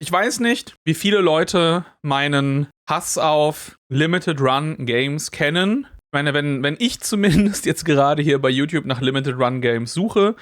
Ich weiß nicht, wie viele Leute meinen Hass auf Limited Run Games kennen. Ich meine, wenn ich zumindest jetzt gerade hier bei YouTube nach Limited Run Games suche,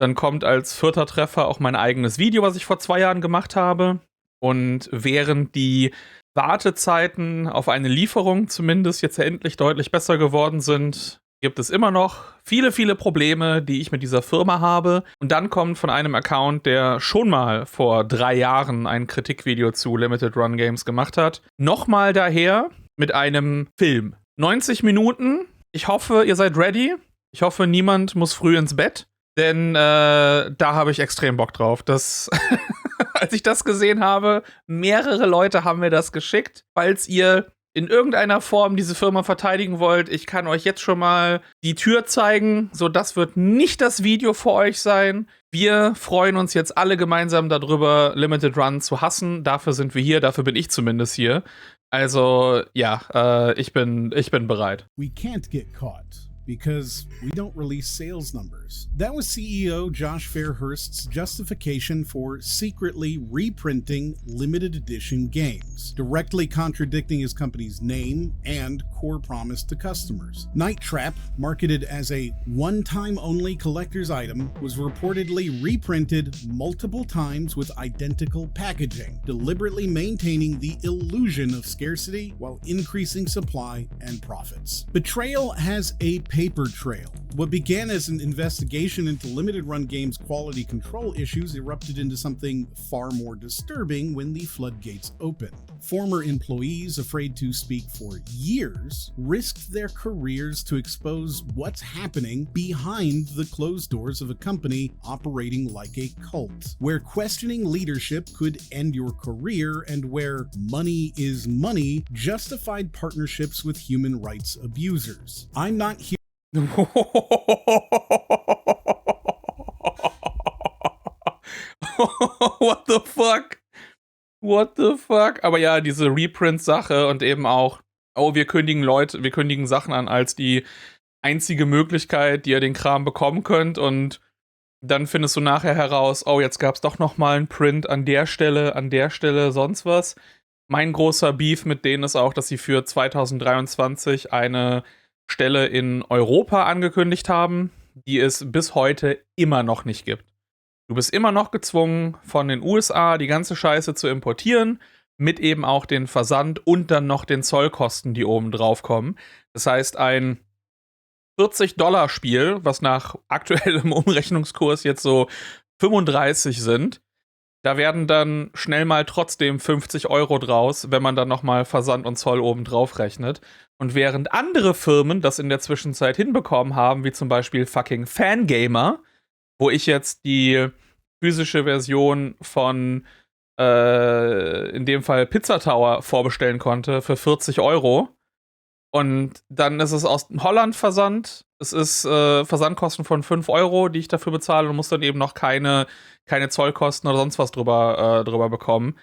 dann kommt als 4. Treffer auch mein eigenes Video, was ich vor 2 Jahren gemacht habe. Und während die Wartezeiten auf eine Lieferung zumindest jetzt endlich deutlich besser geworden sind, gibt es immer noch viele, viele Probleme, die ich mit dieser Firma habe. Und dann kommt von einem Account, der schon mal vor 3 Jahren ein Kritikvideo zu Limited Run Games gemacht hat, nochmal daher mit einem Film. 90 Minuten. Ich hoffe, ihr seid ready. Ich hoffe, niemand muss früh ins Bett. Denn da habe ich extrem Bock drauf. Das als ich das gesehen habe, mehrere Leute haben mir das geschickt. Falls ihr in irgendeiner Form diese Firma verteidigen wollt, ich kann euch jetzt schon mal die Tür zeigen. So, das wird nicht das Video für euch sein. Wir freuen uns jetzt alle gemeinsam darüber, Limited Run zu hassen. Dafür sind wir hier, dafür bin ich zumindest hier. Also, ja, ich bin bereit. We can't get caught because we don't release sales numbers. That was CEO Josh Fairhurst's justification for secretly reprinting limited edition games, directly contradicting his company's name and core promise to customers. Night Trap, marketed as a one-time only collector's item, was reportedly reprinted multiple times with identical packaging, deliberately maintaining the illusion of scarcity while increasing supply and profits. Betrayal has a paper trail. What began as an investigation into limited run games' quality control issues erupted into something far more disturbing when the floodgates opened. Former employees, afraid to speak for years, risked their careers to expose what's happening behind the closed doors of a company operating like a cult, where questioning leadership could end your career and where money is money justified partnerships with human rights abusers. I'm not here. What the fuck? What the fuck? Aber ja, diese Reprint-Sache und eben auch, oh, wir kündigen Sachen an als die einzige Möglichkeit, die ihr den Kram bekommen könnt, und dann findest du nachher heraus, oh, jetzt gab's doch noch mal einen Print an der Stelle, sonst was. Mein großer Beef mit denen ist auch, dass sie für 2023 eine Stelle in Europa angekündigt haben, die es bis heute immer noch nicht gibt. Du bist immer noch gezwungen, von den USA die ganze Scheiße zu importieren, mit eben auch den Versand und dann noch den Zollkosten, die oben drauf kommen. Das heißt, ein $40-Spiel, was nach aktuellem Umrechnungskurs jetzt so 35 sind, da werden dann schnell mal trotzdem 50 € draus, wenn man dann nochmal Versand und Zoll oben drauf rechnet. Und während andere Firmen das in der Zwischenzeit hinbekommen haben, wie zum Beispiel fucking Fangamer, wo ich jetzt die physische Version von, in dem Fall Pizza Tower, vorbestellen konnte für 40 €. Und dann ist es aus Holland Versand. Es ist Versandkosten von 5 €, die ich dafür bezahle, und muss dann eben noch keine Zollkosten oder sonst was drüber bekommen.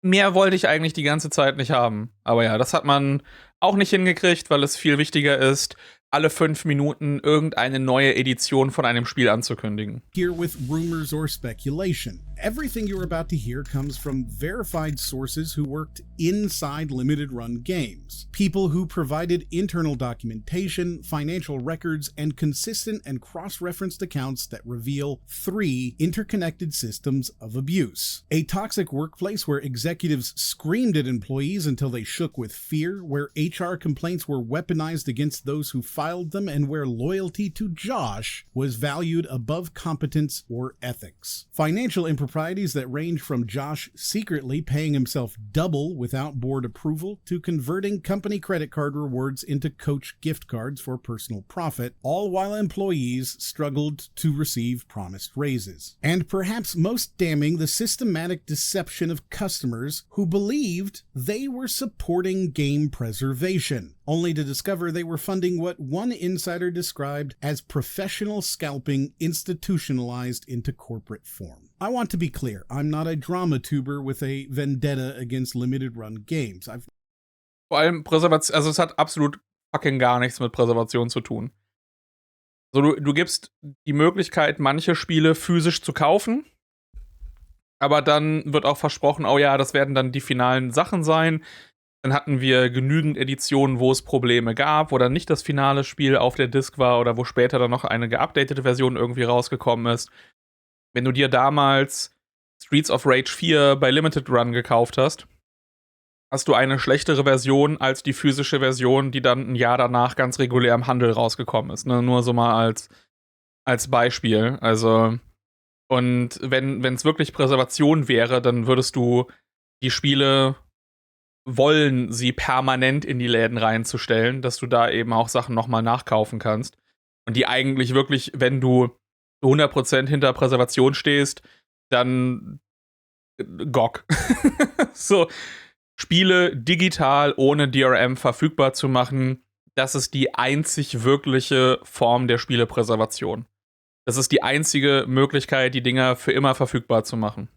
Mehr wollte ich eigentlich die ganze Zeit nicht haben. Aber ja, das hat man auch nicht hingekriegt, weil es viel wichtiger ist, alle 5 Minuten irgendeine neue Edition von einem Spiel anzukündigen. Here with rumors or speculation. Everything you're about to hear comes from verified sources who worked inside limited run games. People who provided internal documentation, financial records, and consistent and cross-referenced accounts that reveal 3 interconnected systems of abuse. A toxic workplace where executives screamed at employees until they shook with fear, where HR complaints were weaponized against those who filed them, and where loyalty to Josh was valued above competence or ethics. Financial improprieties that range from Josh secretly paying himself double without board approval to converting company credit card rewards into Coach gift cards for personal profit, all while employees struggled to receive promised raises. And perhaps most damning, the systematic deception of customers who believed they were supporting game preservation, only to discover they were funding what one insider described as professional scalping institutionalized into corporate form. I want to be clear, I'm not a drama tuber with a vendetta against limited run games. Vor allem Präservation, also es hat absolut fucking gar nichts mit Präservation zu tun. So, du gibst die Möglichkeit, manche Spiele physisch zu kaufen. Aber dann wird auch versprochen, oh ja, das werden dann die finalen Sachen sein. Dann hatten wir genügend Editionen, wo es Probleme gab, wo dann nicht das finale Spiel auf der Disk war oder wo später dann noch eine geupdatete Version irgendwie rausgekommen ist. Wenn du dir damals Streets of Rage 4 bei Limited Run gekauft hast, hast du eine schlechtere Version als die physische Version, die dann ein Jahr danach ganz regulär im Handel rausgekommen ist. Ne? Nur so mal als Beispiel. Also, und wenn es wirklich Präservation wäre, dann würdest du die Spiele wollen, sie permanent in die Läden reinzustellen, dass du da eben auch Sachen nochmal nachkaufen kannst. Und die eigentlich wirklich, wenn du 100% hinter Präservation stehst, dann GOG. So, Spiele digital ohne DRM verfügbar zu machen, das ist die einzig wirkliche Form der Spielepräservation. Das ist die einzige Möglichkeit, die Dinger für immer verfügbar zu machen.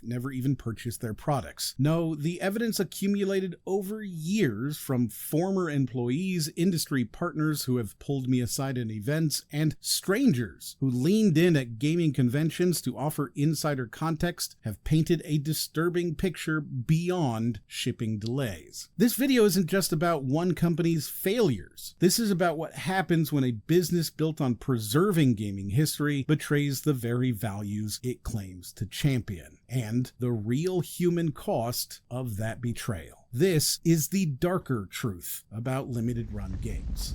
Never even purchased their products. No, the evidence accumulated over years from former employees, industry partners who have pulled me aside in events, and strangers who leaned in at gaming conventions to offer insider context have painted a disturbing picture beyond shipping delays. This video isn't just about one company's failures. This is about what happens when a business built on preserving gaming history betrays the very values it claims to champion, and the real human cost of that betrayal. This is the darker truth about limited run games.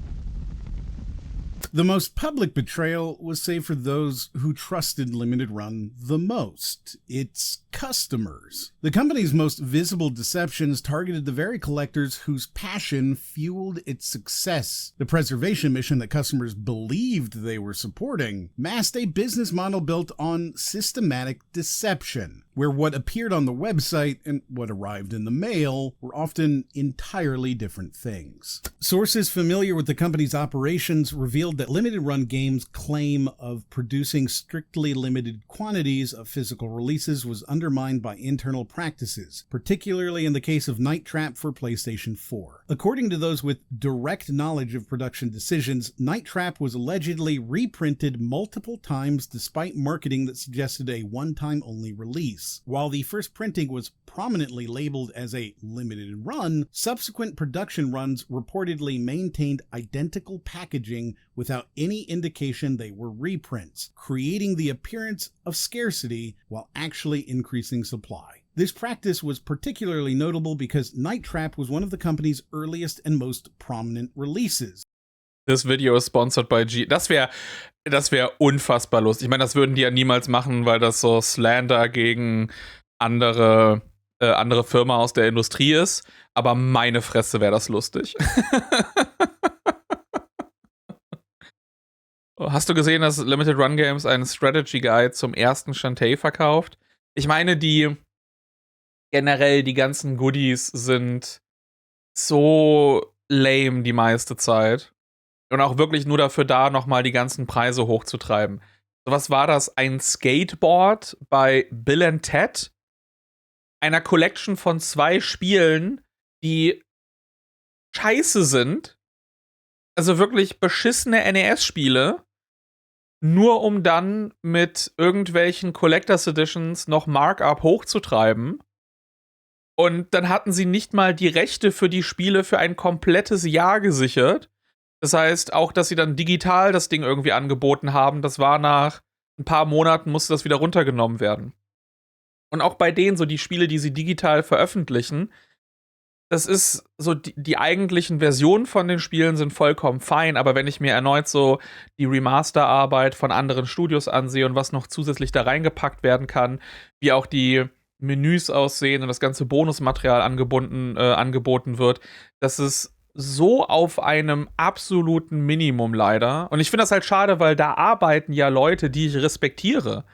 The most public betrayal was saved for those who trusted Limited Run the most, its customers. The company's most visible deceptions targeted the very collectors whose passion fueled its success. The preservation mission that customers believed they were supporting masked a business model built on systematic deception, where what appeared on the website and what arrived in the mail were often entirely different things. Sources familiar with the company's operations revealed that Limited Run Games' claim of producing strictly limited quantities of physical releases was undermined by internal practices, particularly in the case of Night Trap for PlayStation 4. According to those with direct knowledge of production decisions, Night Trap was allegedly reprinted multiple times despite marketing that suggested a one-time only release. While the first printing was prominently labeled as a limited run, subsequent production runs reportedly maintained identical packaging without any indication they were reprints, creating the appearance of scarcity while actually increasing supply. This practice was particularly notable because Night Trap was one of the company's earliest and most prominent releases. Das Video ist sponsored by G. Das wär unfassbar lustig. Ich meine, das würden die ja niemals machen, weil das so Slander gegen andere Firma aus der Industrie ist. Aber meine Fresse wäre das lustig. Hast du gesehen, dass Limited Run Games einen Strategy Guide zum ersten Shantae verkauft? Ich meine, generell die ganzen Goodies sind so lame die meiste Zeit. Und auch wirklich nur dafür da, nochmal die ganzen Preise hochzutreiben. So, was war das? Ein Skateboard bei Bill & Ted? Einer Collection von 2 Spielen, die scheiße sind. Also wirklich beschissene NES-Spiele. Nur um dann mit irgendwelchen Collectors Editions noch Markup hochzutreiben. Und dann hatten sie nicht mal die Rechte für die Spiele für ein komplettes Jahr gesichert. Das heißt, auch, dass sie dann digital das Ding irgendwie angeboten haben, das war nach ein paar Monaten, musste das wieder runtergenommen werden. Und auch bei denen, so die Spiele, die sie digital veröffentlichen, das ist so, die eigentlichen Versionen von den Spielen sind vollkommen fein, aber wenn ich mir erneut so die Remasterarbeit von anderen Studios ansehe und was noch zusätzlich da reingepackt werden kann, wie auch die Menüs aussehen und das ganze Bonusmaterial angeboten wird, das ist so auf einem absoluten Minimum leider. Und ich finde das halt schade, weil da arbeiten ja Leute, die ich respektiere.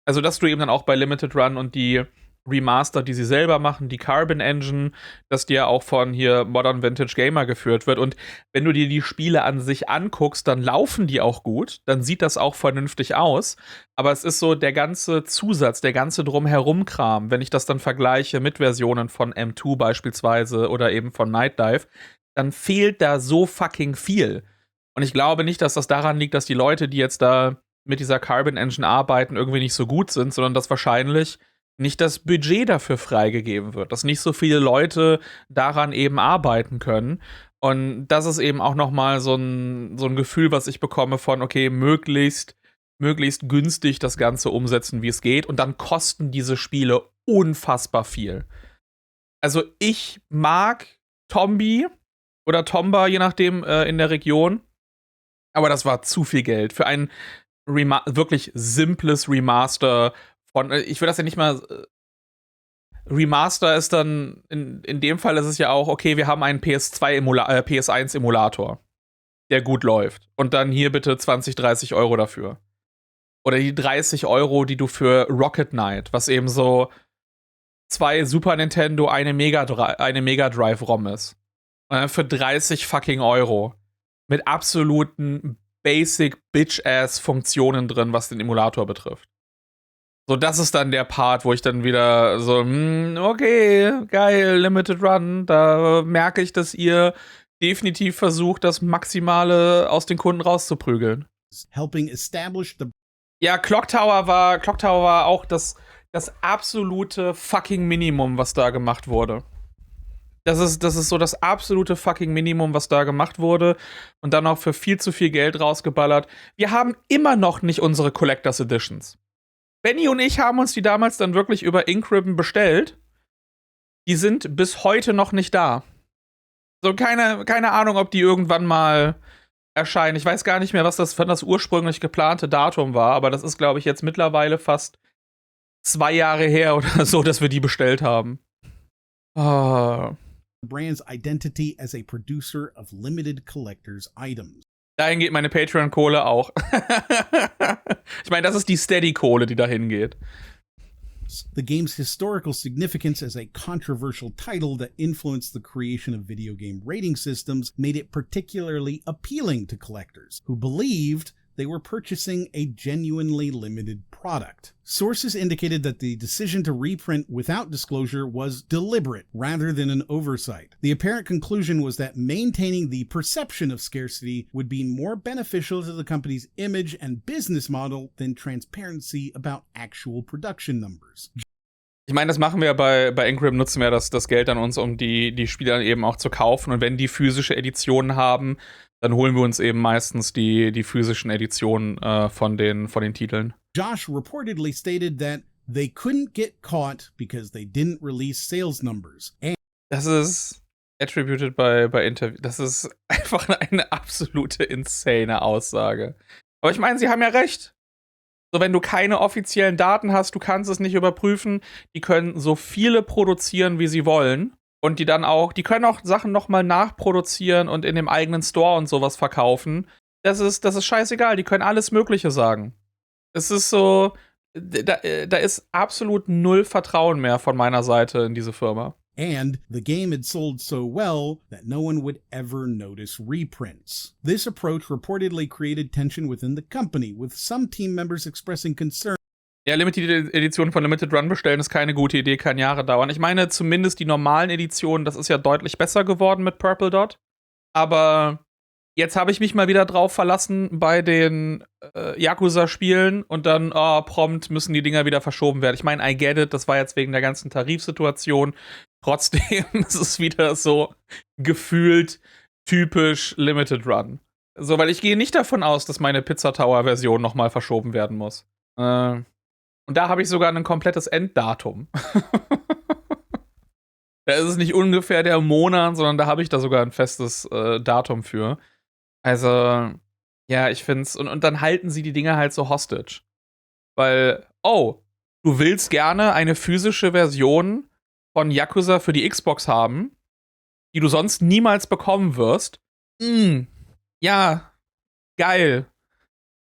Also, dass du eben dann auch bei Limited Run und die Remaster, die sie selber machen, die Carbon Engine, dass die ja auch von hier Modern Vintage Gamer geführt wird. Und wenn du dir die Spiele an sich anguckst, dann laufen die auch gut. Dann sieht das auch vernünftig aus. Aber es ist so der ganze Zusatz, der ganze Drumherum-Kram, wenn ich das dann vergleiche mit Versionen von M2 beispielsweise oder eben von Night Dive, dann fehlt da so fucking viel. Und ich glaube nicht, dass das daran liegt, dass die Leute, die jetzt da mit dieser Carbon Engine arbeiten, irgendwie nicht so gut sind, sondern dass wahrscheinlich nicht das Budget dafür freigegeben wird, dass nicht so viele Leute daran eben arbeiten können. Und das ist eben auch nochmal so ein Gefühl, was ich bekomme von, okay, möglichst günstig das Ganze umsetzen, wie es geht. Und dann kosten diese Spiele unfassbar viel. Also ich mag Tombi oder Tomba, je nachdem, in der Region. Aber das war zu viel Geld für ein wirklich simples Remaster von, ich will das ja nicht mal, Remaster ist dann, in dem Fall ist es ja auch, okay, wir haben einen PS1-Emulator, der gut läuft. Und dann hier bitte 20, 30 Euro dafür. Oder die 30 Euro, die du für Rocket Knight, was eben so 2 Super Nintendo, eine Mega Drive ROM ist. Für 30 fucking Euro. Mit absoluten Basic Bitch-Ass-Funktionen drin, was den Emulator betrifft. So, das ist dann der Part, wo ich dann wieder so, okay, geil, Limited Run. Da merke ich, dass ihr definitiv versucht, das Maximale aus den Kunden rauszuprügeln. Helping establish the Ja, Clock Tower war auch das absolute fucking Minimum, was da gemacht wurde. Das ist so das absolute fucking Minimum, was da gemacht wurde. Und dann auch für viel zu viel Geld rausgeballert. Wir haben immer noch nicht unsere Collectors Editions. Benny und ich haben uns die damals dann wirklich über Inkribbon bestellt. Die sind bis heute noch nicht da. So, keine Ahnung, ob die irgendwann mal erscheinen. Ich weiß gar nicht mehr, was das ursprünglich geplante Datum war, aber das ist, glaube ich, jetzt mittlerweile fast 2 Jahre her oder so, dass wir die bestellt haben. brand's identity as a producer of limited collectors items. Dahin geht meine Patreon-Kohle auch. Ich meine, das ist die Steady-Kohle, die dahin geht. The game's historical significance as a controversial title that influenced the creation of video game rating systems made it particularly appealing to collectors, who believed they were purchasing a genuinely limited product. Sources indicated that the decision to reprint without disclosure was deliberate rather than an oversight. The apparent conclusion was that maintaining the perception of scarcity would be more beneficial to the company's image and business model than transparency about actual production numbers. Ich meine, das machen wir bei Inkribbon, nutzen wir das Geld an uns, um die Spiele dann eben auch zu kaufen. Und wenn die physische Editionen haben, dann holen wir uns eben meistens die physischen Editionen von den Titeln. Josh reportedly stated that they couldn't get caught because they didn't release sales numbers. Das ist attributed bei Interview. Das ist einfach eine absolute insane Aussage. Aber ich meine, sie haben ja recht. So, wenn du keine offiziellen Daten hast, du kannst es nicht überprüfen, die können so viele produzieren, wie sie wollen. Und die können auch Sachen nochmal nachproduzieren und in dem eigenen Store und sowas verkaufen. Das ist scheißegal, die können alles Mögliche sagen. Es ist so, da ist absolut null Vertrauen mehr von meiner Seite in diese Firma. And the game had sold so well that no one would ever notice reprints. This approach reportedly created tension within the company, with some team members expressing concern. Ja, Limited-Editionen von Limited Run bestellen ist keine gute Idee, kann Jahre dauern. Ich meine, zumindest die normalen Editionen, das ist ja deutlich besser geworden mit Purple Dot. Aber jetzt habe ich mich mal wieder drauf verlassen bei den Yakuza-Spielen und dann, prompt müssen die Dinger wieder verschoben werden. Ich meine, I get it, das war jetzt wegen der ganzen Tarifsituation. Trotzdem ist es wieder so gefühlt typisch Limited Run. So, weil ich gehe nicht davon aus, dass meine Pizza Tower-Version nochmal verschoben werden muss. Und da habe ich sogar ein komplettes Enddatum. Da ist es nicht ungefähr der Monat, sondern da habe ich da sogar ein festes Datum für. Also, ja, ich find's. Und dann halten sie die Dinger halt so hostage. Weil, du willst gerne eine physische Version von Yakuza für die Xbox haben, die du sonst niemals bekommen wirst. Ja, geil.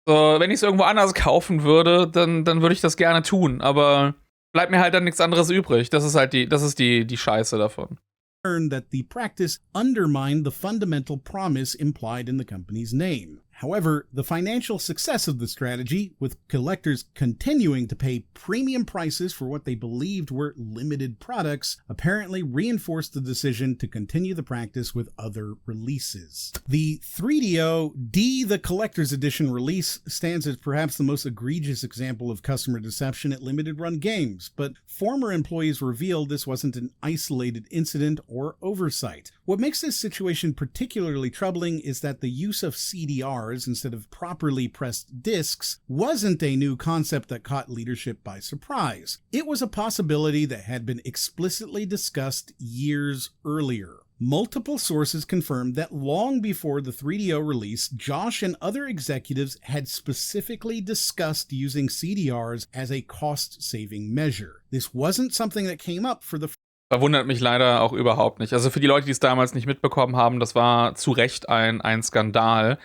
So, wenn ich es irgendwo anders kaufen würde, dann würde ich das gerne tun, aber bleibt mir halt dann nichts anderes übrig. Das ist halt die Scheiße davon. That the practice undermined the fundamental promise implied in the company's name. However, the financial success of the strategy, with collectors continuing to pay premium prices for what they believed were limited products, apparently reinforced the decision to continue the practice with other releases. The 3DO D the Collector's Edition release stands as perhaps the most egregious example of customer deception at limited run games, but former employees revealed this wasn't an isolated incident or oversight. What makes this situation particularly troubling is that the use of CDRs instead of properly pressed discs wasn't a new concept that caught leadership by surprise. It was a possibility that had been explicitly discussed years earlier. Multiple sources confirmed that long before the 3DO release, Josh and other executives had specifically discussed using CDRs as a cost-saving measure. This wasn't something that came up for the Verwundert mich leider auch überhaupt nicht. Also für die Leute, die es damals nicht mitbekommen haben, das war zu Recht ein Skandal,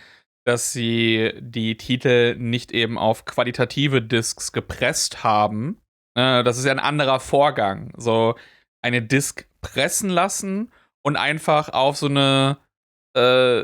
dass sie die Titel nicht eben auf qualitative Discs gepresst haben. Das ist ja ein anderer Vorgang. So eine Disc pressen lassen und einfach auf so eine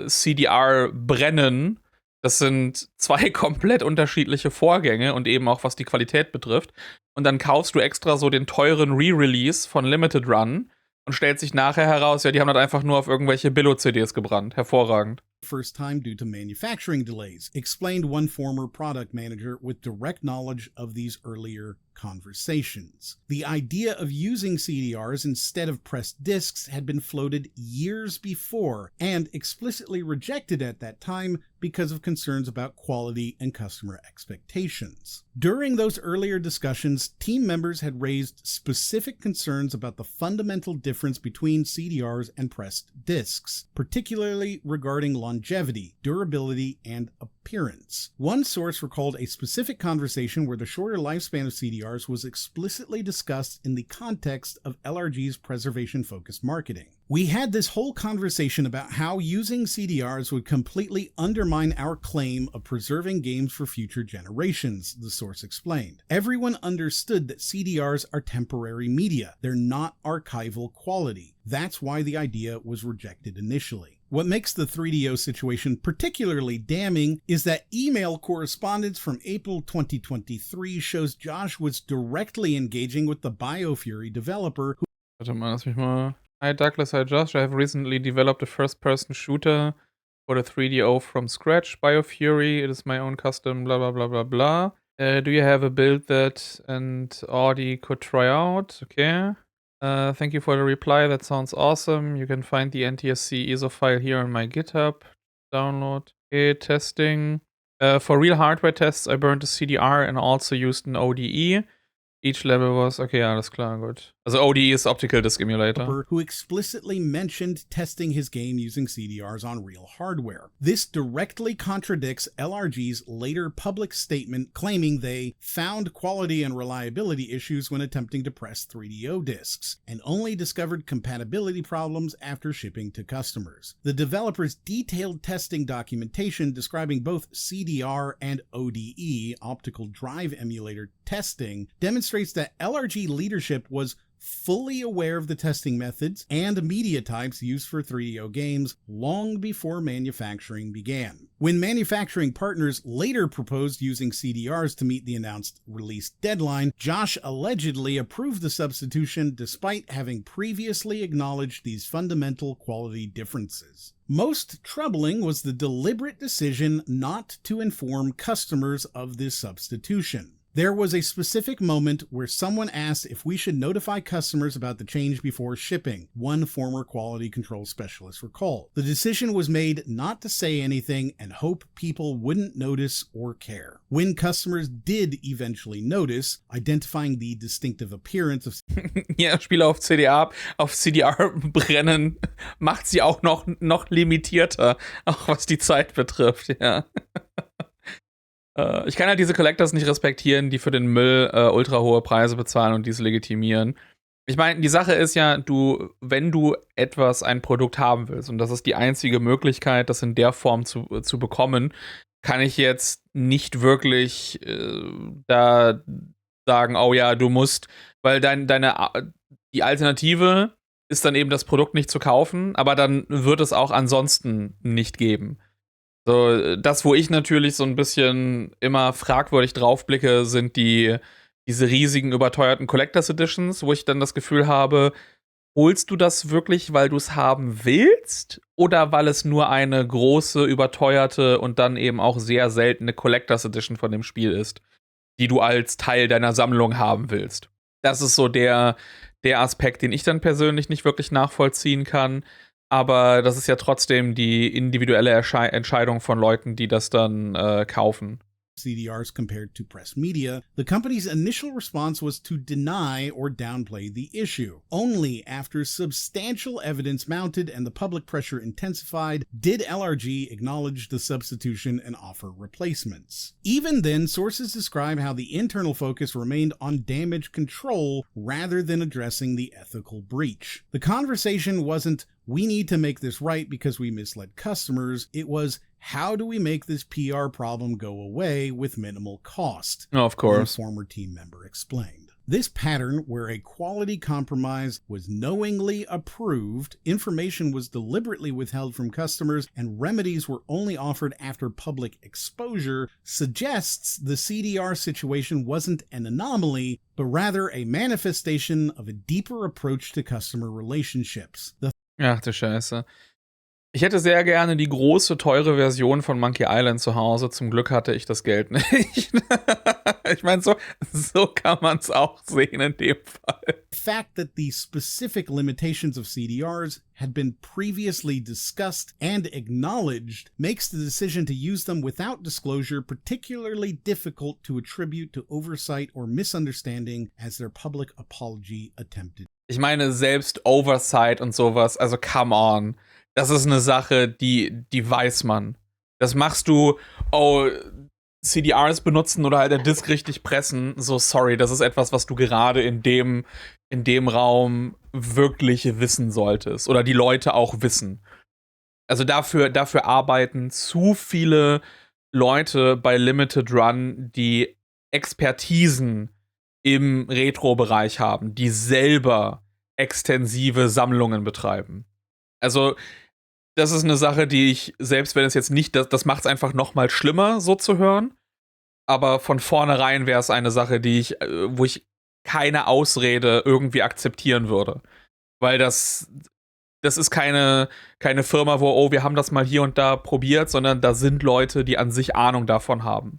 CDR brennen. Das sind zwei komplett unterschiedliche Vorgänge und eben auch was die Qualität betrifft. Und dann kaufst du extra so den teuren Re-Release von Limited Run und stellt sich nachher heraus, ja, die haben das einfach nur auf irgendwelche Billo-CDs gebrannt. Hervorragend. First time due to manufacturing delays, explained one former product manager with direct knowledge of these earlier conversations. The idea of using CDRs instead of pressed discs had been floated years before and explicitly rejected at that time because of concerns about quality and customer expectations. During those earlier discussions, team members had raised specific concerns about the fundamental difference between CDRs and pressed discs, particularly regarding longevity, durability, and appearance. One source recalled a specific conversation where the shorter lifespan of CDRs was explicitly discussed in the context of LRG's preservation-focused marketing. We had this whole conversation about how using CDRs would completely undermine our claim of preserving games for future generations, the source explained. Everyone understood that CDRs are temporary media. They're not archival quality. That's why the idea was rejected initially. What makes the 3DO situation particularly damning is that email correspondence from April 2023 shows Josh was directly engaging with the BioFury developer who... Warte mal, lass mich mal... Hi Douglas, hi Josh. I have recently developed a first-person shooter for the 3DO from scratch. BioFury, it is my own custom, blah, blah, blah, blah, blah. Do you have a build that and Audi could try out? Okay. Thank you for the reply. That sounds awesome. You can find the NTSC ISO file here on my GitHub. Download. Okay, testing. For real hardware tests, I burned a CDR and also used an ODE. Each level was... Okay, alles klar, gut. Also ODE is Optical Disc Emulator. Who explicitly mentioned testing his game using CDRs on real hardware. This directly contradicts LRG's later public statement claiming they found quality and reliability issues when attempting to press 3DO discs, and only discovered compatibility problems after shipping to customers. The developer's detailed testing documentation describing both CDR and ODE, optical drive emulator testing, demonstrates that LRG leadership was fully aware of the testing methods and media types used for 3DO games long before manufacturing began. When manufacturing partners later proposed using CDRs to meet the announced release deadline, Josh allegedly approved the substitution despite having previously acknowledged these fundamental quality differences. Most troubling was the deliberate decision not to inform customers of this substitution. There was a specific moment where someone asked if we should notify customers about the change before shipping, one former quality control specialist recalled. The decision was made not to say anything and hope people wouldn't notice or care. When customers did eventually notice, identifying the distinctive appearance of Ja, Spiele auf CDR brennen, macht sie auch noch limitierter, auch was die Zeit betrifft, ja. Ich kann halt diese Collectors nicht respektieren, die für den Müll ultra hohe Preise bezahlen und diese legitimieren. Ich meine, die Sache ist ja, wenn du ein Produkt haben willst, und das ist die einzige Möglichkeit, das in der Form zu bekommen, kann ich jetzt nicht wirklich da sagen, oh ja, du musst, weil die Alternative ist dann eben das Produkt nicht zu kaufen, aber dann wird es auch ansonsten nicht geben. So, das, wo ich natürlich so ein bisschen immer fragwürdig draufblicke, sind diese riesigen, überteuerten Collectors Editions, wo ich dann das Gefühl habe, holst du das wirklich, weil du es haben willst? Oder weil es nur eine große, überteuerte und dann eben auch sehr seltene Collectors Edition von dem Spiel ist, die du als Teil deiner Sammlung haben willst? Das ist so der Aspekt, den ich dann persönlich nicht wirklich nachvollziehen kann. Aber das ist ja trotzdem die individuelle Entscheidung von Leuten, die das dann kaufen. CDRs compared to press media, the company's initial response was to deny or downplay the issue. Only after substantial evidence mounted and the public pressure intensified did LRG acknowledge the substitution and offer replacements. Even then, sources describe how the internal focus remained on damage control rather than addressing the ethical breach. The conversation wasn't, "We need to make this right because we misled customers." It was, "How do we make this PR problem go away with minimal cost?" Oh, of course. A former team member explained. This pattern, where a quality compromise was knowingly approved, information was deliberately withheld from customers, and remedies were only offered after public exposure, suggests the CDR situation wasn't an anomaly, but rather a manifestation of a deeper approach to customer relationships. Ach du Scheiße. Ich hätte sehr gerne die große, teure Version von Monkey Island zu Hause. Zum Glück hatte ich das Geld nicht. Ich meine, so kann man es auch sehen in dem Fall. The fact that the specific limitations of CDRs had been previously discussed and acknowledged makes the decision to use them without disclosure particularly difficult to attribute to oversight or misunderstanding, as their public apology attempted. Ich meine, selbst Oversight und sowas, also come on. Das ist eine Sache, die weiß man. Das machst du, CDRs benutzen oder halt der Disk richtig pressen. So, sorry, das ist etwas, was du gerade in dem Raum wirklich wissen solltest. Oder die Leute auch wissen. Also dafür arbeiten zu viele Leute bei Limited Run, die Expertisen im Retro-Bereich haben, die selber extensive Sammlungen betreiben. Also, das ist eine Sache, die ich, selbst wenn es jetzt nicht, das macht es einfach noch mal schlimmer, so zu hören. Aber von vornherein wäre es eine Sache, wo ich keine Ausrede irgendwie akzeptieren würde. Weil das ist keine Firma, wo, wir haben das mal hier und da probiert, sondern da sind Leute, die an sich Ahnung davon haben.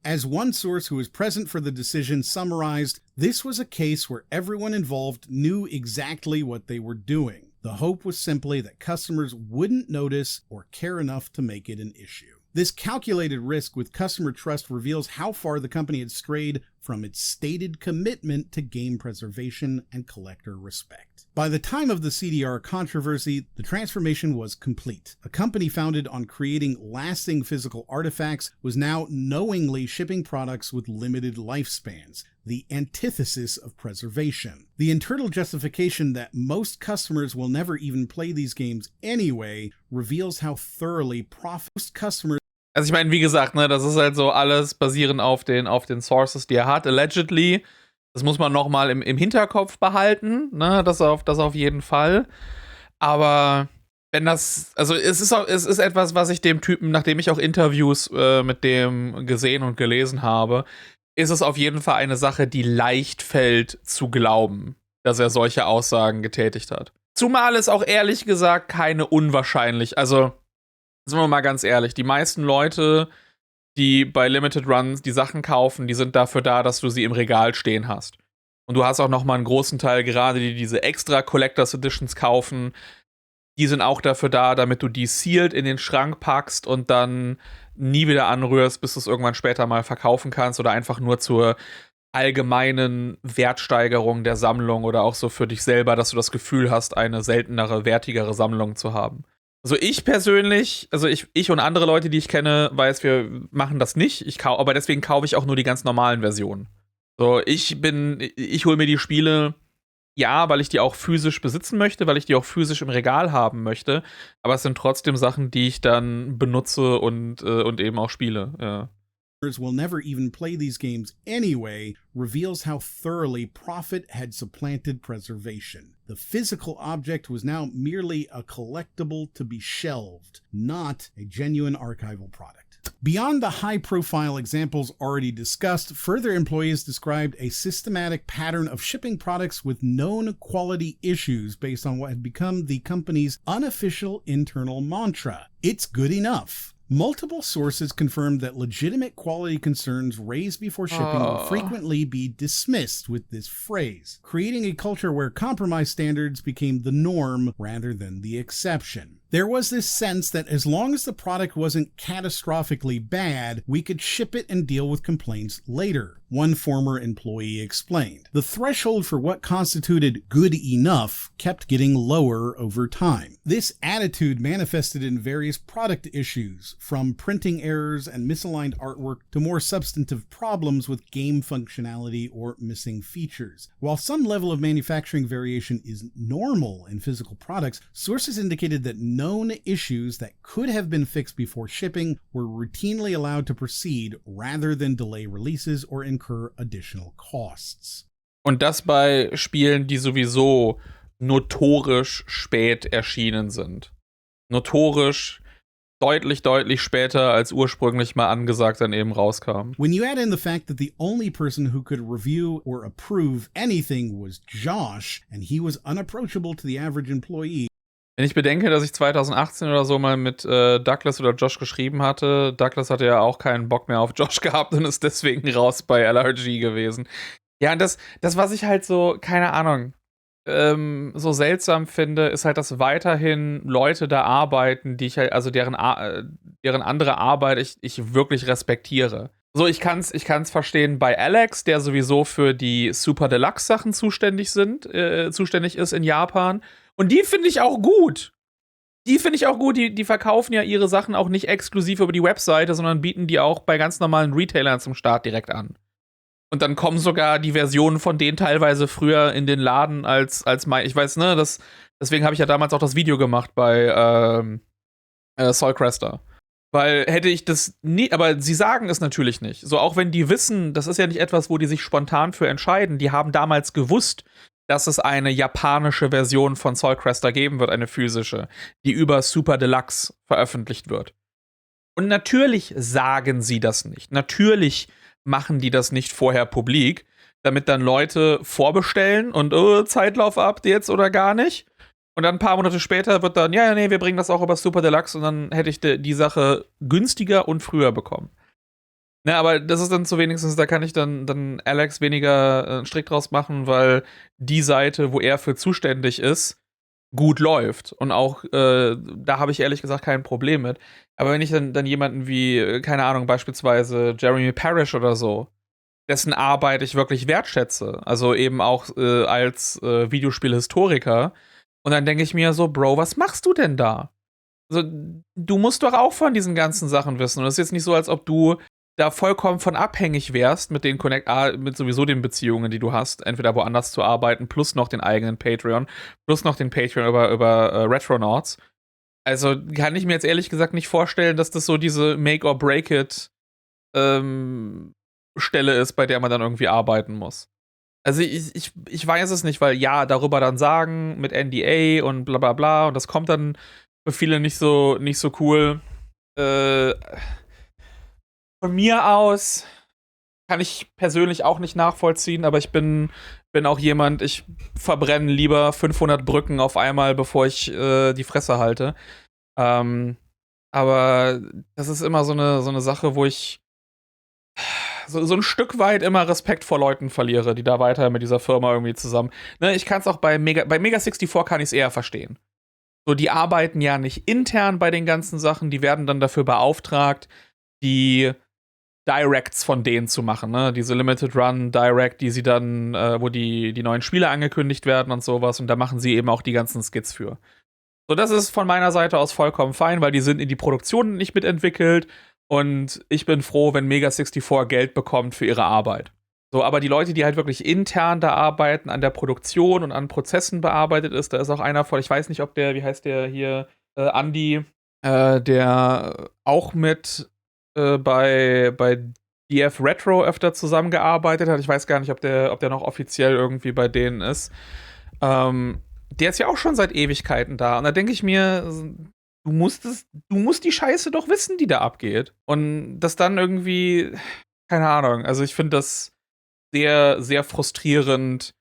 As one source who was present for the decision summarized, this was a case where everyone involved knew exactly what they were doing. The hope was simply that customers wouldn't notice or care enough to make it an issue. This calculated risk with customer trust reveals how far the company had strayed from its stated commitment to game preservation and collector respect. By the time of the CDR controversy, the transformation was complete. A company founded on creating lasting physical artifacts was now knowingly shipping products with limited lifespans, the antithesis of preservation. The internal justification that most customers will never even play these games anyway reveals how thoroughly most customers. Also ich meine, wie gesagt, ne, das ist halt so alles basierend auf den Sources, die er hat, allegedly. Das muss man noch mal im Hinterkopf behalten, ne, das auf jeden Fall. Aber wenn das, also es ist etwas, was ich dem Typen, nachdem ich auch Interviews mit dem gesehen und gelesen habe, ist es auf jeden Fall eine Sache, die leicht fällt zu glauben, dass er solche Aussagen getätigt hat. Zumal es auch ehrlich gesagt keine unwahrscheinlich, also sind wir mal ganz ehrlich, die meisten Leute, die bei Limited Runs die Sachen kaufen, die sind dafür da, dass du sie im Regal stehen hast. Und du hast auch noch mal einen großen Teil, gerade die diese extra Collectors Editions kaufen, die sind auch dafür da, damit du die sealed in den Schrank packst und dann nie wieder anrührst, bis du es irgendwann später mal verkaufen kannst oder einfach nur zur allgemeinen Wertsteigerung der Sammlung oder auch so für dich selber, dass du das Gefühl hast, eine seltenere, wertigere Sammlung zu haben. Also ich persönlich, also ich und andere Leute, die ich kenne, weiß, wir machen das nicht. Aber deswegen kaufe ich auch nur die ganz normalen Versionen. So, ich hole mir die Spiele, ja, weil ich die auch physisch besitzen möchte, weil ich die auch physisch im Regal haben möchte. Aber es sind trotzdem Sachen, die ich dann benutze und eben auch spiele, ja. will never even play these games anyway reveals how thoroughly profit had supplanted preservation. The physical object was now merely a collectible to be shelved, not a genuine archival product. Beyond the high-profile examples already discussed, further employees described a systematic pattern of shipping products with known quality issues based on what had become the company's unofficial internal mantra: "It's good enough." Multiple sources confirmed that legitimate quality concerns raised before shipping will frequently be dismissed with this phrase, creating a culture where compromise standards became the norm rather than the exception. There was this sense that as long as the product wasn't catastrophically bad, we could ship it and deal with complaints later, one former employee explained. The threshold for what constituted good enough kept getting lower over time. This attitude manifested in various product issues, from printing errors and misaligned artwork to more substantive problems with game functionality or missing features. While some level of manufacturing variation is normal in physical products, sources indicated that known issues that could have been fixed before shipping were routinely allowed to proceed rather than delay releases or incur additional costs. Und das bei Spielen, die sowieso notorisch spät erschienen sind. Notorisch deutlich später als ursprünglich mal angesagt dann eben rauskam. When you add in the fact that the only person who could review or approve anything was Josh, and he was unapproachable to the average employee. Wenn ich bedenke, dass ich 2018 oder so mal mit Douglas oder Josh geschrieben hatte, Douglas hatte ja auch keinen Bock mehr auf Josh gehabt und ist deswegen raus bei LRG gewesen. Ja, und das, was ich halt so, keine Ahnung, so seltsam finde, ist halt, dass weiterhin Leute da arbeiten, die ich halt, also deren andere Arbeit ich wirklich respektiere. So, ich kann's verstehen bei Alex, der sowieso für die Super Deluxe Sachen zuständig ist in Japan. Und die finde ich auch gut. Die verkaufen ja ihre Sachen auch nicht exklusiv über die Webseite, sondern bieten die auch bei ganz normalen Retailern zum Start direkt an. Und dann kommen sogar die Versionen von denen teilweise früher in den Laden als mein. Ich weiß, ne, deswegen habe ich ja damals auch das Video gemacht bei Soulcrester. Weil hätte ich das nie, aber sie sagen es natürlich nicht. So, auch wenn die wissen, das ist ja nicht etwas, wo die sich spontan für entscheiden. Die haben damals gewusst, dass es eine japanische Version von Soulcrester geben wird, eine physische, die über Super Deluxe veröffentlicht wird. Und natürlich sagen sie das nicht. Natürlich machen die das nicht vorher publik, damit dann Leute vorbestellen und Zeitlauf-Updates oder gar nicht. Und dann ein paar Monate später wird dann, nee, wir bringen das auch über Super Deluxe und dann hätte ich die Sache günstiger und früher bekommen. Na, aber das ist dann so wenigstens, da kann ich dann Alex weniger einen Strick draus machen, weil die Seite, wo er für zuständig ist, gut läuft. Und auch, da habe ich ehrlich gesagt kein Problem mit. Aber wenn ich dann jemanden wie, keine Ahnung, beispielsweise Jeremy Parrish oder so, dessen Arbeit ich wirklich wertschätze, also eben auch als Videospielhistoriker, und dann denke ich mir so, Bro, was machst du denn da? Also, du musst doch auch von diesen ganzen Sachen wissen. Und es ist jetzt nicht so, als ob du da vollkommen von abhängig wärst mit den mit sowieso den Beziehungen, die du hast, entweder woanders zu arbeiten, plus noch den eigenen Patreon, plus noch den Patreon über Retronauts. Also kann ich mir jetzt ehrlich gesagt nicht vorstellen, dass das so diese Make-or-Break-It Stelle ist, bei der man dann irgendwie arbeiten muss. Also ich weiß es nicht, weil ja, darüber dann sagen, mit NDA und bla bla bla, und das kommt dann für viele nicht so cool. Von mir aus kann ich persönlich auch nicht nachvollziehen, aber ich bin auch jemand, ich verbrenne lieber 500 Brücken auf einmal, bevor ich die Fresse halte. Aber das ist immer so eine Sache, wo ich so ein Stück weit immer Respekt vor Leuten verliere, die da weiter mit dieser Firma irgendwie zusammen. Ne, ich kann es auch bei Mega 64 kann ich es eher verstehen. So, die arbeiten ja nicht intern bei den ganzen Sachen, die werden dann dafür beauftragt, die Directs von denen zu machen, ne? Diese Limited Run Direct, die sie dann, wo die neuen Spiele angekündigt werden und sowas, und da machen sie eben auch die ganzen Skits für. So, das ist von meiner Seite aus vollkommen fein, weil die sind in die Produktion nicht mitentwickelt, und ich bin froh, wenn Mega 64 Geld bekommt für ihre Arbeit. So, aber die Leute, die halt wirklich intern da arbeiten, an der Produktion und an Prozessen bearbeitet ist, da ist auch einer von, ich weiß nicht, ob der, wie heißt der hier, Andy, der auch mit bei DF Retro öfter zusammengearbeitet hat. Ich weiß gar nicht, ob der noch offiziell irgendwie bei denen ist. Der ist ja auch schon seit Ewigkeiten da. Und da denke ich mir, du musst die Scheiße doch wissen, die da abgeht. Und das dann irgendwie, keine Ahnung. Also ich finde das sehr, sehr frustrierend,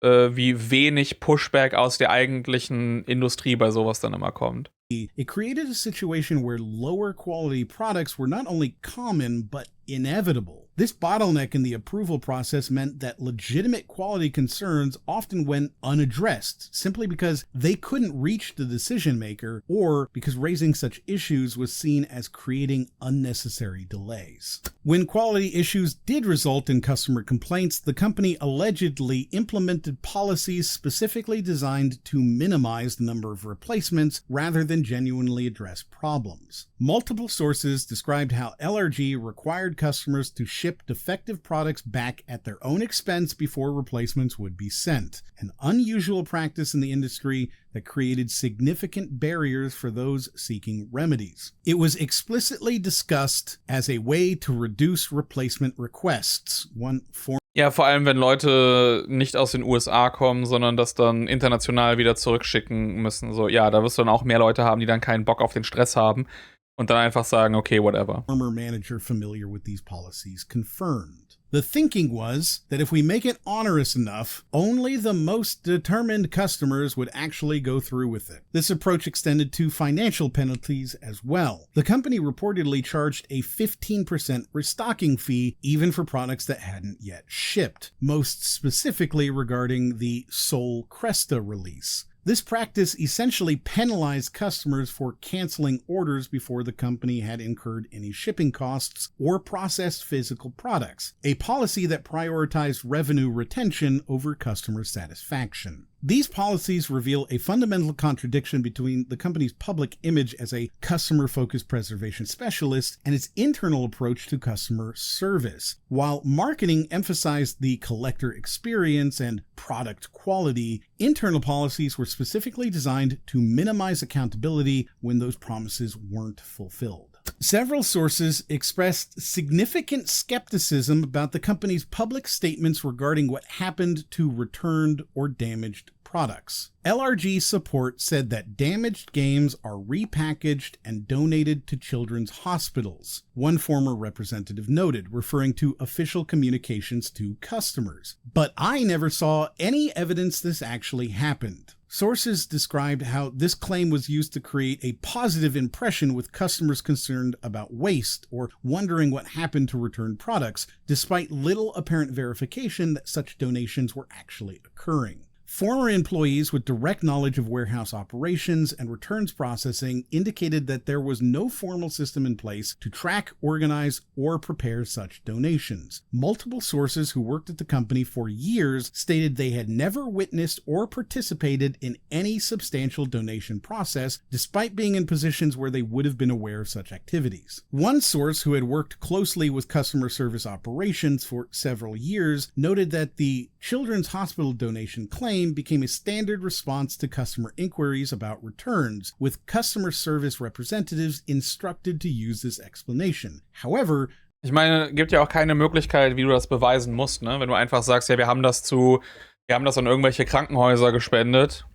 wie wenig Pushback aus der eigentlichen Industrie bei sowas dann immer kommt. It created a situation where lower quality products were not only common, but inevitable. This bottleneck in the approval process meant that legitimate quality concerns often went unaddressed, simply because they couldn't reach the decision maker, or because raising such issues was seen as creating unnecessary delays. When quality issues did result in customer complaints, the company allegedly implemented policies specifically designed to minimize the number of replacements rather than genuinely address problems. Multiple sources described how LRG required customers to ship defective products back at their own expense before replacements would be sent, an unusual practice in the industry that created significant barriers for those seeking remedies. It was explicitly discussed as a way to reduce replacement requests. Ja, vor allem, wenn Leute nicht aus den USA kommen, sondern das dann international wieder zurückschicken müssen. So, ja, da wirst du dann auch mehr Leute haben, die dann keinen Bock auf den Stress haben und dann einfach sagen, okay, whatever. Former manager familiar with these policies confirmed. The thinking was that if we make it onerous enough, only the most determined customers would actually go through with it. This approach extended to financial penalties as well. The company reportedly charged a 15% restocking fee even for products that hadn't yet shipped, most specifically regarding the Sol Cresta release. This practice essentially penalized customers for canceling orders before the company had incurred any shipping costs or processed physical products, a policy that prioritized revenue retention over customer satisfaction. These policies reveal a fundamental contradiction between the company's public image as a customer-focused preservation specialist and its internal approach to customer service. While marketing emphasized the collector experience and product quality, internal policies were specifically designed to minimize accountability when those promises weren't fulfilled. Several sources expressed significant skepticism about the company's public statements regarding what happened to returned or damaged products. LRG support said that damaged games are repackaged and donated to children's hospitals, one former representative noted, referring to official communications to customers. But I never saw any evidence this actually happened. Sources described how this claim was used to create a positive impression with customers concerned about waste or wondering what happened to returned products, despite little apparent verification that such donations were actually occurring. Former employees with direct knowledge of warehouse operations and returns processing indicated that there was no formal system in place to track, organize, or prepare such donations. Multiple sources who worked at the company for years stated they had never witnessed or participated in any substantial donation process, despite being in positions where they would have been aware of such activities. One source who had worked closely with customer service operations for several years noted that the Children's Hospital donation claim became a standard response to customer inquiries about returns, with customer service representatives instructed to use this explanation. However, ich meine, gibt ja auch keine Möglichkeit, wie du das beweisen musst, ne? Wenn du einfach sagst, ja, wir haben das an irgendwelche Krankenhäuser gespendet.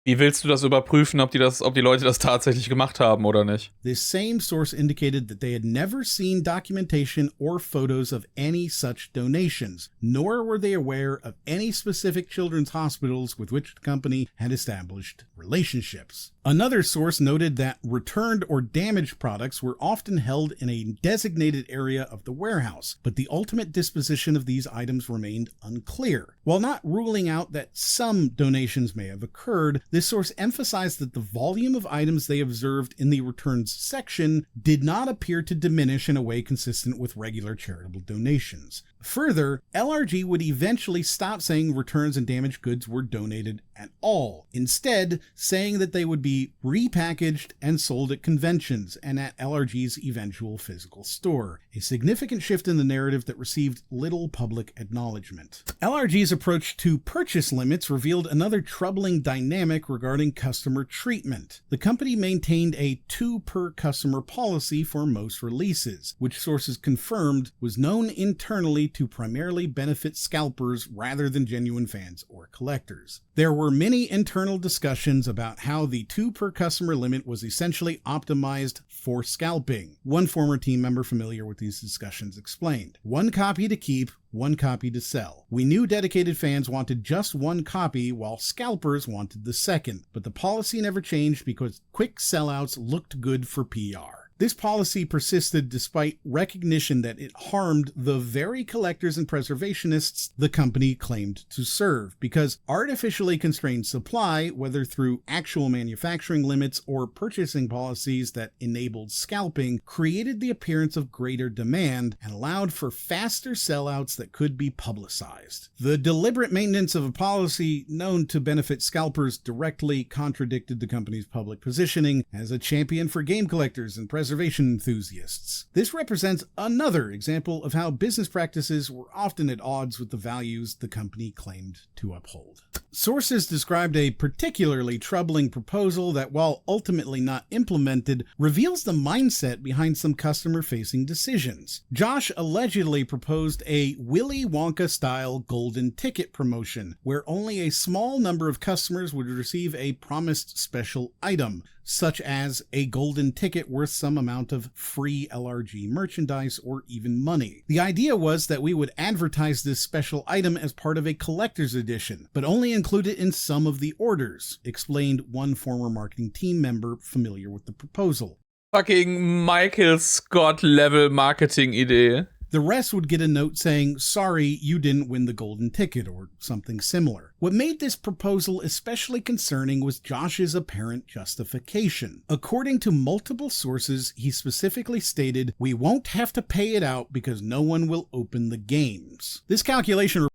Wie willst du das überprüfen, ob die Leute das tatsächlich gemacht haben oder nicht? This same source indicated that they had never seen documentation or photos of any such donations, nor were they aware of any specific children's hospitals with which the company had established relationships. Another source noted that returned or damaged products were often held in a designated area of the warehouse, but the ultimate disposition of these items remained unclear. While not ruling out that some donations may have occurred, this source emphasized that the volume of items they observed in the returns section did not appear to diminish in a way consistent with regular charitable donations. Further, LRG would eventually stop saying returns and damaged goods were donated at all, instead saying that they would be be repackaged and sold at conventions and at LRG's eventual physical store, a significant shift in the narrative that received little public acknowledgement. LRG's approach to purchase limits revealed another troubling dynamic regarding customer treatment. The company maintained a 2 per customer policy for most releases, which sources confirmed was known internally to primarily benefit scalpers rather than genuine fans or collectors. There were many internal discussions about how the 2 per customer limit was essentially optimized for scalping. One former team member familiar with these discussions explained, "1 copy to keep, 1 copy to sell. We knew dedicated fans wanted just 1 copy while scalpers wanted the second, but the policy never changed because quick sellouts looked good for PR." This policy persisted despite recognition that it harmed the very collectors and preservationists the company claimed to serve, because artificially constrained supply, whether through actual manufacturing limits or purchasing policies that enabled scalping, created the appearance of greater demand and allowed for faster sellouts that could be publicized. The deliberate maintenance of a policy known to benefit scalpers directly contradicted the company's public positioning as a champion for game collectors and preservation enthusiasts. This represents another example of how business practices were often at odds with the values the company claimed to uphold. Sources described a particularly troubling proposal that, while ultimately not implemented, reveals the mindset behind some customer-facing decisions. Josh allegedly proposed a Willy Wonka-style golden ticket promotion, where only a small number of customers would receive a promised special item, such as a golden ticket worth some amount of free LRG merchandise or even money. The idea was that we would advertise this special item as part of a collector's edition, but only include it in some of the orders, explained one former marketing team member familiar with the proposal. Fucking Michael Scott level marketing Idee. The rest would get a note saying, "Sorry, you didn't win the golden ticket," or something similar. What made this proposal especially concerning was Josh's apparent justification. According to multiple sources, he specifically stated, "We won't have to pay it out because no one will open the games." This calculation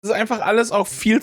Es ist einfach alles auch viel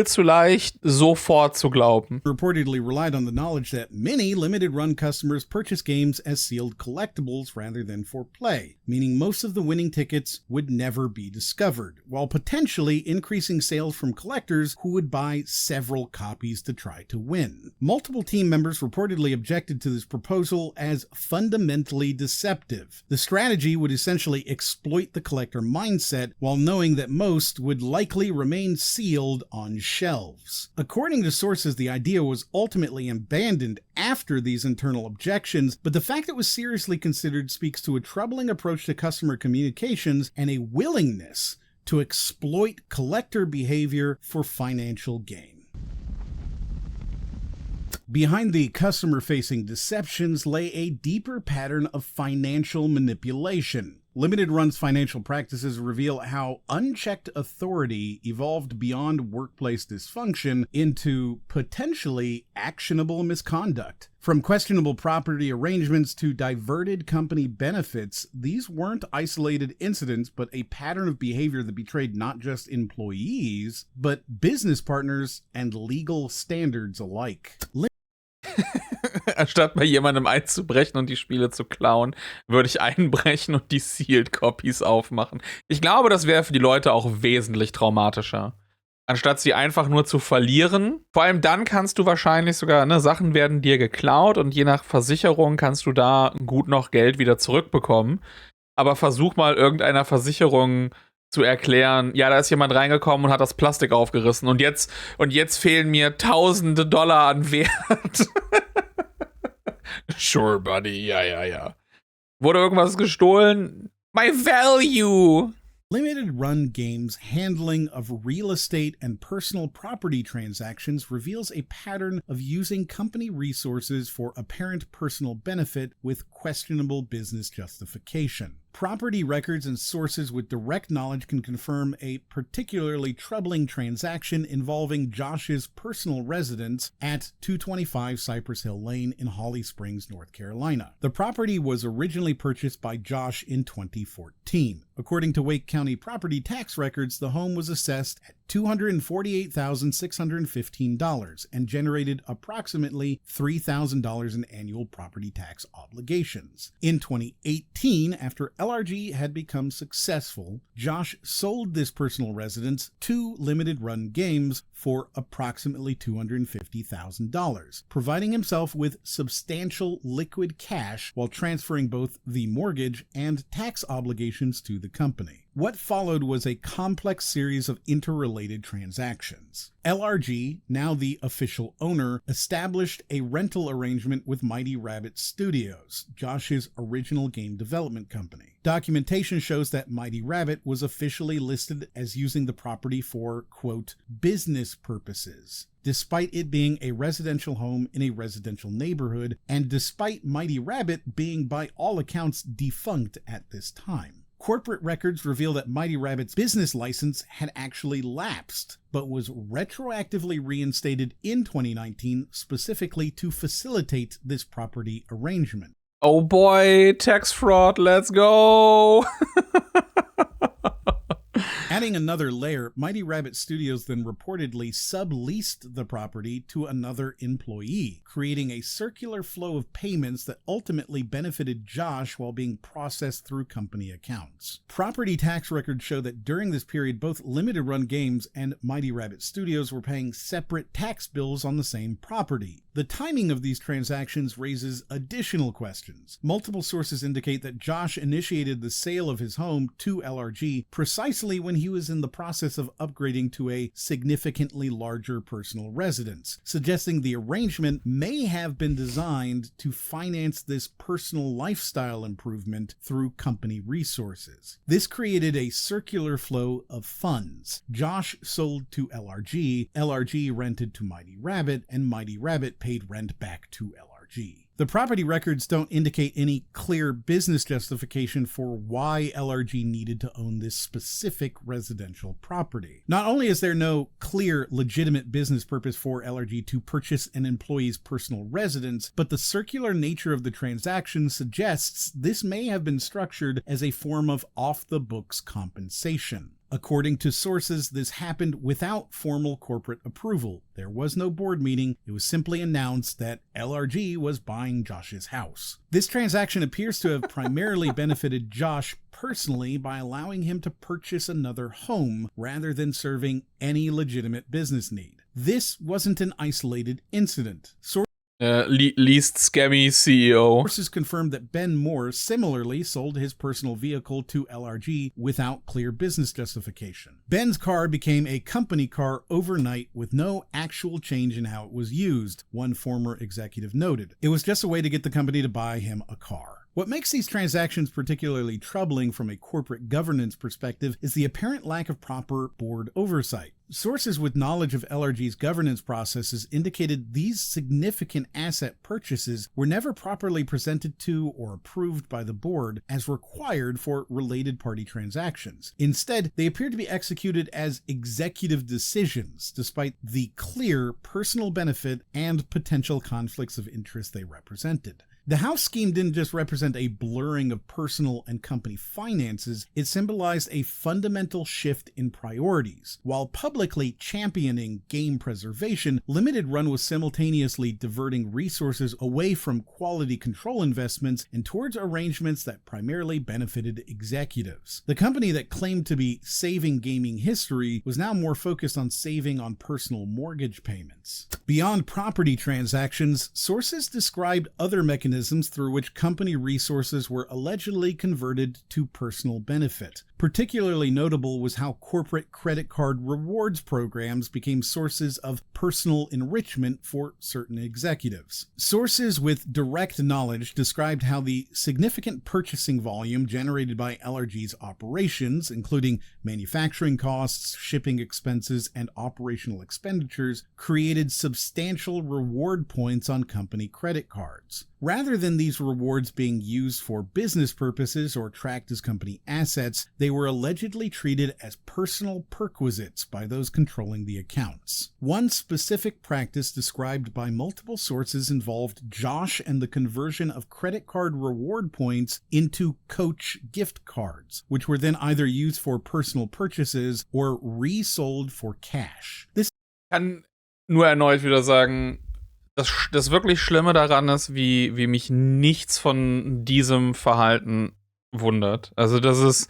zu leicht, sofort zu glauben. reportedly relied on the knowledge that many limited run customers purchase games as sealed collectibles rather than for play, meaning most of the winning tickets would never be discovered, while potentially increasing sales from collectors who would buy several copies to try to win. Multiple team members reportedly objected to this proposal as fundamentally deceptive. The strategy would essentially exploit the collector mindset while knowing that most would likely remain sealed on shelves. According to sources, the idea was ultimately abandoned after these internal objections, but the fact it was seriously considered speaks to a troubling approach to customer communications and a willingness to exploit collector behavior for financial gain. Behind the customer-facing deceptions lay a deeper pattern of financial manipulation. Limited Run's financial practices reveal how unchecked authority evolved beyond workplace dysfunction into potentially actionable misconduct. From questionable property arrangements to diverted company benefits, these weren't isolated incidents, but a pattern of behavior that betrayed not just employees, but business partners and legal standards alike. Anstatt bei jemandem einzubrechen und die Spiele zu klauen, würde ich einbrechen und die Sealed Copies aufmachen. Ich glaube, das wäre für die Leute auch wesentlich traumatischer. Anstatt sie einfach nur zu verlieren. Vor allem dann kannst du wahrscheinlich sogar, Sachen werden dir geklaut und je nach Versicherung kannst du da gut noch Geld wieder zurückbekommen. Aber versuch mal irgendeiner Versicherung zu erklären, ja, da ist jemand reingekommen und hat das Plastik aufgerissen und jetzt fehlen mir tausende Dollar an Wert. Sure, buddy, ja. Wurde irgendwas gestohlen? My value! Limited Run Games' handling of real estate and personal property transactions reveals a pattern of using company resources for apparent personal benefit with questionable business justification. Property records and sources with direct knowledge can confirm a particularly troubling transaction involving Josh's personal residence at 225 Cypress Hill Lane in Holly Springs, North Carolina. The property was originally purchased by Josh in 2014. According to Wake County property tax records, the home was assessed at $248,615 and generated approximately $3,000 in annual property tax obligations. In 2018, after LRG had become successful, Josh sold this personal residence to Limited Run Games for approximately $250,000, providing himself with substantial liquid cash while transferring both the mortgage and tax obligations to the company. What followed was a complex series of interrelated transactions. LRG, now the official owner, established a rental arrangement with Mighty Rabbit Studios, Josh's original game development company. Documentation shows that Mighty Rabbit was officially listed as using the property for, quote, business purposes, despite it being a residential home in a residential neighborhood, and despite Mighty Rabbit being by all accounts defunct at this time. Corporate records reveal that Mighty Rabbit's business license had actually lapsed, but was retroactively reinstated in 2019 specifically to facilitate this property arrangement. Oh boy, tax fraud, let's go! Adding another layer, Mighty Rabbit Studios then reportedly subleased the property to another employee, creating a circular flow of payments that ultimately benefited Josh while being processed through company accounts. Property tax records show that during this period, both Limited Run Games and Mighty Rabbit Studios were paying separate tax bills on the same property. The timing of these transactions raises additional questions. Multiple sources indicate that Josh initiated the sale of his home to LRG precisely when he was in the process of upgrading to a significantly larger personal residence, suggesting the arrangement may have been designed to finance this personal lifestyle improvement through company resources. This created a circular flow of funds. Josh sold to LRG, LRG rented to Mighty Rabbit, and Mighty Rabbit paid rent back to LRG. The property records don't indicate any clear business justification for why LRG needed to own this specific residential property. Not only is there no clear, legitimate business purpose for LRG to purchase an employee's personal residence, but the circular nature of the transaction suggests this may have been structured as a form of off-the-books compensation. According to sources, this happened without formal corporate approval. There was no board meeting. It was simply announced that LRG was buying Josh's house. This transaction appears to have primarily benefited Josh personally by allowing him to purchase another home rather than serving any legitimate business need. This wasn't an isolated incident. Least scammy CEO. Sources confirmed that Ben Moore similarly sold his personal vehicle to LRG without clear business justification. Ben's car became a company car overnight with no actual change in how it was used, one former executive noted. It was just a way to get the company to buy him a car. What makes these transactions particularly troubling from a corporate governance perspective is the apparent lack of proper board oversight. Sources with knowledge of LRG's governance processes indicated these significant asset purchases were never properly presented to or approved by the board as required for related party transactions. Instead, they appeared to be executed as executive decisions, despite the clear personal benefit and potential conflicts of interest they represented. The house scheme didn't just represent a blurring of personal and company finances, it symbolized a fundamental shift in priorities. While publicly championing game preservation, Limited Run was simultaneously diverting resources away from quality control investments and towards arrangements that primarily benefited executives. The company that claimed to be saving gaming history was now more focused on saving on personal mortgage payments. Beyond property transactions, sources described other mechanisms through which company resources were allegedly converted to personal benefit. Particularly notable was how corporate credit card rewards programs became sources of personal enrichment for certain executives. Sources with direct knowledge described how the significant purchasing volume generated by LRG's operations, including manufacturing costs, shipping expenses, and operational expenditures, created substantial reward points on company credit cards. Rather than these rewards being used for business purposes or tracked as company assets, they they were allegedly treated as personal perquisites by those controlling the accounts. One specific practice described by multiple sources involved Josh and the conversion of credit card reward points into Coach gift cards, which were then either used for personal purchases or resold for cash. Ich kann nur erneut wieder sagen, das wirklich Schlimme daran ist, wie mich nichts von diesem Verhalten wundert. Also das ist,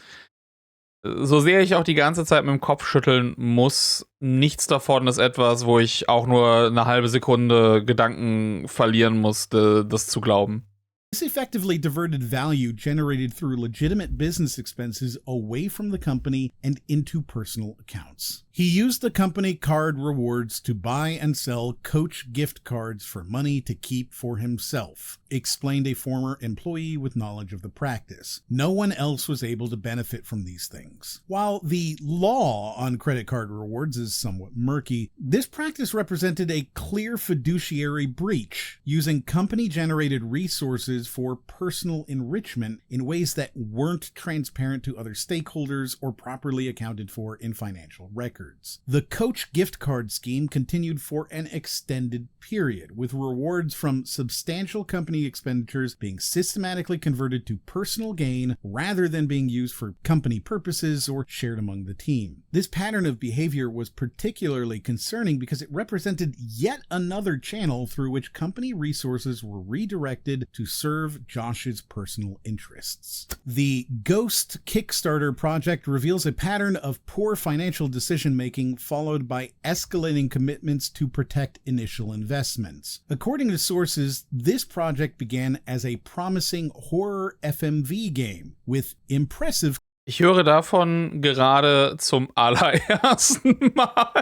so sehr ich auch die ganze Zeit mit dem Kopf schütteln muss, nichts davon ist etwas, wo ich auch nur eine halbe Sekunde Gedanken verlieren musste, das zu glauben. This effectively diverted value generated through legitimate business expenses away from the company and into personal accounts. He used the company card rewards to buy and sell Coach gift cards for money to keep for himself, explained a former employee with knowledge of the practice. No one else was able to benefit from these things. While the law on credit card rewards is somewhat murky, this practice represented a clear fiduciary breach, using company-generated resources for personal enrichment in ways that weren't transparent to other stakeholders or properly accounted for in financial records. The Coach gift card scheme continued for an extended period, with rewards from substantial company expenditures being systematically converted to personal gain rather than being used for company purposes or shared among the team. This pattern of behavior was particularly concerning because it represented yet another channel through which company resources were redirected to serve Josh's personal interests. The Ghost Kickstarter project reveals a pattern of poor financial decision-making followed by escalating commitments to protect initial investments. According to sources, this project began as a promising horror FMV game with impressive. Ich höre davon gerade zum allerersten Mal.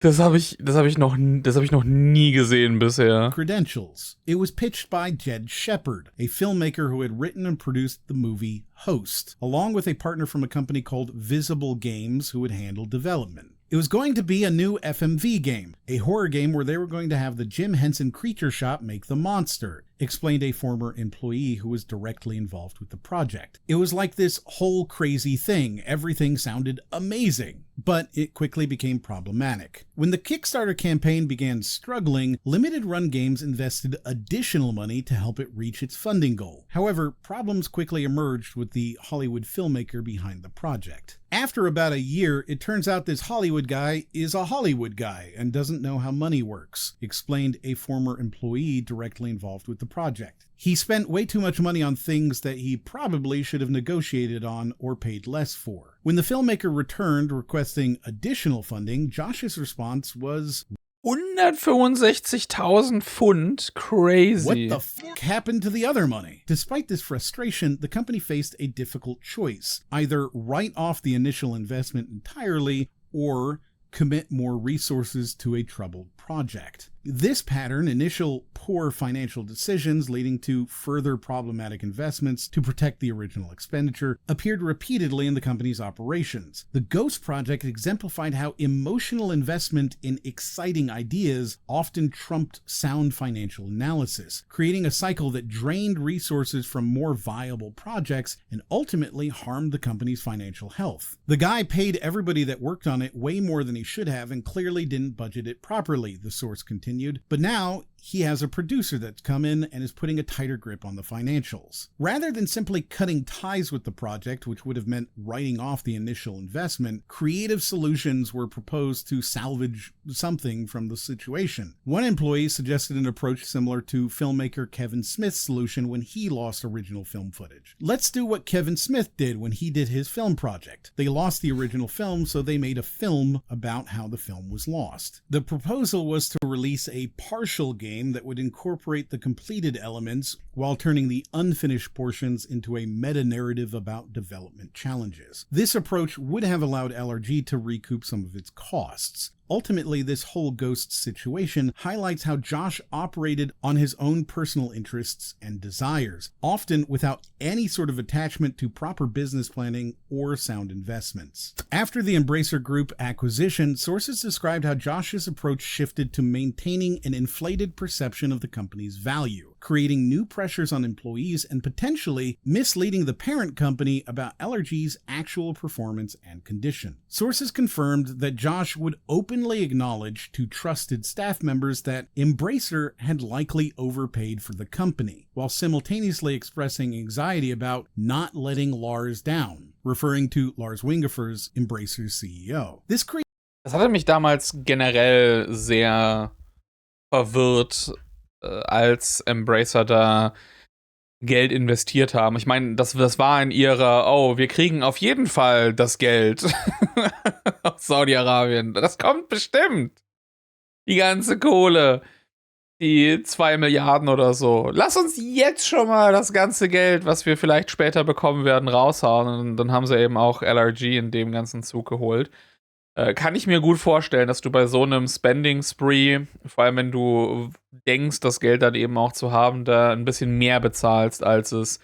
Das habe ich noch nie gesehen bisher. Credentials. It was pitched by Jed Shepard, a filmmaker who had written and produced the movie Host, along with a partner from a company called Visible Games who would handle development. It was going to be a new FMV game, a horror game where they were going to have the Jim Henson Creature Shop make the monster, explained a former employee who was directly involved with the project. It was like this whole crazy thing. Everything sounded amazing, but it quickly became problematic. When the Kickstarter campaign began struggling, Limited Run Games invested additional money to help it reach its funding goal. However, problems quickly emerged with the Hollywood filmmaker behind the project. After about a year, it turns out this Hollywood guy is a Hollywood guy and doesn't know how money works, explained a former employee directly involved with the project. He spent way too much money on things that he probably should have negotiated on or paid less for. When the filmmaker returned requesting additional funding, Josh's response was, 165.000 Pfund? Crazy. What the fuck happened to the other money? Despite this frustration, the company faced a difficult choice. Either write off the initial investment entirely or commit more resources to a troubled project. This pattern, initial poor financial decisions leading to further problematic investments to protect the original expenditure, appeared repeatedly in the company's operations. The Ghost project exemplified how emotional investment in exciting ideas often trumped sound financial analysis, creating a cycle that drained resources from more viable projects and ultimately harmed the company's financial health. The guy paid everybody that worked on it way more than he should have and clearly didn't budget it properly, the source continued. But now he has a producer that's come in and is putting a tighter grip on the financials. Rather than simply cutting ties with the project, which would have meant writing off the initial investment, creative solutions were proposed to salvage something from the situation. One employee suggested an approach similar to filmmaker Kevin Smith's solution when he lost original film footage. Let's do what Kevin Smith did when he did his film project. They lost the original film, so they made a film about how the film was lost. The proposal was to release a partial game that would incorporate the completed elements while turning the unfinished portions into a meta-narrative about development challenges. This approach would have allowed LRG to recoup some of its costs. Ultimately, this whole Ghost situation highlights how Josh operated on his own personal interests and desires, often without any sort of attachment to proper business planning or sound investments. After the Embracer Group acquisition, sources described how Josh's approach shifted to maintaining an inflated perception of the company's value. creating new pressures on employees and potentially misleading the parent company about LRG's actual performance and condition. Sources confirmed that Josh would openly acknowledge to trusted staff members that mrixrt had likely overpaid for the company, while simultaneously expressing anxiety about not letting Lars down, referring to Lars Wingefers, mrixrt's CEO. Das hatte mich damals generell sehr verwirrt, als Embracer da Geld investiert haben. Ich meine, das war in ihrer, wir kriegen auf jeden Fall das Geld aus Saudi-Arabien. Das kommt bestimmt. Die ganze Kohle. Die 2 Milliarden oder so. Lass uns jetzt schon mal das ganze Geld, was wir vielleicht später bekommen werden, raushauen. Und dann haben sie eben auch LRG in dem ganzen Zug geholt. Kann ich mir gut vorstellen, dass du bei so einem Spending-Spree, vor allem wenn du denkst, das Geld dann eben auch zu haben, da ein bisschen mehr bezahlst, als es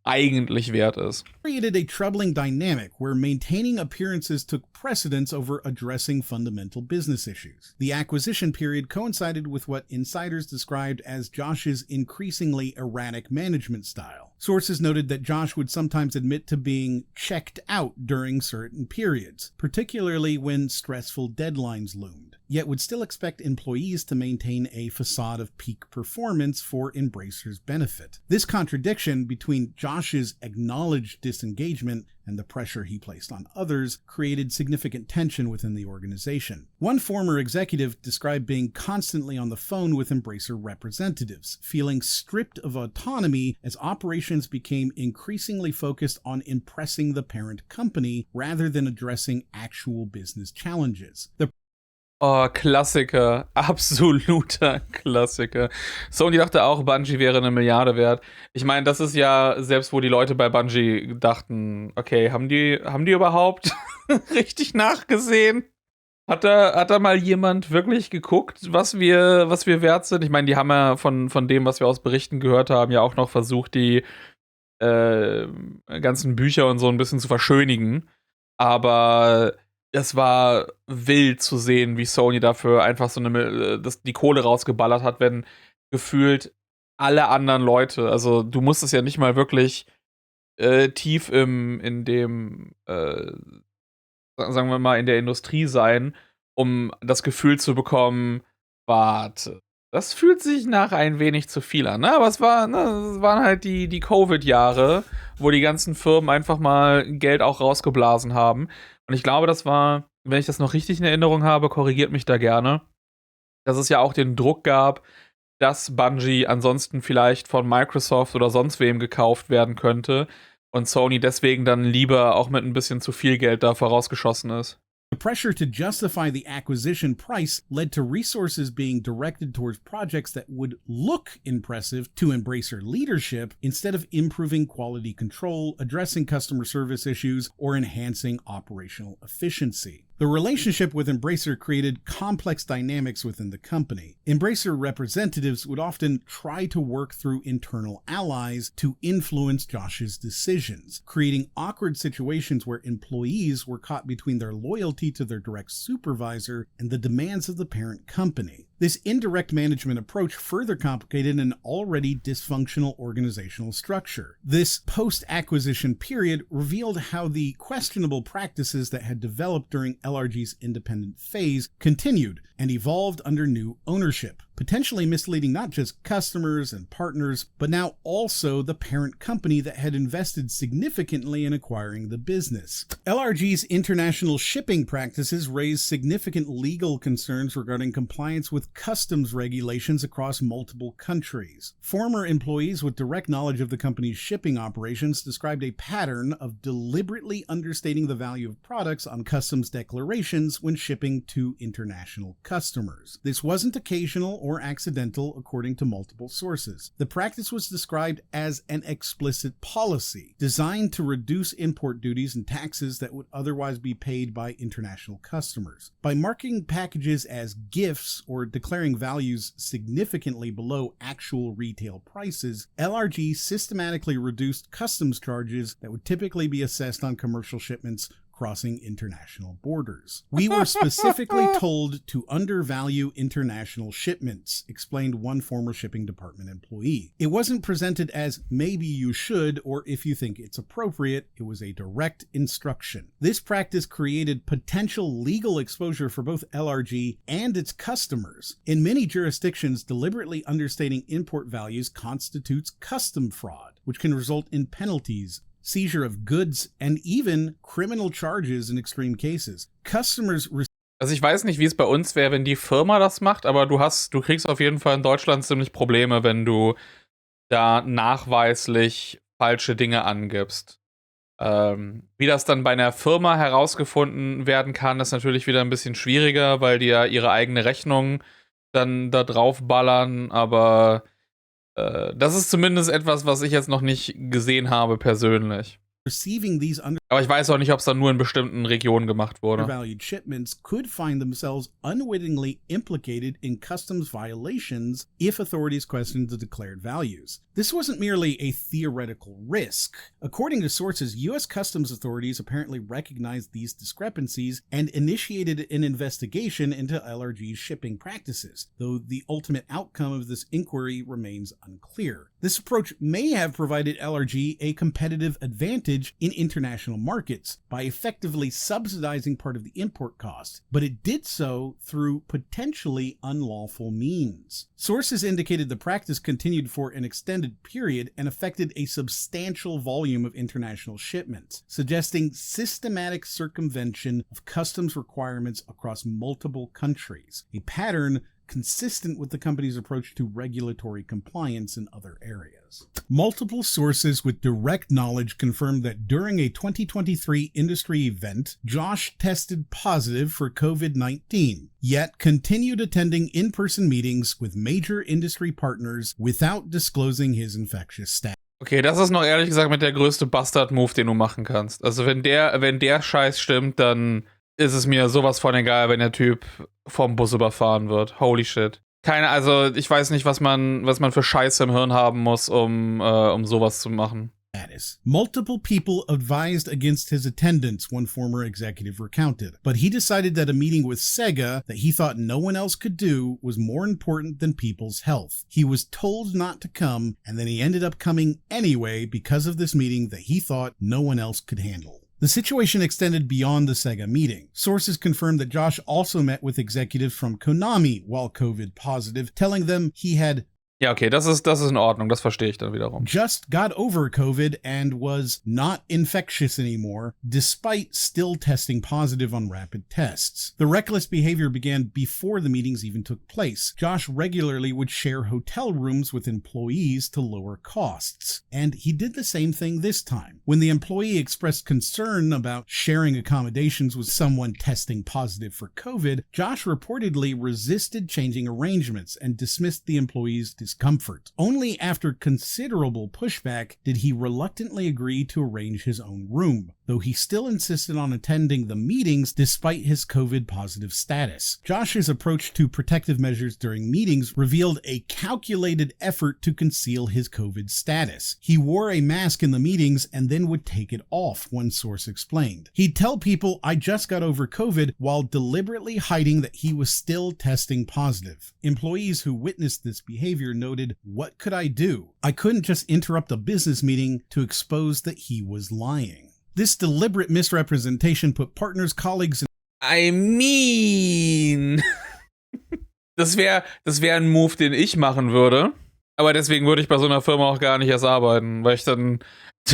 eigentlich wert ist. Created a troubling dynamic where maintaining appearances took precedence over addressing fundamental business issues. The acquisition period coincided with what insiders described as Josh's increasingly erratic management style. Sources noted that Josh would sometimes admit to being checked out during certain periods, particularly when stressful deadlines loomed, yet would still expect employees to maintain a facade of peak performance for Embracer's benefit. This contradiction between Josh's acknowledged disengagement and the pressure he placed on others created significant tension within the organization. One former executive described being constantly on the phone with Embracer representatives, feeling stripped of autonomy as operations became increasingly focused on impressing the parent company rather than addressing actual business challenges. Klassiker. Absoluter Klassiker. Sony dachte auch, Bungie wäre 1 Milliarde wert. Ich meine, das ist ja, selbst wo die Leute bei Bungie dachten, okay, haben die überhaupt richtig nachgesehen? Hat da mal jemand wirklich geguckt, was wir wert sind? Ich meine, die haben ja von dem, was wir aus Berichten gehört haben, ja auch noch versucht, die ganzen Bücher und so ein bisschen zu verschönigen. Aber es war wild zu sehen, wie Sony dafür einfach so die Kohle rausgeballert hat, wenn gefühlt alle anderen Leute, also du musstest ja nicht mal wirklich tief in dem, sagen wir mal, in der Industrie sein, um das Gefühl zu bekommen, warte, das fühlt sich nach ein wenig zu viel an, ne? Aber es waren halt die Covid-Jahre, wo die ganzen Firmen einfach mal Geld auch rausgeblasen haben. Und ich glaube, das war, wenn ich das noch richtig in Erinnerung habe, korrigiert mich da gerne, dass es ja auch den Druck gab, dass Bungie ansonsten vielleicht von Microsoft oder sonst wem gekauft werden könnte und Sony deswegen dann lieber auch mit ein bisschen zu viel Geld da vorausgeschossen ist. The pressure to justify the acquisition price led to resources being directed towards projects that would look impressive to Embracer leadership instead of improving quality control, addressing customer service issues, or enhancing operational efficiency. The relationship with Embracer created complex dynamics within the company. Embracer representatives would often try to work through internal allies to influence Josh's decisions, creating awkward situations where employees were caught between their loyalty to their direct supervisor and the demands of the parent company. This indirect management approach further complicated an already dysfunctional organizational structure. This post-acquisition period revealed how the questionable practices that had developed during LRG's independent phase continued and evolved under new ownership, potentially misleading not just customers and partners, but now also the parent company that had invested significantly in acquiring the business. LRG's international shipping practices raised significant legal concerns regarding compliance with customs regulations across multiple countries. Former employees with direct knowledge of the company's shipping operations described a pattern of deliberately understating the value of products on customs declarations when shipping to international customers. This wasn't occasional or accidental, according to multiple sources. The practice was described as an explicit policy designed to reduce import duties and taxes that would otherwise be paid by international customers. By marking packages as gifts or declaring values significantly below actual retail prices, LRG systematically reduced customs charges that would typically be assessed on commercial shipments crossing international borders. We were specifically told to undervalue international shipments, explained one former shipping department employee. It wasn't presented as maybe you should or if you think it's appropriate. It was a direct instruction. This practice created potential legal exposure for both LRG and its customers. In many jurisdictions, deliberately understating import values constitutes custom fraud, which can result in penalties, seizure of goods, and even criminal charges in extreme cases. Customers. Also ich weiß nicht, wie es bei uns wäre, wenn die Firma das macht, aber du kriegst auf jeden Fall in Deutschland ziemlich Probleme, wenn du da nachweislich falsche Dinge angibst. Wie das dann bei einer Firma herausgefunden werden kann, ist natürlich wieder ein bisschen schwieriger, weil die ja ihre eigene Rechnung dann da drauf ballern, aber das ist zumindest etwas, was ich jetzt noch nicht gesehen habe persönlich. Aber ich weiß auch nicht, ob es dann nur in bestimmten Regionen gemacht wurde. Undervalued shipments could find themselves unwittingly implicated in customs violations if authorities questioned the declared values. This wasn't merely a theoretical risk. According to sources, U.S. customs authorities apparently recognized these discrepancies and initiated an investigation into LRG's shipping practices, though the ultimate outcome of this inquiry remains unclear. This approach may have provided LRG a competitive advantage in international markets by effectively subsidizing part of the import cost, but it did so through potentially unlawful means. Sources indicated the practice continued for an extended period and affected a substantial volume of international shipments, suggesting systematic circumvention of customs requirements across multiple countries, a pattern consistent with the company's approach to regulatory compliance in other areas. Multiple sources with direct knowledge confirmed that during a 2023 industry event, Josh tested positive for COVID-19, yet continued attending in-person meetings with major industry partners without disclosing his infectious status. Okay, das ist noch ehrlich gesagt mit der größte Bastard-Move, den du machen kannst. Also wenn der Scheiß stimmt, dann ist es mir sowas von egal, wenn der Typ vom Bus überfahren wird. Holy shit. Also ich weiß nicht, was man für Scheiße im Hirn haben muss, um sowas zu machen. Multiple people advised against his attendance, one former executive recounted, but he decided that a meeting with Sega that he thought no one else could do was more important than people's health. He was told not to come, and then he ended up coming anyway because of this meeting that he thought no one else could handle. The situation extended beyond the Sega meeting. Sources confirmed that Josh also met with executives from Konami while COVID positive, telling them he had Ja, okay, das ist in Ordnung, das verstehe ich dann wiederum. Just got over COVID and was not infectious anymore, despite still testing positive on rapid tests. The reckless behavior began before the meetings even took place. Josh regularly would share hotel rooms with employees to lower costs, and he did the same thing this time. When the employee expressed concern about sharing accommodations with someone testing positive for COVID, Josh reportedly resisted changing arrangements and dismissed the employee's discomfort. Only after considerable pushback did he reluctantly agree to arrange his own room, though he still insisted on attending the meetings despite his COVID-positive status. Josh's approach to protective measures during meetings revealed a calculated effort to conceal his COVID status. He wore a mask in the meetings and then would take it off, one source explained. He'd tell people, "I just got over COVID," while deliberately hiding that he was still testing positive. Employees who witnessed this behavior noted, "What could I do? I couldn't just interrupt a business meeting to expose that he was lying." This deliberate misrepresentation put partners, colleagues, and I mean, das wär ein Move, den ich machen würde. Aber deswegen würde ich bei so einer Firma auch gar nicht erst arbeiten, weil ich dann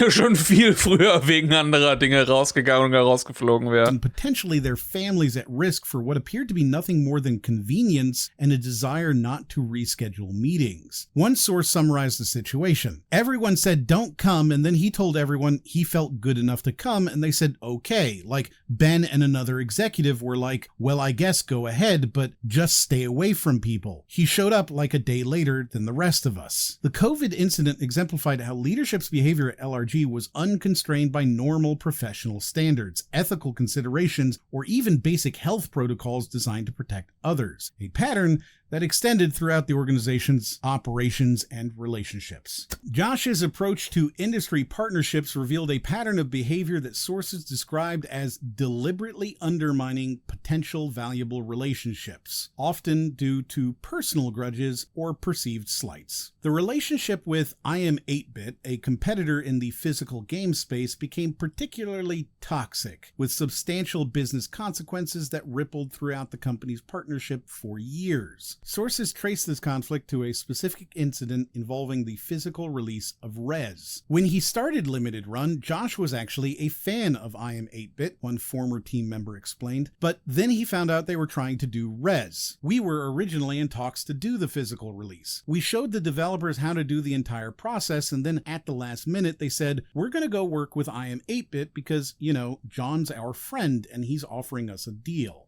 schon viel früher wegen anderer Dinge rausgegangen und rausgeflogen wäre. And potentially their families at risk for what appeared to be nothing more than convenience and a desire not to reschedule meetings. One source summarized the situation. Everyone said don't come, and then he told everyone he felt good enough to come, and they said okay. Like Ben and another executive were like, well, I guess go ahead, but just stay away from people. He showed up like a day later than the rest of us. The COVID incident exemplified how leadership's behavior at LRG LRG was unconstrained by normal professional standards, ethical considerations, or even basic health protocols designed to protect others. A pattern that extended throughout the organization's operations and relationships. Josh's approach to industry partnerships revealed a pattern of behavior that sources described as deliberately undermining potential valuable relationships, often due to personal grudges or perceived slights. The relationship with IM8bit, a competitor in the physical game space, became particularly toxic, with substantial business consequences that rippled throughout the company's partnership for years. Sources trace this conflict to a specific incident involving the physical release of Rez. When he started Limited Run, Josh was actually a fan of IM8bit, one former team member explained, but then he found out they were trying to do Rez. We were originally in talks to do the physical release. We showed the developers how to do the entire process, and then at the last minute they said, we're going to go work with IM8bit because, you know, John's our friend and he's offering us a deal.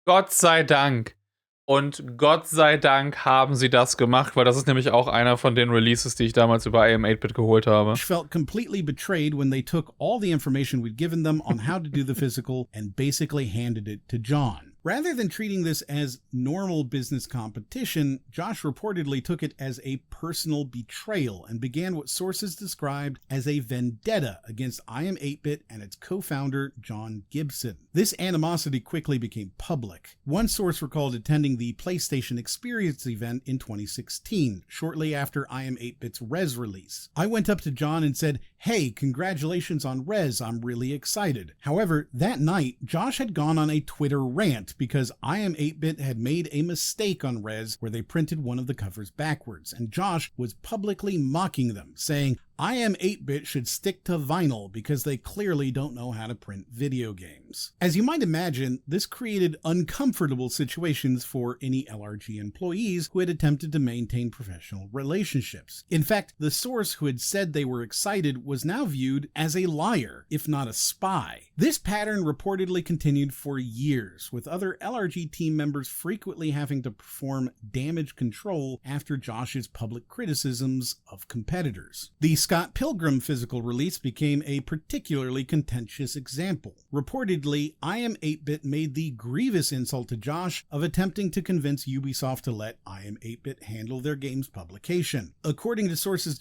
Gott sei Dank. Und Gott sei Dank haben sie das gemacht, weil das ist nämlich auch einer von den Releases, die ich damals über IM8bit geholt habe. Felt completely betrayed when they took all the information we'd given them on how to do the physical and basically handed it to John. Rather than treating this as normal business competition, Josh reportedly took it as a personal betrayal and began what sources described as a vendetta against IM8bit and its co-founder, John Gibson. This animosity quickly became public. One source recalled attending the PlayStation Experience event in 2016, shortly after IM8bit's Rez release. I went up to John and said, "Hey, congratulations on Rez, I'm really excited." However, that night, Josh had gone on a Twitter rant because IM8bit had made a mistake on Rez where they printed one of the covers backwards, and Josh was publicly mocking them, saying, IM8bit should stick to vinyl because they clearly don't know how to print video games. As you might imagine, this created uncomfortable situations for any LRG employees who had attempted to maintain professional relationships. In fact, the source who had said they were excited was now viewed as a liar, if not a spy. This pattern reportedly continued for years, with other LRG team members frequently having to perform damage control after Josh's public criticisms of competitors. The Scott Pilgrim physical release became a particularly contentious example. Reportedly, IM8bit made the grievous insult to Josh of attempting to convince Ubisoft to let IM8bit handle their game's publication. According to sources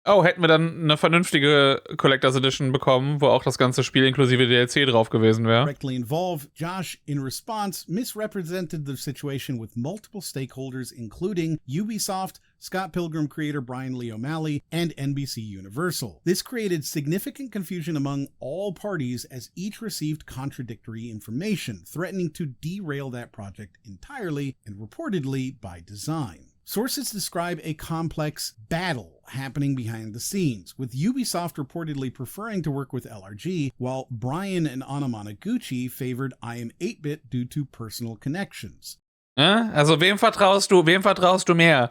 Oh, hätten wir dann eine vernünftige Collector's Edition bekommen, wo auch das ganze Spiel inklusive DLC drauf gewesen wäre. Directly involved, Josh, in response, misrepresented the situation with multiple stakeholders, including Ubisoft, Scott Pilgrim creator Brian Lee O'Malley, and NBC Universal. This created significant confusion among all parties as each received contradictory information, threatening to derail that project entirely and reportedly by design. Sources describe a complex battle happening behind the scenes, with Ubisoft reportedly preferring to work with LRG, while Brian and Anna Managuchi favored IM8bit due to personal connections. Also wem vertraust du mehr?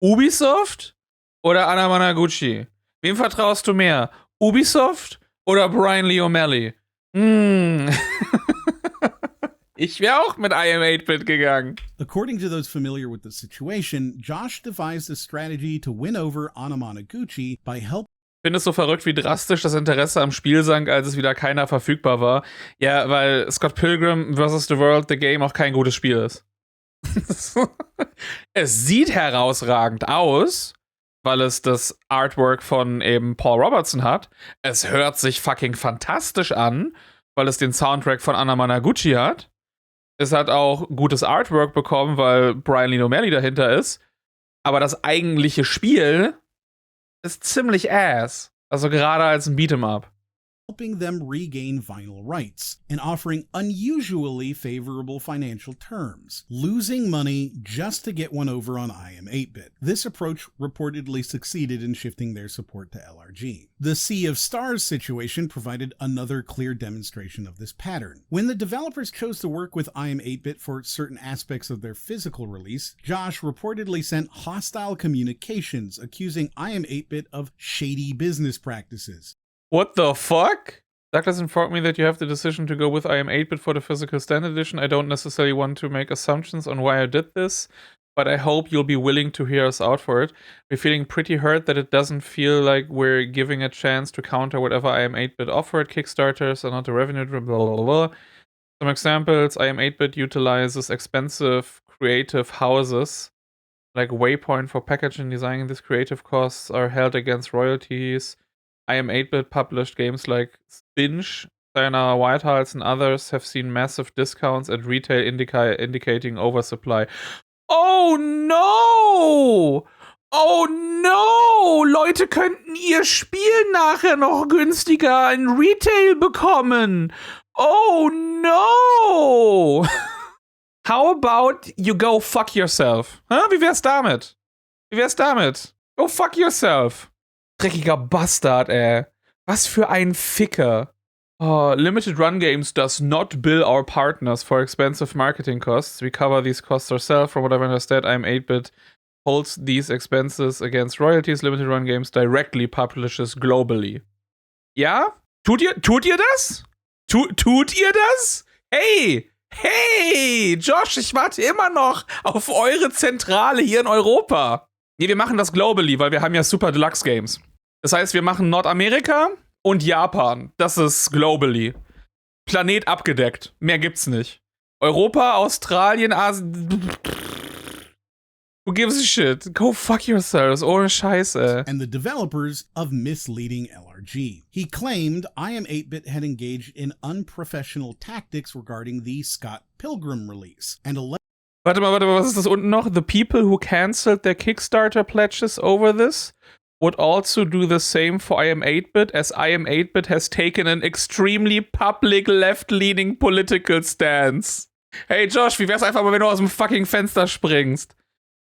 Ubisoft oder Anna Managuchi? Wem vertraust du mehr? Ubisoft oder Brian Lee O'Malley? Ich wäre auch mit IM8bit gegangen. According to those familiar with the situation, Josh devised a strategy to win over Anna Managuchi by helping. Ich finde es so verrückt, wie drastisch das Interesse am Spiel sank, als es wieder keiner verfügbar war. Ja, weil Scott Pilgrim vs. The World, The Game, auch kein gutes Spiel ist. Es sieht herausragend aus, weil es das Artwork von eben Paul Robertson hat. Es hört sich fucking fantastisch an, weil es den Soundtrack von Anna Managuchi hat. Es hat auch gutes Artwork bekommen, weil Brian Lee O'Malley dahinter ist. Aber das eigentliche Spiel ist ziemlich ass. Also gerade als ein Beat'em-up. Helping them regain vinyl rights and offering unusually favorable financial terms, losing money just to get one over on IM8bit. This approach reportedly succeeded in shifting their support to LRG. The Sea of Stars situation provided another clear demonstration of this pattern. When the developers chose to work with IM8bit for certain aspects of their physical release, Josh reportedly sent hostile communications accusing IM8bit of shady business practices. What the fuck? Douglas informed me that you have the decision to go with IM8bit for the physical standard edition. I don't necessarily want to make assumptions on why I did this, but I hope you'll be willing to hear us out for it. We're feeling pretty hurt that it doesn't feel like we're giving a chance to counter whatever I Am 8-Bit offered. Kickstarters are not a revenue driven, blah, blah, blah. Some examples, I Am 8-Bit utilizes expensive creative houses, like Waypoint for packaging design. These creative costs are held against royalties. I Am 8-Bit published games like Spinch, Sayonara Whitehearts, and others have seen massive discounts at retail indicating oversupply. Oh no! Oh no! Leute könnten ihr Spiel nachher noch günstiger in Retail bekommen. Oh no! How about you go fuck yourself? Wie wär's damit? Go fuck yourself. Dreckiger Bastard, ey. Was für ein Ficker. Limited Run Games does not bill our partners for expensive marketing costs. We cover these costs ourselves. From what I've understood, I Am 8-Bit holds these expenses against royalties. Limited Run Games directly publishes globally. Ja? Tut ihr das? Tut ihr das? Hey, Josh, ich warte immer noch auf eure Zentrale hier in Europa. Nee, wir machen das globally, weil wir haben ja Super Deluxe Games. Das heißt, wir machen Nordamerika und Japan. Das ist globally. Planet abgedeckt. Mehr gibt's nicht. Europa, Australien, Asien. Who gives a shit? Go fuck yourselves. Ohne Scheiße. And the developers of misleading LRG. He claimed I Am 8-Bit had engaged in unprofessional tactics regarding the Scott Pilgrim release. And Warte mal, was ist das unten noch? The people who cancelled their Kickstarter pledges over this would also do the same for I Am 8-Bit, as I Am 8-Bit has taken an extremely public left-leaning political stance. Hey Josh, wie wär's einfach mal, wenn du aus dem fucking Fenster springst?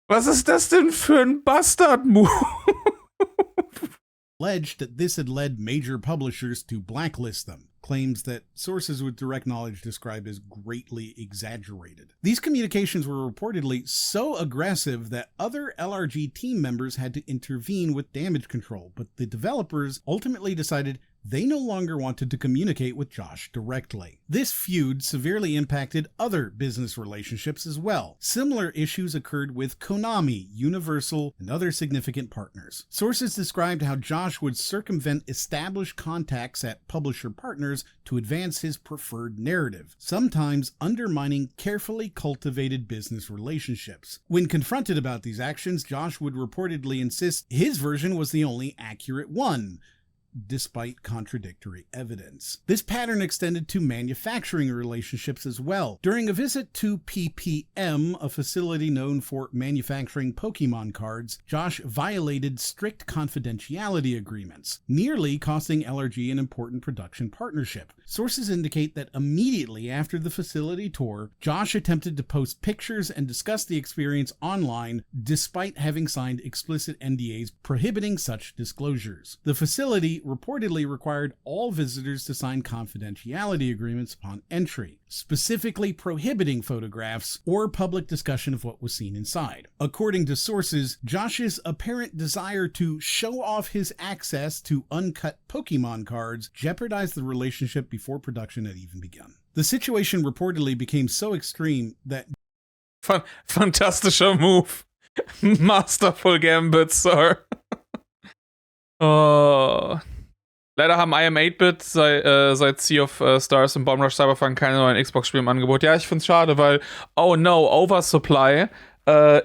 Was ist das denn für ein Bastard-Move? Alleged that this had led major publishers to blacklist them, claims that sources with direct knowledge described as greatly exaggerated. These communications were reportedly so aggressive that other LRG team members had to intervene with damage control, but the developers ultimately decided they no longer wanted to communicate with Josh directly. This feud severely impacted other business relationships as well. Similar issues occurred with Konami, Universal, and other significant partners. Sources described how Josh would circumvent established contacts at publisher partners to advance his preferred narrative, sometimes undermining carefully cultivated business relationships. When confronted about these actions, Josh would reportedly insist his version was the only accurate one, despite contradictory evidence. This pattern extended to manufacturing relationships as well. During a visit to PPM, a facility known for manufacturing Pokemon cards, Josh violated strict confidentiality agreements, nearly costing LRG an important production partnership. Sources indicate that immediately after the facility tour, Josh attempted to post pictures and discuss the experience online, despite having signed explicit NDAs prohibiting such disclosures. The facility reportedly required all visitors to sign confidentiality agreements upon entry, specifically prohibiting photographs or public discussion of what was seen inside. According to sources, Josh's apparent desire to show off his access to uncut Pokemon cards jeopardized the relationship before production had even begun. The situation reportedly became so extreme that Fantastischer Move. Masterful Gambit, Sir. Oh. Leider haben I Am 8-Bit seit Sea of Stars und Bomb Rush Cyberpunk keine neuen Xbox-Spiele im Angebot. Ja, ich find's schade, weil, oh no, Oversupply.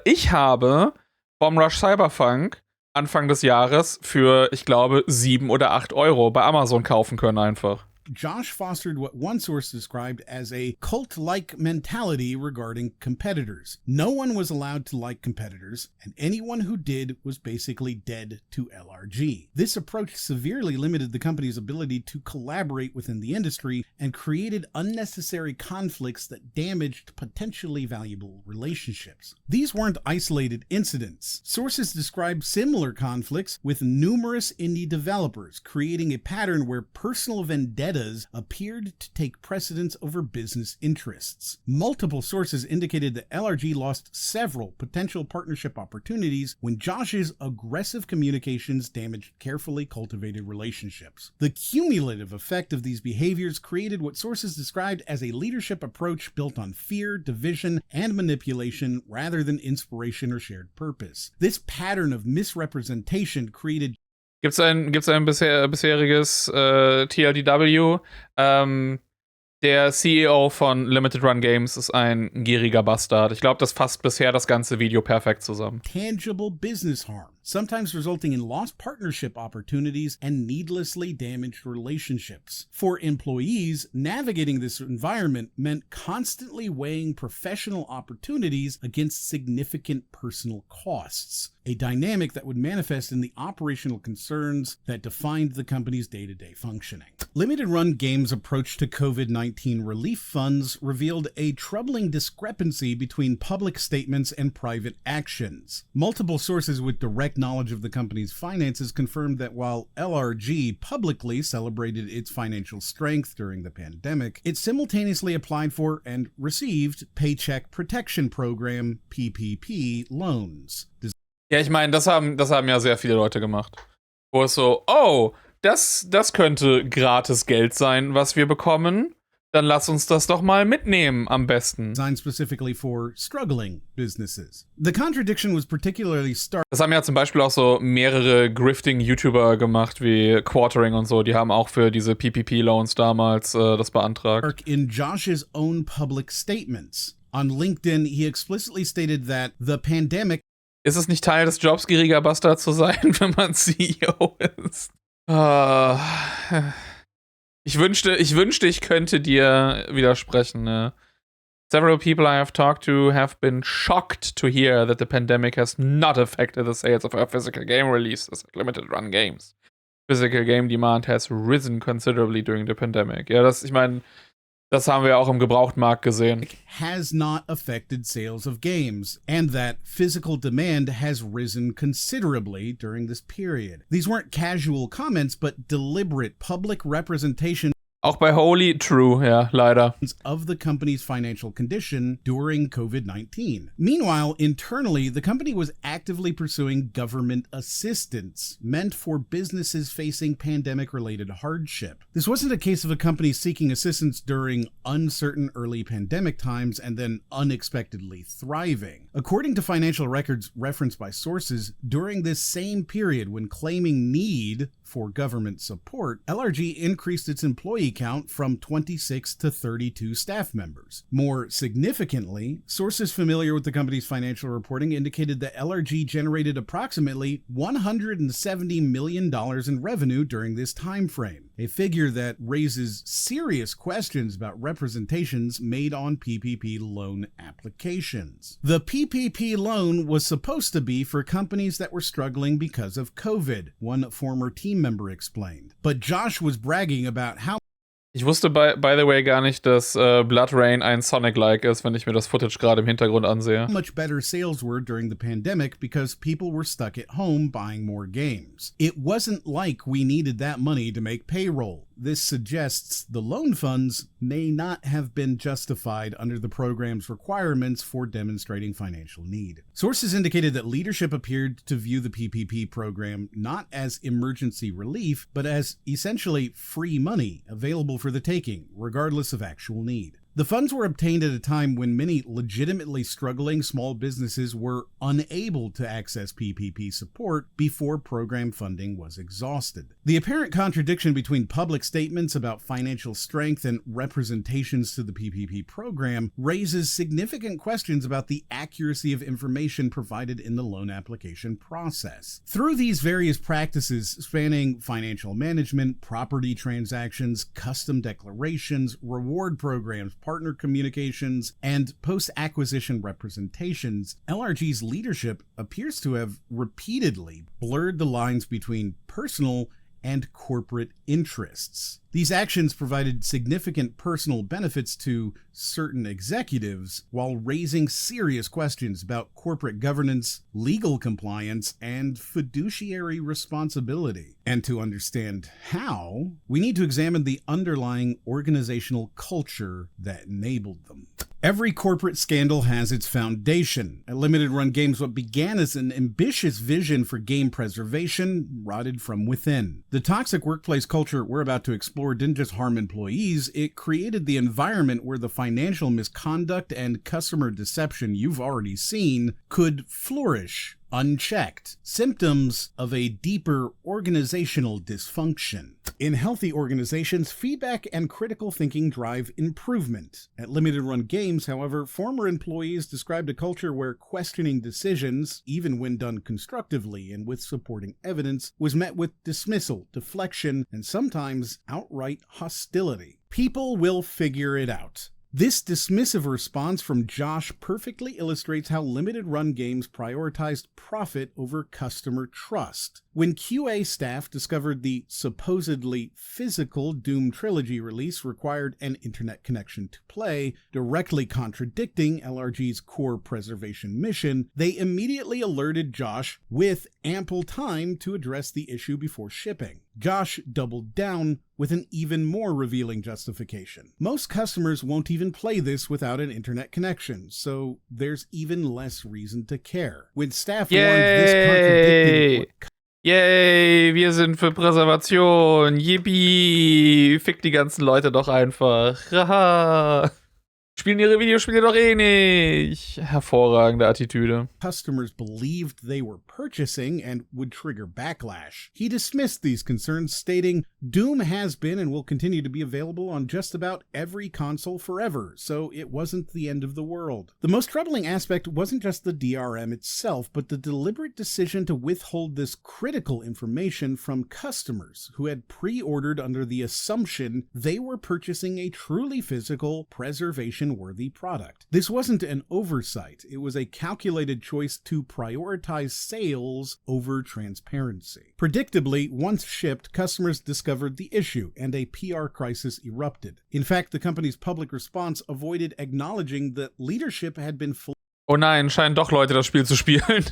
Ich habe Bomb Rush Cyberpunk Anfang des Jahres für, ich glaube, 7 oder 8 Euro bei Amazon kaufen können einfach. Josh fostered what one source described as a cult-like mentality regarding competitors. No one was allowed to like competitors, and anyone who did was basically dead to LRG. This approach severely limited the company's ability to collaborate within the industry and created unnecessary conflicts that damaged potentially valuable relationships. These weren't isolated incidents. Sources describe similar conflicts with numerous indie developers, creating a pattern where personal vendettas vendettas appeared to take precedence over business interests. Multiple sources indicated that LRG lost several potential partnership opportunities when Josh's aggressive communications damaged carefully cultivated relationships. The cumulative effect of these behaviors created what sources described as a leadership approach built on fear, division, and manipulation rather than inspiration or shared purpose. This pattern of misrepresentation created Gibt's ein bisheriges TLDW? Der CEO von Limited Run Games ist ein gieriger Bastard. Ich glaube, das fasst bisher das ganze Video perfekt zusammen. Tangible business harm, sometimes resulting in lost partnership opportunities and needlessly damaged relationships. For employees, navigating this environment meant constantly weighing professional opportunities against significant personal costs, a dynamic that would manifest in the operational concerns that defined the company's day-to-day functioning. Limited Run Games' approach to COVID-19 relief funds revealed a troubling discrepancy between public statements and private actions. Multiple sources with direct knowledge of the company's finances confirmed that while LRG publicly celebrated its financial strength during the pandemic, it simultaneously applied for and received Paycheck Protection Program (PPP) loans. Ja, ich meine, das haben ja sehr viele Leute gemacht. Wo es so, oh, das könnte gratis Geld sein, was wir bekommen. Dann lass uns das doch mal mitnehmen, am besten. Designed specifically for struggling businesses. The contradiction was particularly stark. Das haben ja zum Beispiel auch so mehrere Grifting-YouTuber gemacht, wie Quartering und so. Die haben auch für diese PPP-Loans damals das beantragt. In Josh's own public statements. On LinkedIn, he explicitly stated that the pandemic. Ist es nicht Teil des Jobs, gieriger Bastard zu sein, wenn man CEO ist? Ich wünschte, ich könnte dir widersprechen. Ne? Several people I have talked to have been shocked to hear that the pandemic has not affected the sales of our physical game releases at Limited Run Games. Physical game demand has risen considerably during the pandemic. Ja, ich meine, das haben wir auch im Gebrauchtmarkt gesehen. Has not affected sales of games, and that physical demand has risen considerably during this period. These weren't casual comments, but deliberate public representation. Auch bei Holy, true, ja, leider. Of the company's financial condition during COVID-19. Meanwhile, internally, the company was actively pursuing government assistance meant for businesses facing pandemic-related hardship. This wasn't a case of a company seeking assistance during uncertain early pandemic times and then unexpectedly thriving. According to financial records referenced by sources, during this same period when claiming need for government support, LRG increased its employee count from 26 to 32 staff members. More significantly, sources familiar with the company's financial reporting indicated that LRG generated approximately $170 million in revenue during this time frame, a figure that raises serious questions about representations made on PPP loan applications. The PPP loan was supposed to be for companies that were struggling because of COVID, one former team member explained. But Josh was bragging about how. Ich wusste by the way gar nicht, dass Blood Rain ein Sonic-like ist, wenn ich mir das Footage gerade im Hintergrund ansehe. Much better sales were during the pandemic because people were stuck at home buying more games. It wasn't like we needed that money to make payroll. This suggests the loan funds may not have been justified under the program's requirements for demonstrating financial need. Sources indicated that leadership appeared to view the PPP program not as emergency relief, but as essentially free money available for the taking, regardless of actual need. The funds were obtained at a time when many legitimately struggling small businesses were unable to access PPP support before program funding was exhausted. The apparent contradiction between public statements about financial strength and representations to the PPP program raises significant questions about the accuracy of information provided in the loan application process. Through these various practices spanning financial management, property transactions, custom declarations, reward programs, partner communications, and post-acquisition representations, LRG's leadership appears to have repeatedly blurred the lines between personal and corporate interests. These actions provided significant personal benefits to certain executives while raising serious questions about corporate governance, legal compliance, and fiduciary responsibility. And to understand how, we need to examine the underlying organizational culture that enabled them. Every corporate scandal has its foundation. At Limited Run Games, what began as an ambitious vision for game preservation rotted from within. The toxic workplace culture we're about to explore didn't just harm employees, it created the environment where the financial misconduct and customer deception you've already seen could flourish unchecked, symptoms of a deeper organizational dysfunction. In healthy organizations, feedback and critical thinking drive improvement. At Limited Run Games, however, former employees described a culture where questioning decisions, even when done constructively and with supporting evidence, was met with dismissal, deflection, and sometimes outright hostility. People will figure it out. This dismissive response from Josh perfectly illustrates how Limited Run Games prioritized profit over customer trust. When QA staff discovered the supposedly physical Doom Trilogy release required an internet connection to play, directly contradicting LRG's core preservation mission, they immediately alerted Josh with ample time to address the issue before shipping. Josh doubled down with an even more revealing justification. Most customers won't even play this without an internet connection, so there's even less reason to care. When staff warned this contradicted... Yay, wir sind für Präservation. Yippie. Fick die ganzen Leute doch einfach. Haha. Spielen ihre Videospiele doch eh nicht. Hervorragende Attitüde. Customers believed they were purchasing and would trigger backlash. He dismissed these concerns, stating, "Doom has been and will continue to be available on just about every console forever, so it wasn't the end of the world." The most troubling aspect wasn't just the DRM itself, but the deliberate decision to withhold this critical information from customers who had pre-ordered under the assumption they were purchasing a truly physical, preservation-worthy product. This wasn't an oversight, it was a calculated choice to prioritize sales over transparency. Predictably, once shipped, customers discovered the issue, and a PR crisis erupted. In fact, the company's public response avoided acknowledging that leadership had been Oh nein, scheinen doch Leute das Spiel zu spielen.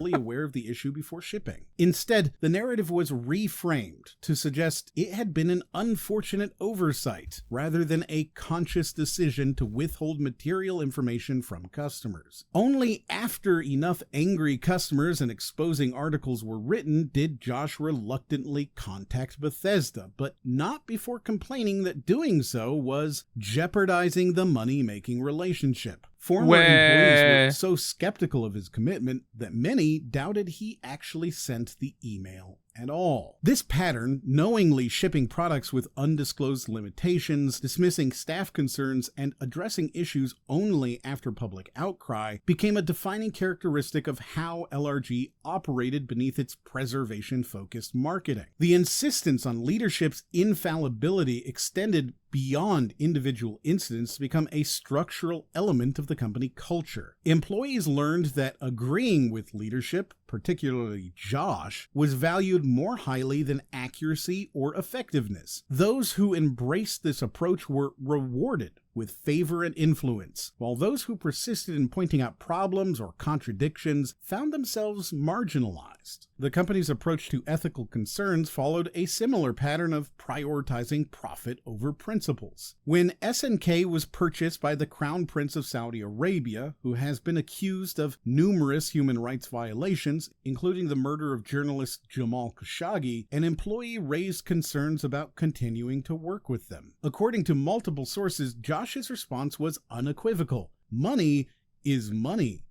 fully aware of the issue before shipping. Instead, the narrative was reframed to suggest it had been an unfortunate oversight rather than a conscious decision to withhold material information from customers. Only after enough angry customers and exposing articles were written did Josh reluctantly contact Bethesda, but not before complaining that doing so was jeopardizing the money-making relationship. Former employees were so skeptical of his commitment that many doubted he actually sent the email at all. This pattern, knowingly shipping products with undisclosed limitations, dismissing staff concerns, and addressing issues only after public outcry, became a defining characteristic of how LRG operated beneath its preservation-focused marketing. The insistence on leadership's infallibility extended beyond individual incidents to become a structural element of the company culture. Employees learned that agreeing with leadership, particularly Josh, was valued more highly than accuracy or effectiveness. Those who embraced this approach were rewarded with favor and influence, while those who persisted in pointing out problems or contradictions found themselves marginalized. The company's approach to ethical concerns followed a similar pattern of prioritizing profit over principles. When SNK was purchased by the Crown Prince of Saudi Arabia, who has been accused of numerous human rights violations, including the murder of journalist Jamal Khashoggi, an employee raised concerns about continuing to work with them. According to multiple sources, Josh's response was unequivocal. Money is money.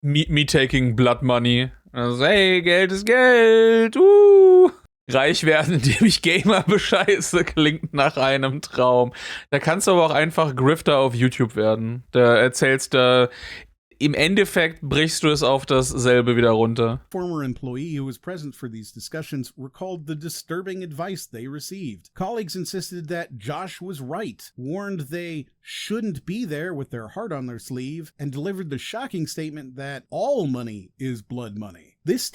Me taking blood money. Also, hey, Geld ist Geld. Reich werden, indem ich Gamer bescheiße, klingt nach einem Traum. Da kannst du aber auch einfach Grifter auf YouTube werden. Da erzählst du, im Endeffekt brichst du es auf dasselbe wieder runter. Former employee who was present for these discussions recalled the disturbing advice they received. Colleagues insisted that Josh was right, warned they shouldn't be there with their heart on their sleeve, and delivered the shocking statement that all money is blood money. This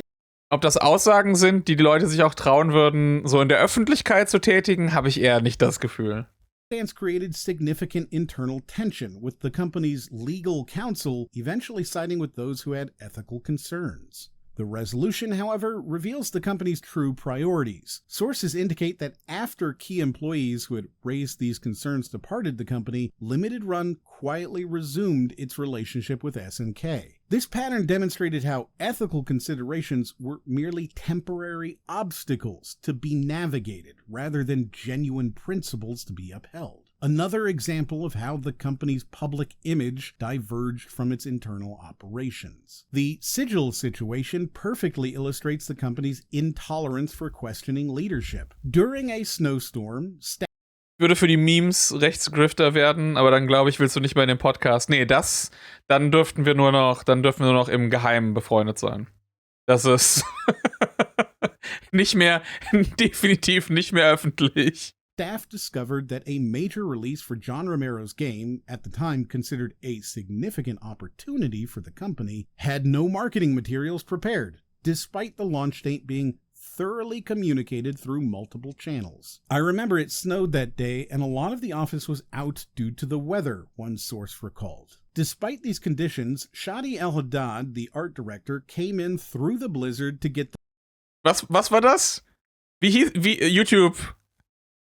Ob das Aussagen sind, die Leute sich auch trauen würden, so in der Öffentlichkeit zu tätigen, habe ich eher nicht das Gefühl. Dance created significant internal tension, with the company's legal counsel eventually siding with those who had ethical concerns. The resolution, however, reveals the company's true priorities. Sources indicate that after key employees who had raised these concerns departed the company, Limited Run quietly resumed its relationship with SNK. This pattern demonstrated how ethical considerations were merely temporary obstacles to be navigated rather than genuine principles to be upheld. Another example of how the company's public image diverged from its internal operations. The sigil situation perfectly illustrates the company's intolerance for questioning leadership. During a snowstorm, Ich würde für die Memes Rechtsgrifter werden, aber dann glaube ich, willst du nicht mehr in den Podcast. Nee, dann dürfen wir nur noch im Geheimen befreundet sein. Das ist nicht mehr, definitiv nicht mehr öffentlich. Staff discovered that a major release for John Romero's game, at the time considered a significant opportunity for the company, had no marketing materials prepared, despite the launch date being thoroughly communicated through multiple channels. I remember it snowed that day and a lot of the office was out due to the weather, one source recalled. Despite these conditions, Shadi El-Haddad, the art director, came in through the blizzard to get the... Was war das? Wie YouTube...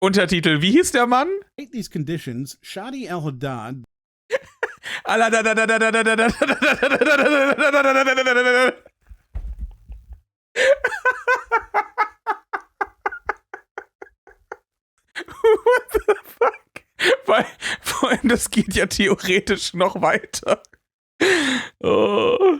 Untertitel, wie hieß der Mann? Despite these conditions, Shadi El-Haddad... What the fuck? Vor allem, das geht ja theoretisch noch weiter. Oh.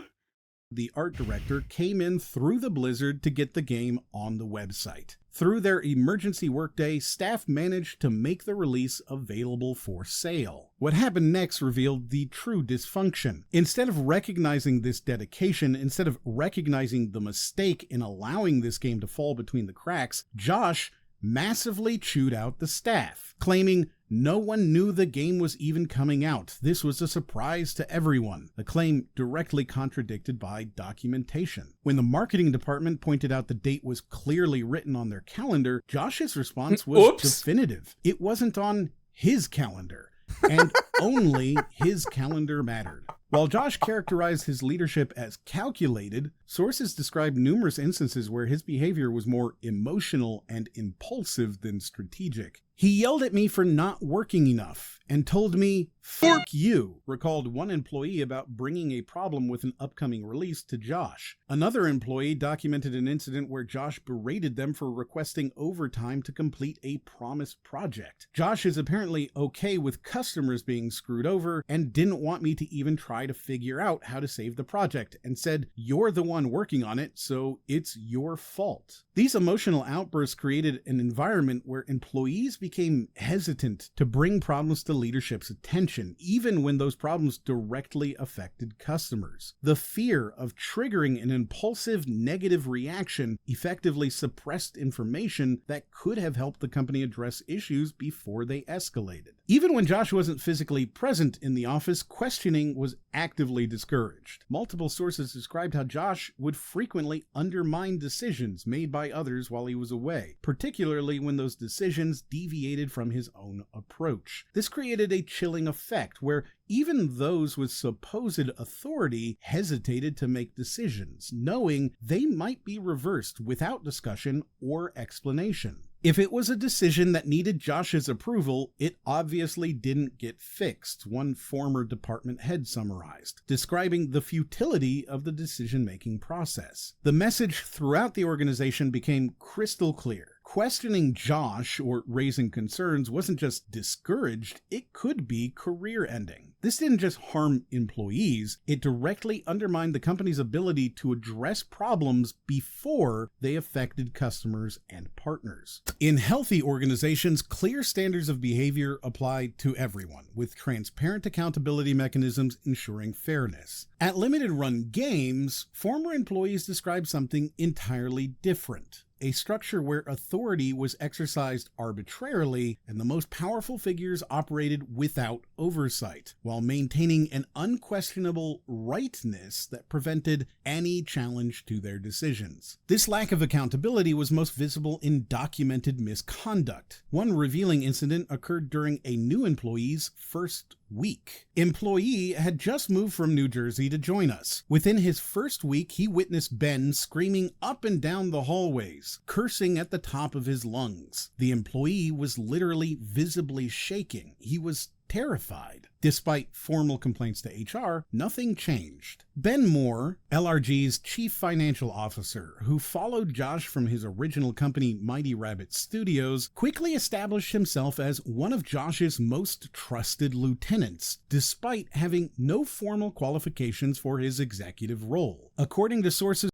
The art director came in through the blizzard to get the game on the website. Through their emergency workday, staff managed to make the release available for sale. What happened next revealed the true dysfunction. Instead of recognizing this dedication, instead of recognizing the mistake in allowing this game to fall between the cracks, Josh massively chewed out the staff, claiming no one knew the game was even coming out. This was a surprise to everyone, a claim directly contradicted by documentation. When the marketing department pointed out the date was clearly written on their calendar, Josh's response was definitive. It wasn't on his calendar, and only his calendar mattered. While Josh characterized his leadership as calculated, sources describe numerous instances where his behavior was more emotional and impulsive than strategic. He yelled at me for not working enough and told me, "Fuck you," recalled one employee about bringing a problem with an upcoming release to Josh. Another employee documented an incident where Josh berated them for requesting overtime to complete a promised project. Josh is apparently okay with customers being screwed over and didn't want me to even try to figure out how to save the project and said, "You're the one working on it, so it's your fault." These emotional outbursts created an environment where employees became hesitant to bring problems to leadership's attention, even when those problems directly affected customers. The fear of triggering an impulsive negative reaction effectively suppressed information that could have helped the company address issues before they escalated. Even when Josh wasn't physically present in the office, questioning was actively discouraged. Multiple sources described how Josh would frequently undermine decisions made by others while he was away, particularly when those decisions deviated from his own approach. This created a chilling effect where even those with supposed authority hesitated to make decisions, knowing they might be reversed without discussion or explanation. If it was a decision that needed Josh's approval, it obviously didn't get fixed, one former department head summarized, describing the futility of the decision-making process. The message throughout the organization became crystal clear. Questioning Josh or raising concerns wasn't just discouraged, it could be career-ending. This didn't just harm employees, it directly undermined the company's ability to address problems before they affected customers and partners. In healthy organizations, clear standards of behavior apply to everyone, with transparent accountability mechanisms ensuring fairness. At Limited Run Games, former employees described something entirely different. a structure where authority was exercised arbitrarily and the most powerful figures operated without oversight, while maintaining an unquestionable rightness that prevented any challenge to their decisions. This lack of accountability was most visible in documented misconduct. One revealing incident occurred during a new employee's first week. Employee had just moved from New Jersey to join us. Within his first week, he witnessed Ben screaming up and down the hallways, cursing at the top of his lungs. The employee was literally visibly shaking. He was terrified. Despite formal complaints to HR, nothing changed. Ben Moore, LRG's chief financial officer, who followed Josh from his original company Mighty Rabbit Studios, quickly established himself as one of Josh's most trusted lieutenants, despite having no formal qualifications for his executive role. According to sources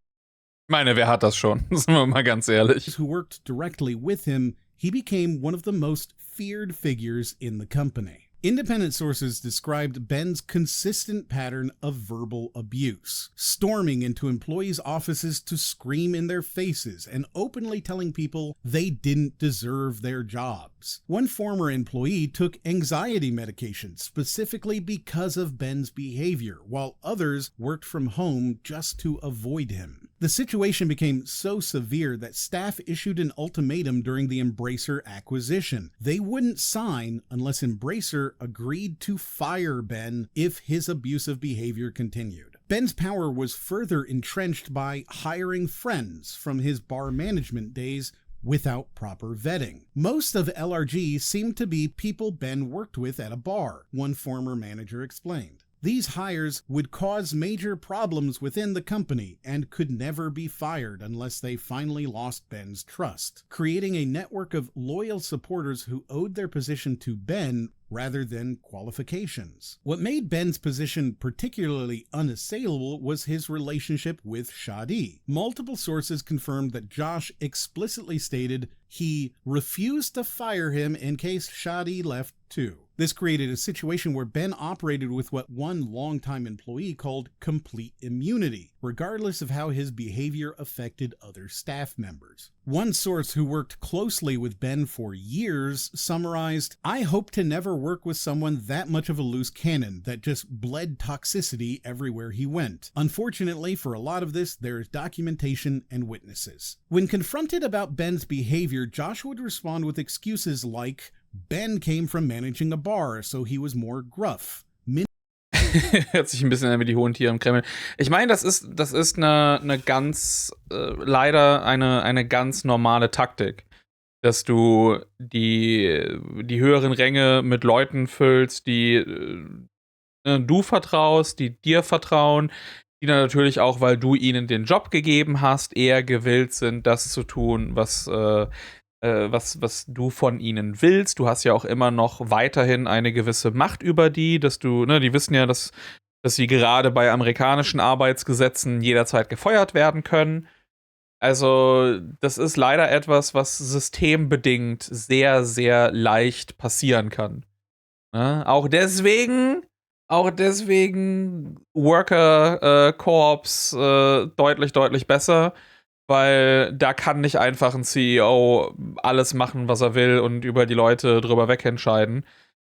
Ich meine, wer hat das schon? Sind wir mal ganz ehrlich. who worked directly with him, he became one of the most feared figures in the company. Independent sources described Ben's consistent pattern of verbal abuse, storming into employees' offices to scream in their faces and openly telling people they didn't deserve their jobs. One former employee took anxiety medication specifically because of Ben's behavior, while others worked from home just to avoid him. The situation became so severe that staff issued an ultimatum during the Embracer acquisition. They wouldn't sign unless Embracer agreed to fire Ben if his abusive behavior continued. Ben's power was further entrenched by hiring friends from his bar management days without proper vetting. Most of LRG seemed to be people Ben worked with at a bar, one former manager explained. These hires would cause major problems within the company and could never be fired unless they finally lost Ben's trust, creating a network of loyal supporters who owed their position to Ben rather than qualifications. What made Ben's position particularly unassailable was his relationship with Shadi. Multiple sources confirmed that Josh explicitly stated he refused to fire him in case Shadi left too. This created a situation where Ben operated with what one longtime employee called complete immunity, regardless of how his behavior affected other staff members. One source who worked closely with Ben for years summarized, "I hope to never work with someone that much of a loose cannon that just bled toxicity everywhere he went. Unfortunately, for a lot of this, there is documentation and witnesses." When confronted about Ben's behavior, Josh would respond with excuses like, Ben came from managing a bar, so he was more gruff. Hört sich ein bisschen an wie die hohen Tiere im Kreml. Ich meine, das ist eine ganz, leider eine ganz normale Taktik, dass du die höheren Ränge mit Leuten füllst, die du vertraust, die dir vertrauen, die dann natürlich auch, weil du ihnen den Job gegeben hast, eher gewillt sind, das zu tun, was du von ihnen willst. Du hast ja auch immer noch weiterhin eine gewisse Macht über die, dass du, die wissen ja, dass sie gerade bei amerikanischen Arbeitsgesetzen jederzeit gefeuert werden können. Also, das ist leider etwas, was systembedingt sehr, sehr leicht passieren kann. Ne? Auch deswegen Worker Co-ops deutlich, deutlich besser. Weil da kann nicht einfach ein CEO alles machen, was er will und über die Leute drüber wegentscheiden.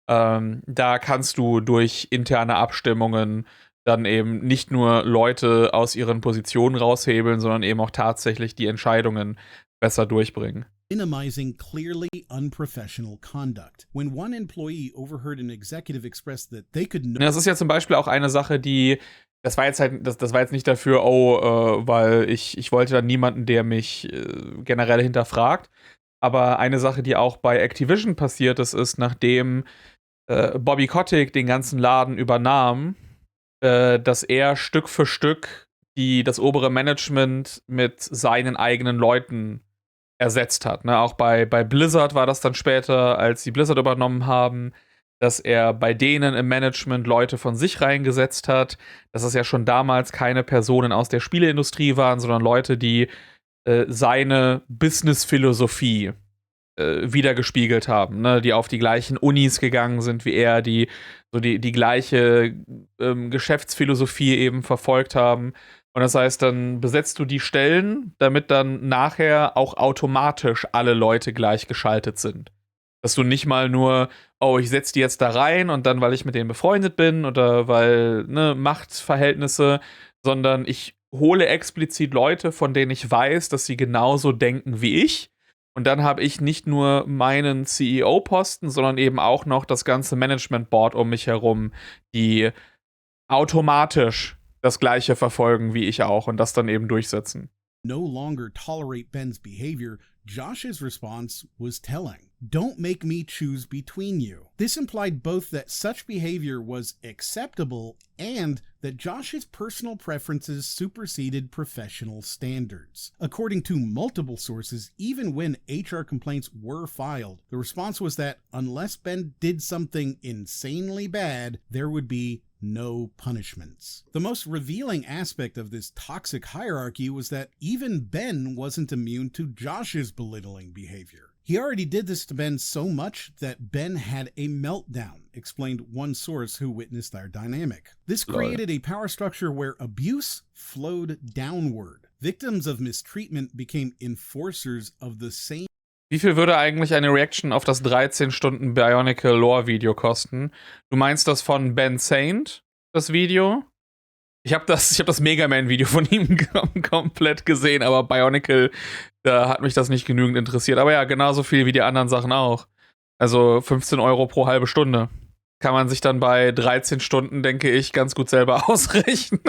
Da kannst du durch interne Abstimmungen dann eben nicht nur Leute aus ihren Positionen raushebeln, sondern eben auch tatsächlich die Entscheidungen besser durchbringen. Minimizing clearly unprofessional conduct. When one employee overheard an executive express that they could Das ist ja zum Beispiel auch eine Sache, die das war jetzt nicht dafür, weil ich wollte dann niemanden, der mich generell hinterfragt. Aber eine Sache, die auch bei Activision passiert ist, nachdem Bobby Kotick den ganzen Laden übernahm, dass er Stück für Stück das obere Management mit seinen eigenen Leuten ersetzt hat. Ne? Auch bei Blizzard war das dann später, als sie Blizzard übernommen haben, dass er bei denen im Management Leute von sich reingesetzt hat, dass es ja schon damals keine Personen aus der Spieleindustrie waren, sondern Leute, die seine Business-Philosophie wiedergespiegelt haben, ne? Die auf die gleichen Unis gegangen sind wie er, die so die gleiche Geschäftsphilosophie eben verfolgt haben. Und das heißt, dann besetzt du die Stellen, damit dann nachher auch automatisch alle Leute gleichgeschaltet sind. Dass du nicht mal nur, oh, ich setze die jetzt da rein und dann, weil ich mit denen befreundet bin oder weil, ne, Machtverhältnisse, sondern ich hole explizit Leute, von denen ich weiß, dass sie genauso denken wie ich. Und dann habe ich nicht nur meinen CEO-Posten, sondern eben auch noch das ganze Management-Board um mich herum, die automatisch das Gleiche verfolgen wie ich auch und das dann eben durchsetzen. No longer tolerate Ben's behavior, Josh's response was telling. Don't make me choose between you. This implied both that such behavior was acceptable and that Josh's personal preferences superseded professional standards. According to multiple sources, even when HR complaints were filed, the response was that unless Ben did something insanely bad, there would be no punishments. The most revealing aspect of this toxic hierarchy was that even Ben wasn't immune to Josh's belittling behavior. He already did this to Ben so much that Ben had a meltdown, explained one source who witnessed their dynamic. This created a power structure where abuse flowed downward. Victims of mistreatment became enforcers of the same. Wie viel würde eigentlich eine Reaction auf das 13-Stunden Bionicle Lore-Video kosten? Du meinst das von Ben Saint, das Video? Ich hab das Mega Man-Video von ihm komplett gesehen, aber Bionicle, da hat mich das nicht genügend interessiert. Aber ja, genauso viel wie die anderen Sachen auch. Also 15 € pro halbe Stunde. Kann man sich dann bei 13 Stunden, denke ich, ganz gut selber ausrechnen.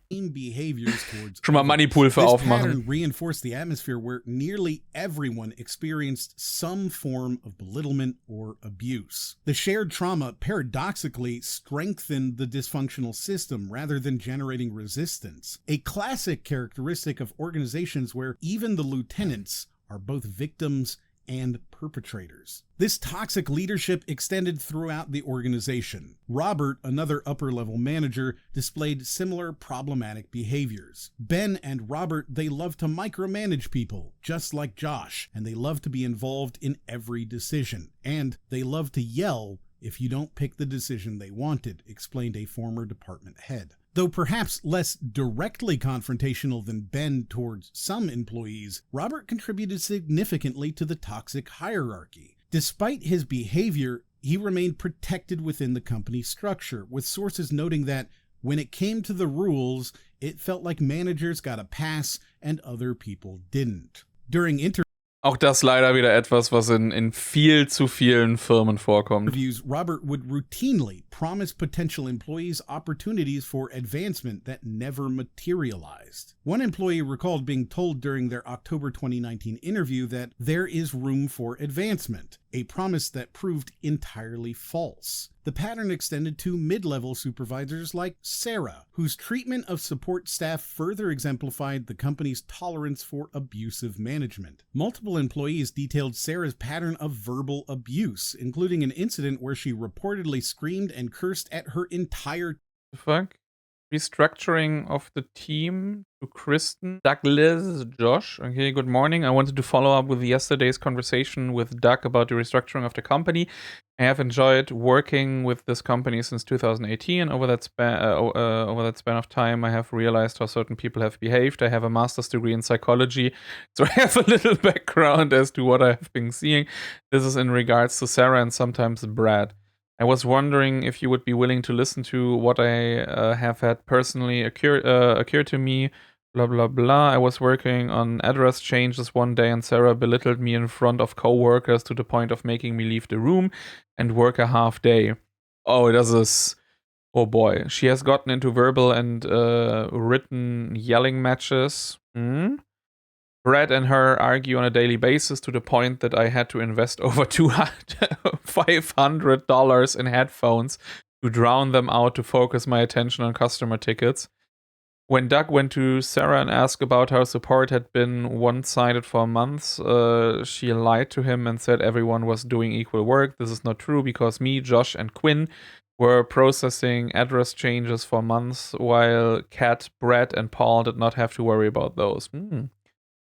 Behaviors towards schon mal Moneypool für aufmachen. This pattern reinforced the atmosphere where nearly everyone experienced some form of belittlement or abuse. The shared trauma paradoxically strengthened the dysfunctional system rather than generating resistance, a classic characteristic of organizations where even the lieutenants are both victims and perpetrators. This toxic leadership extended throughout the organization. Robert, another upper-level manager, displayed similar problematic behaviors. Ben and Robert, they love to micromanage people, just like Josh, and they love to be involved in every decision. And they love to yell if you don't pick the decision they wanted, explained a former department head. Though perhaps less directly confrontational than Ben towards some employees, Robert contributed significantly to the toxic hierarchy. Despite his behavior, he remained protected within the company structure, with sources noting that when it came to the rules, it felt like managers got a pass and other people didn't. During Auch das leider wieder etwas, was in viel zu vielen Firmen vorkommt. Interviews, Robert would routinely promise potential employees opportunities for advancement that never materialized. One employee recalled being told during their October 2019 interview that there is room for advancement, a promise that proved entirely false. The pattern extended to mid-level supervisors like Sarah, whose treatment of support staff further exemplified the company's tolerance for abusive management. Multiple employees detailed Sarah's pattern of verbal abuse, including an incident where she reportedly screamed and cursed at her entire Restructuring of the team to Kristen, Douglas, Josh. Okay, good morning. I wanted to follow up with yesterday's conversation with Doug about the restructuring of the company. I have enjoyed working with this company since 2018. Over that span of time, I have realized how certain people have behaved. I have a master's degree in psychology, so I have a little background as to what I have been seeing. This is in regards to Sarah and sometimes Brad. I was wondering if you would be willing to listen to what I have had personally occur to me, blah, blah, blah. I was working on address changes one day and Sarah belittled me in front of co-workers to the point of making me leave the room and work a half day. Oh, das ist... Oh boy. She has gotten into verbal and written yelling matches. Brad and her argue on a daily basis to the point that I had to invest over $500 in headphones to drown them out to focus my attention on customer tickets. When Doug went to Sarah and asked about how support had been one-sided for months, she lied to him and said everyone was doing equal work. This is not true because me, Josh, and Quinn were processing address changes for months while Kat, Brad, and Paul did not have to worry about those.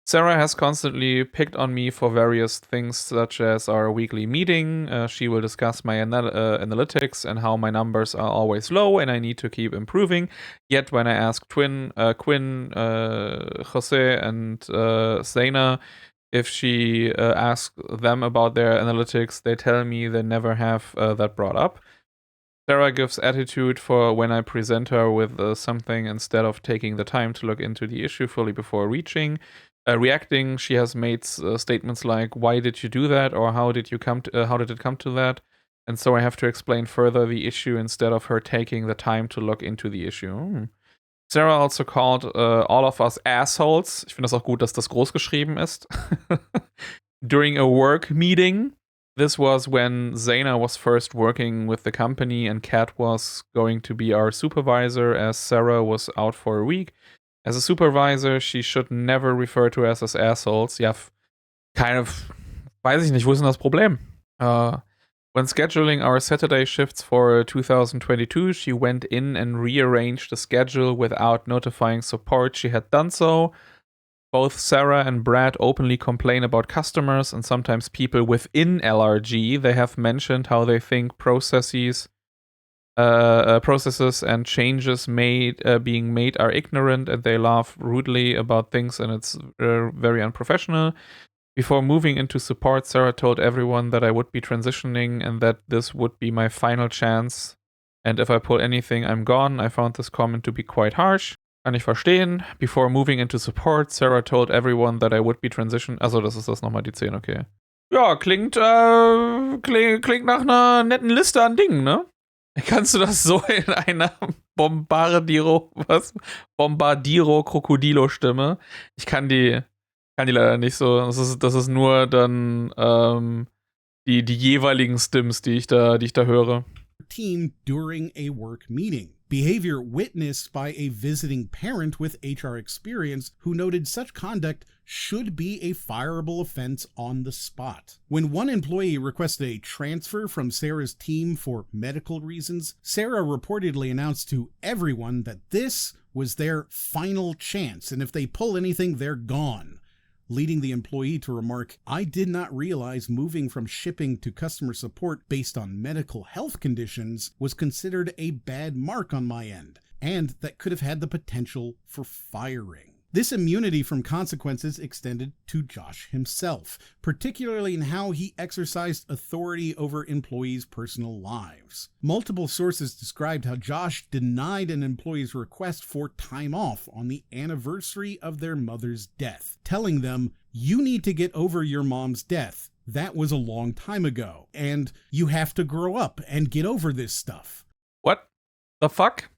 Sarah has constantly picked on me for various things, such as our weekly meeting. She will discuss my analytics and how my numbers are always low and I need to keep improving. Yet when I ask Quinn, Jose, and Zaina if she asks them about their analytics, they tell me they never have that brought up. Sarah gives attitude for when I present her with something instead of taking the time to look into the issue fully before reacting. She has made statements like, "Why did you do that?" or "How did it come to that?" And so I have to explain further the issue instead of her taking the time to look into the issue. Sarah also called all of us assholes. Ich finde das auch gut, dass das groß geschrieben ist. During a work meeting. This was when Zaina was first working with the company and Kat was going to be our supervisor as Sarah was out for a week. As a supervisor, she should never refer to us as assholes. Ja, weiß ich nicht, wo ist denn das Problem? When scheduling our Saturday shifts for 2022, she went in and rearranged the schedule without notifying support she had done so. Both Sarah and Brad openly complain about customers and sometimes people within LRG. They have mentioned how they think processes and changes being made are ignorant and they laugh rudely about things and it's very unprofessional. Before moving into support, Sarah told everyone that I would be transitioning and that this would be my final chance. And if I pull anything, I'm gone. I found this comment to be quite harsh. Kann ich verstehen. Before moving into support, Sarah told everyone that I would be transitioning. Also, das ist das nochmal die 10, okay. Ja, klingt nach einer netten Liste an Dingen, ne? Kannst du das so in einer Bombardiro-Krokodilo-Stimme? Ich kann die leider nicht so. Das ist nur dann die jeweiligen Stims, die ich da höre. Team during a work meeting. Behavior witnessed by a visiting parent with HR experience who noted such conduct should be a fireable offense on the spot. When one employee requested a transfer from Sarah's team for medical reasons, Sarah reportedly announced to everyone that this was their final chance, and if they pull anything, they're gone. Leading the employee to remark, "I did not realize moving from shipping to customer support based on medical health conditions was considered a bad mark on my end, and that could have had the potential for firing." This immunity from consequences extended to Josh himself, particularly in how he exercised authority over employees' personal lives. Multiple sources described how Josh denied an employee's request for time off on the anniversary of their mother's death, telling them, "You need to get over your mom's death. That was a long time ago, and you have to grow up and get over this stuff." What the fuck?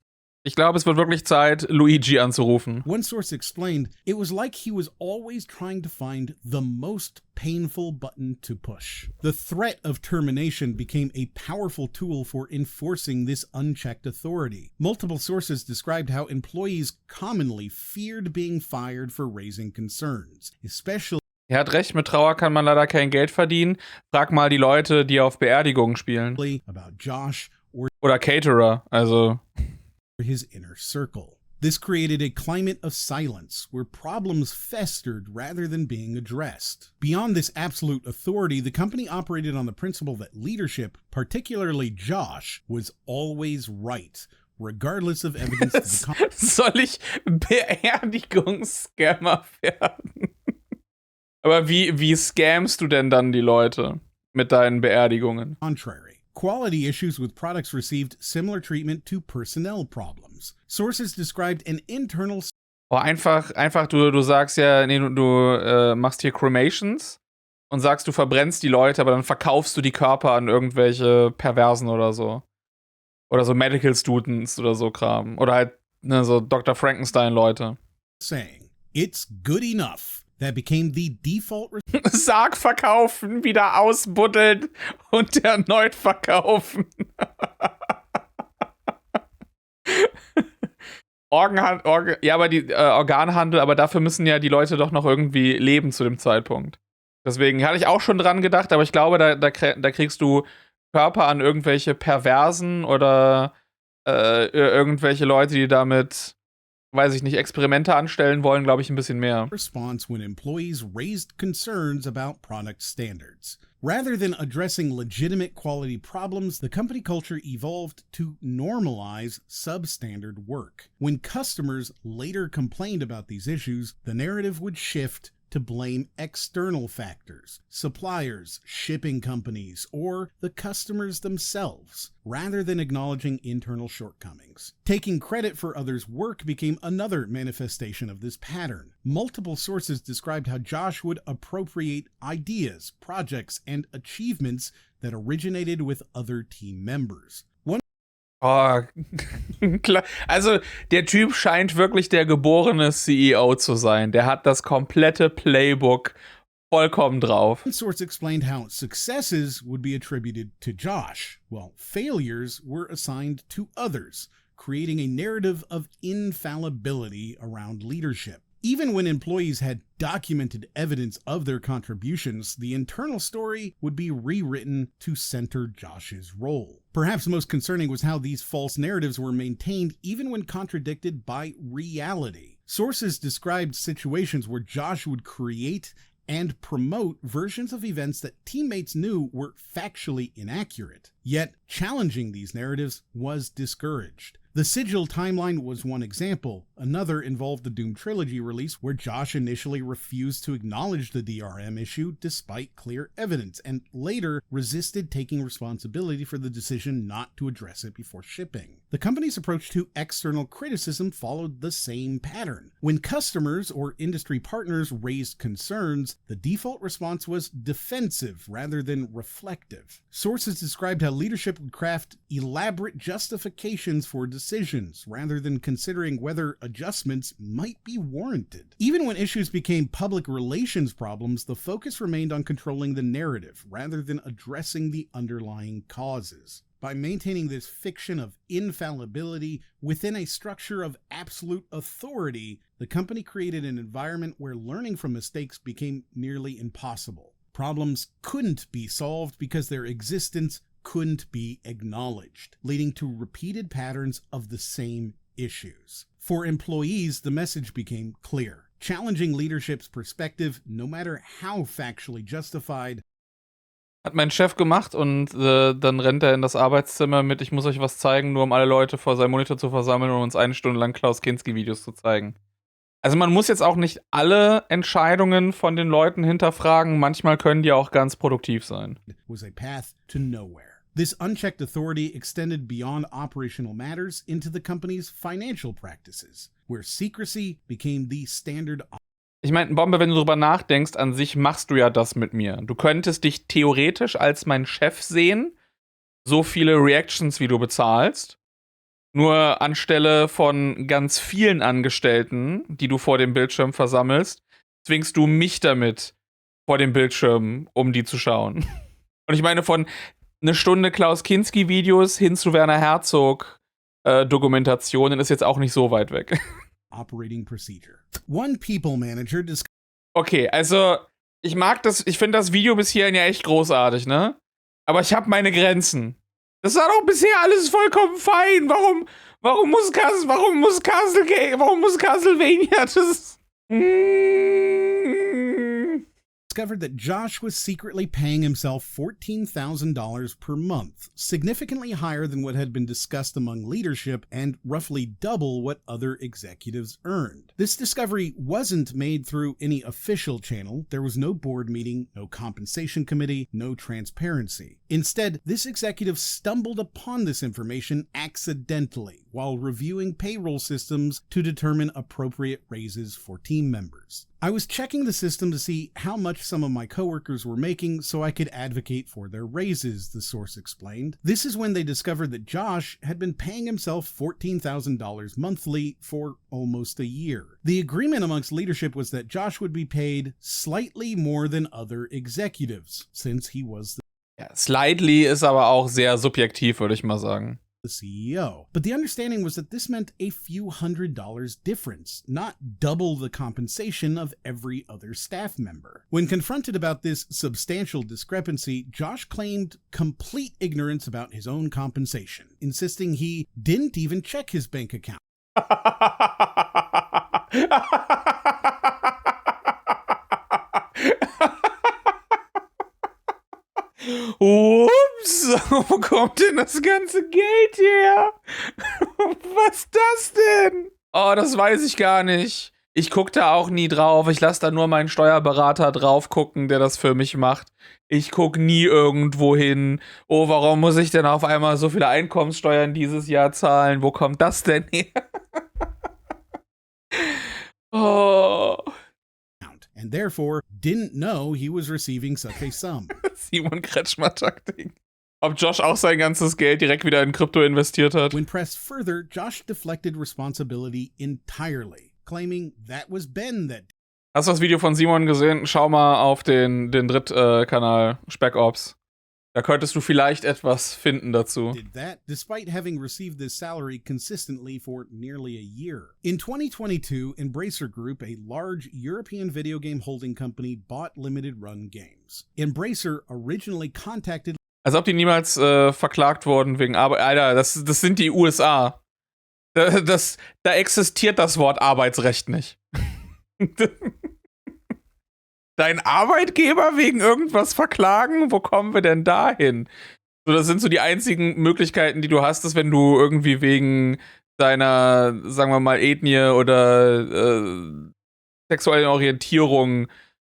Ich glaube, es wird wirklich Zeit, Luigi anzurufen. One source explained, "It was like he was always trying to find the most painful button to push." The threat of termination became a powerful tool for enforcing this unchecked authority. Multiple sources described how employees commonly feared being fired for raising concerns, especially. Er hat recht, mit Trauer kann man leider kein Geld verdienen. Frag mal die Leute, die auf Beerdigungen spielen. About Josh oder Caterer, also. His inner circle. This created a climate of silence where problems festered rather than being addressed. Beyond this absolute authority, the company operated on the principle that leadership, particularly Josh, was always right, regardless of evidence to the contrary. Soll ich Beerdigungsscammer werden? Aber wie scamst du denn dann die Leute mit deinen Beerdigungen? Contrary. Quality issues with products received similar treatment to personnel problems. Sources described an internal. Einfach, du sagst ja, nee, du machst hier Cremations und sagst, du verbrennst die Leute, aber dann verkaufst du die Körper an irgendwelche Perversen oder so. Oder so Medical Students oder so Kram. Oder halt, ne, so Dr. Frankenstein-Leute. Saying, "It's good enough." That became the default. Sarg verkaufen, wieder ausbuddeln und erneut verkaufen. Ja, aber die Organhandel, aber dafür müssen ja die Leute doch noch irgendwie leben zu dem Zeitpunkt. Deswegen hatte ich auch schon dran gedacht, aber ich glaube, da kriegst du Körper an irgendwelche Perversen oder irgendwelche Leute, die damit weiß ich nicht, Experimente anstellen wollen, glaube ich, ein bisschen mehr. Response when employees raised concerns about product standards. Rather than addressing legitimate quality problems, the company culture evolved to normalize substandard work. When customers later complained about these issues, the narrative would shift to blame external factors, suppliers, shipping companies, or the customers themselves, rather than acknowledging internal shortcomings. Taking credit for others' work became another manifestation of this pattern. Multiple sources described how Josh would appropriate ideas, projects, and achievements that originated with other team members. Oh, klar. Also, der Typ scheint wirklich der geborene CEO zu sein. Der hat das komplette Playbook vollkommen drauf. One source explained how successes would be attributed to Josh, while failures were assigned to others, creating a narrative of infallibility around leadership. Even when employees had documented evidence of their contributions, the internal story would be rewritten to center Josh's role. Perhaps most concerning was how these false narratives were maintained even when contradicted by reality. Sources described situations where Josh would create and promote versions of events that teammates knew were factually inaccurate. Yet, challenging these narratives was discouraged. The Sigil timeline was one example. Another involved the Doom Trilogy release, where Josh initially refused to acknowledge the DRM issue despite clear evidence, and later resisted taking responsibility for the decision not to address it before shipping. The company's approach to external criticism followed the same pattern. When customers or industry partners raised concerns, the default response was defensive rather than reflective. Sources described how leadership would craft elaborate justifications for decisions rather than considering whether adjustments might be warranted. Even when issues became public relations problems, the focus remained on controlling the narrative rather than addressing the underlying causes. By maintaining this fiction of infallibility within a structure of absolute authority, the company created an environment where learning from mistakes became nearly impossible. Problems couldn't be solved because their existence couldn't be acknowledged, leading to repeated patterns of the same issues. For employees, the message became clear. Challenging leadership's perspective, no matter how factually justified, Hat mein Chef gemacht und dann rennt er in das Arbeitszimmer mit, ich muss euch was zeigen, nur um alle Leute vor seinem Monitor zu versammeln und uns 1 Stunde lang Klaus Kinski-Videos zu zeigen. Also man muss jetzt auch nicht alle Entscheidungen von den Leuten hinterfragen, manchmal können die auch ganz produktiv sein. was a path to nowhere. This unchecked authority extended beyond operational matters into the company's financial practices, where secrecy became the standard. Ich meine, Bombe, wenn du drüber nachdenkst, an sich machst du ja das mit mir. Du könntest dich theoretisch als mein Chef sehen, so viele Reactions, wie du bezahlst. Nur anstelle von ganz vielen Angestellten, die du vor dem Bildschirm versammelst, zwingst du mich damit vor dem Bildschirm, um die zu schauen. Und ich meine, von 1 Stunde Klaus Kinski-Videos hin zu Werner Herzog Dokumentationen ist jetzt auch nicht so weit weg. Operating procedure. One people manager Okay, also ich finde das Video bis hierhin ja echt großartig, ne? Aber ich habe meine Grenzen. Das war doch bisher alles vollkommen fein. Warum muss Castlevania das? discovered that Josh was secretly paying himself $14,000 per month, significantly higher than what had been discussed among leadership and roughly double what other executives earned. This discovery wasn't made through any official channel. There was no board meeting, no compensation committee, no transparency. Instead, this executive stumbled upon this information accidentally while reviewing payroll systems to determine appropriate raises for team members. I was checking the system to see how much some of my coworkers were making so I could advocate for their raises, the source explained. This is when they discovered that Josh had been paying himself $14,000 monthly for almost a year. The agreement amongst leadership was that Josh would be paid slightly more than other executives, since he was the Slightly ist aber auch sehr subjektiv, würde ich mal sagen. The CEO. But the understanding was that this meant a few $100s difference, not double the compensation of every other staff member. When confronted about this substantial discrepancy, Josh claimed complete ignorance about his own compensation, insisting he didn't even check his bank account. Ups, wo kommt denn das ganze Geld her? Was ist das denn? Oh, das weiß ich gar nicht. Ich gucke da auch nie drauf. Ich lasse da nur meinen Steuerberater drauf gucken, der das für mich macht. Ich gucke nie irgendwo hin. Oh, warum muss ich denn auf einmal so viele Einkommenssteuern dieses Jahr zahlen? Wo kommt das denn her? Oh. And therefore didn't know he was receiving such a sum. Simon Kretschmer-Taktik. Ob Josh auch sein ganzes Geld direkt wieder in Krypto investiert hat? When pressed further, Josh deflected responsibility entirely, claiming that was Ben that Hast du das Video von Simon gesehen? Schau mal auf den Drittkanal SpeckObst. Da könntest du vielleicht etwas finden dazu. did that, despite having received this salary consistently for nearly a year. In 2022, Embracer Group, a large European video game holding company, bought Limited Run Games. Embracer originally contacted Als ob die niemals verklagt wurden wegen Arbeit. Alter, das sind die USA. Da existiert das Wort Arbeitsrecht nicht. Dein Arbeitgeber wegen irgendwas verklagen? Wo kommen wir denn dahin? So, das sind so die einzigen Möglichkeiten, die du hast, ist, wenn du irgendwie wegen deiner, sagen wir mal, Ethnie oder sexuellen Orientierung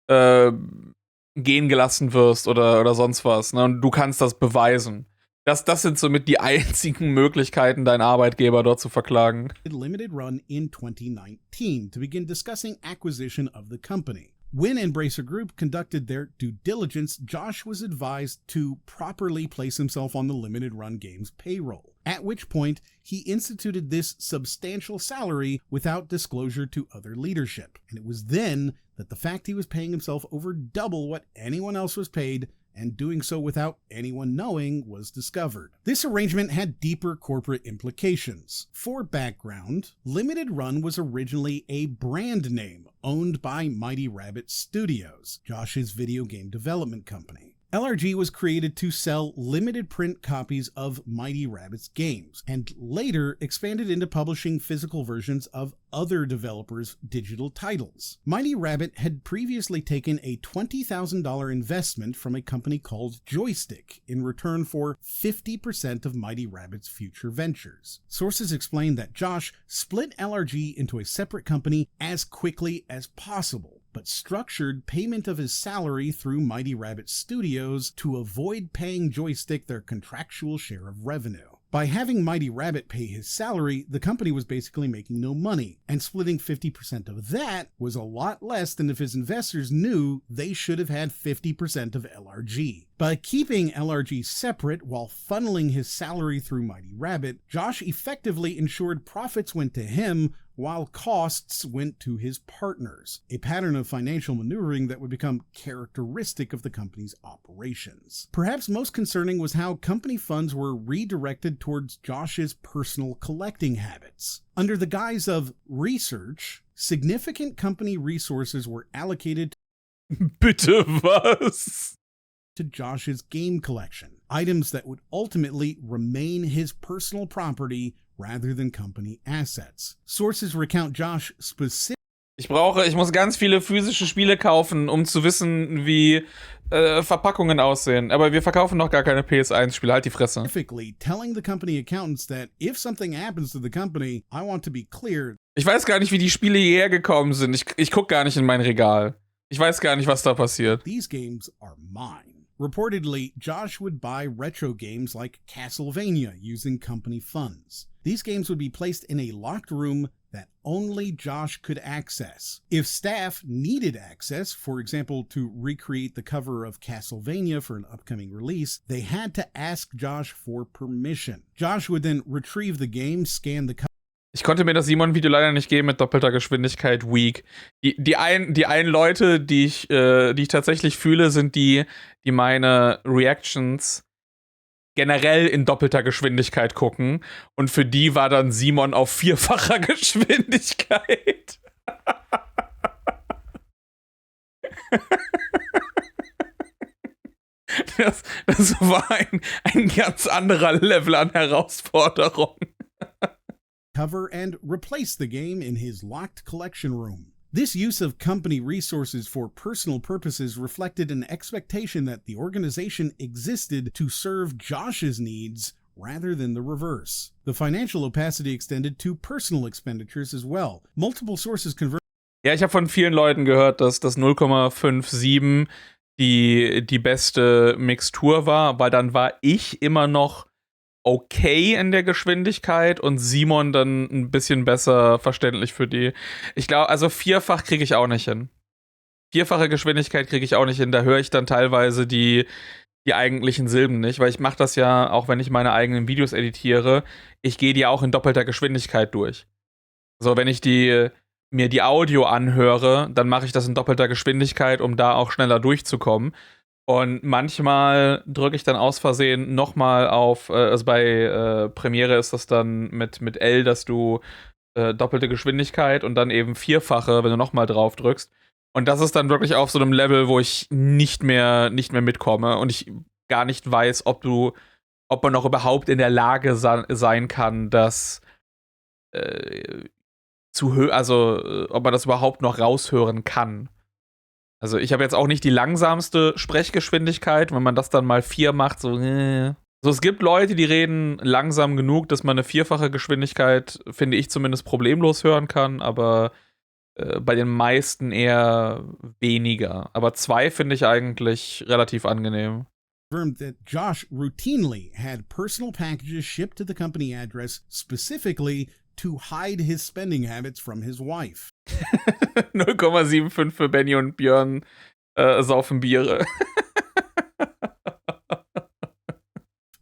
gehen gelassen wirst oder sonst was. Ne? Und du kannst das beweisen. Das sind somit die einzigen Möglichkeiten, deinen Arbeitgeber dort zu verklagen. Limited Run in 2019 to begin discussing acquisition of the company. When Embracer Group conducted their due diligence, Josh was advised to properly place himself on the Limited Run Games payroll, at which point he instituted this substantial salary without disclosure to other leadership. And it was then that the fact he was paying himself over double what anyone else was paid and doing so without anyone knowing was discovered. This arrangement had deeper corporate implications. For background, Limited Run was originally a brand name owned by Mighty Rabbit Studios, Josh's video game development company. LRG was created to sell limited print copies of Mighty Rabbit's games, and later expanded into publishing physical versions of other developers' digital titles. Mighty Rabbit had previously taken a $20,000 investment from a company called Joystick in return for 50% of Mighty Rabbit's future ventures. Sources explain that Josh split LRG into a separate company as quickly as possible, but structured payment of his salary through Mighty Rabbit Studios to avoid paying Joystick their contractual share of revenue. By having Mighty Rabbit pay his salary, the company was basically making no money, and splitting 50% of that was a lot less than if his investors knew they should have had 50% of LRG. By keeping LRG separate while funneling his salary through Mighty Rabbit, Josh effectively ensured profits went to him while costs went to his partners, a pattern of financial maneuvering that would become characteristic of the company's operations. Perhaps most concerning was how company funds were redirected towards Josh's personal collecting habits. Under the guise of research, significant company resources were allocated Bitte was? to Josh's game collection, items that would ultimately remain his personal property rather than company assets. Sources recount Josh specifically. Ich muss ganz viele physische Spiele kaufen, um zu wissen, wie Verpackungen aussehen. Aber wir verkaufen noch gar keine PS1-Spiele. Halt die Fresse. Telling the company accountants that if something happens to the company, I want to be clear. Ich weiß gar nicht, wie die Spiele hierher gekommen sind. Ich guck gar nicht in mein Regal. Ich weiß gar nicht, was da passiert. These games are mine. Reportedly, Josh would buy retro games like Castlevania using company funds. These games would be placed in a locked room that only Josh could access. If staff needed access, for example, to recreate the cover of Castlevania for an upcoming release, they had to ask Josh for permission. Josh would then retrieve the game, scan the cover. Ich konnte mir das Simon-Video leider nicht geben mit doppelter Geschwindigkeit weak. Die einen Leute, die ich tatsächlich fühle, sind die meine Reactions generell in doppelter Geschwindigkeit gucken. Und für die war dann Simon auf 4-facher Geschwindigkeit. Das war ein ganz anderer Level an Herausforderung. cover and replace the game in his locked collection room. This use of company resources for personal purposes reflected an expectation that the organization existed to serve Josh's needs rather than the reverse. The financial opacity extended to personal expenditures as well. Multiple sources converged. Ja, ich habe von vielen Leuten gehört, dass das 0,57 die beste Mixtur war, weil dann war ich immer noch okay in der Geschwindigkeit und Simon dann ein bisschen besser verständlich für die. Ich glaube, also vierfach kriege ich auch nicht hin. Vierfache Geschwindigkeit kriege ich auch nicht hin. Da höre ich dann teilweise die eigentlichen Silben nicht, weil ich mache das ja, auch wenn ich meine eigenen Videos editiere, ich gehe die auch in doppelter Geschwindigkeit durch. So, wenn ich mir die Audio anhöre, dann mache ich das in doppelter Geschwindigkeit, um da auch schneller durchzukommen. Und manchmal drücke ich dann aus Versehen nochmal auf, also bei Premiere ist das dann mit L, dass du doppelte Geschwindigkeit und dann eben vierfache, wenn du nochmal drauf drückst. Und das ist dann wirklich auf so einem Level, wo ich nicht mehr mitkomme und ich gar nicht weiß, ob man noch überhaupt in der Lage sein kann, das ob man das überhaupt noch raushören kann. Also ich habe jetzt auch nicht die langsamste Sprechgeschwindigkeit, wenn man das dann mal 4 macht, so. So, es gibt Leute, die reden langsam genug, dass man eine vierfache Geschwindigkeit, finde ich, zumindest problemlos hören kann, aber bei den meisten eher weniger. Aber 2 finde ich eigentlich relativ angenehm. That Josh routinely had personal packages shipped to the company address specifically to hide his spending habits from his wife. 0,75 für Benny und Björn saufen Biere.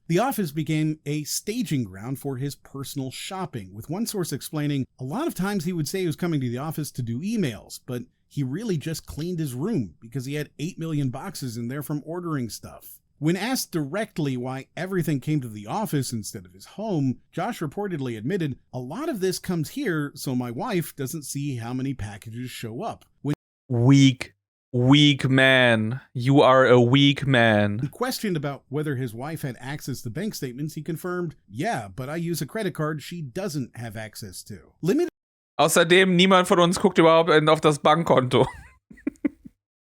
The office became a staging ground for his personal shopping, with one source explaining, a lot of times he would say he was coming to the office to do emails, but he really just cleaned his room because he had 8 million boxes in there from ordering stuff. When asked directly why everything came to the office instead of his home, Josh reportedly admitted, a lot of this comes here so my wife doesn't see how many packages show up. Weak man. You are a weak man. When questioned about whether his wife had access to bank statements, he confirmed, yeah, but I use a credit card she doesn't have access to. Außerdem, niemand von uns guckt überhaupt auf das Bankkonto.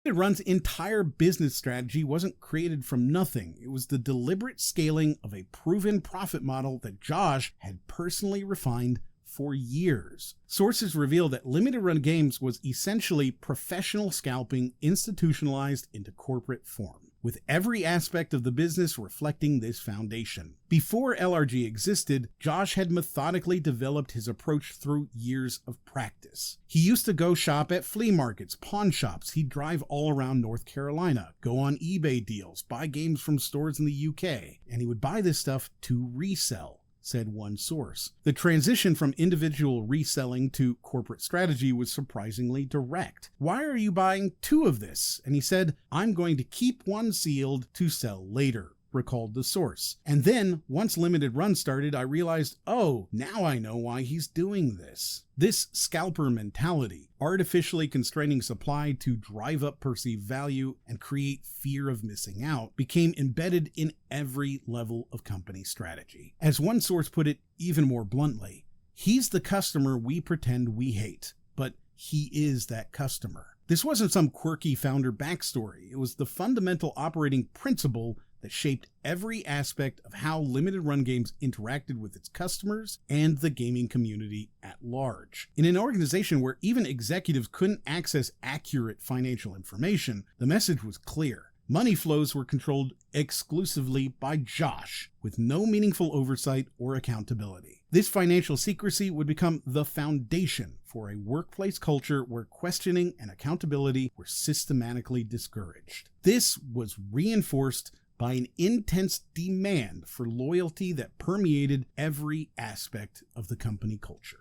Run's entire business strategy wasn't created from nothing. It was the deliberate scaling of a proven profit model that Josh had personally refined for years. Sources reveal that Limited Run Games was essentially professional scalping institutionalized into corporate form, with every aspect of the business reflecting this foundation. Before LRG existed, Josh had methodically developed his approach through years of practice. He used to go shop at flea markets, pawn shops, he'd drive all around North Carolina, go on eBay deals, buy games from stores in the UK, and he would buy this stuff to resell, said one source. The transition from individual reselling to corporate strategy was surprisingly direct. Why are you buying 2 of this? And he said, I'm going to keep one sealed to sell later, recalled the source. And then, once Limited Run started, I realized, oh, now I know why he's doing this. This scalper mentality, artificially constraining supply to drive up perceived value and create fear of missing out, became embedded in every level of company strategy. As one source put it even more bluntly, he's the customer we pretend we hate, but he is that customer. This wasn't some quirky founder backstory. It was the fundamental operating principle that shaped every aspect of how Limited Run Games interacted with its customers and the gaming community at large. In an organization where even executives couldn't access accurate financial information, the message was clear. Money flows were controlled exclusively by Josh, with no meaningful oversight or accountability. This financial secrecy would become the foundation for a workplace culture where questioning and accountability were systematically discouraged. This was reinforced by an intense demand for loyalty that permeated every aspect of the company culture.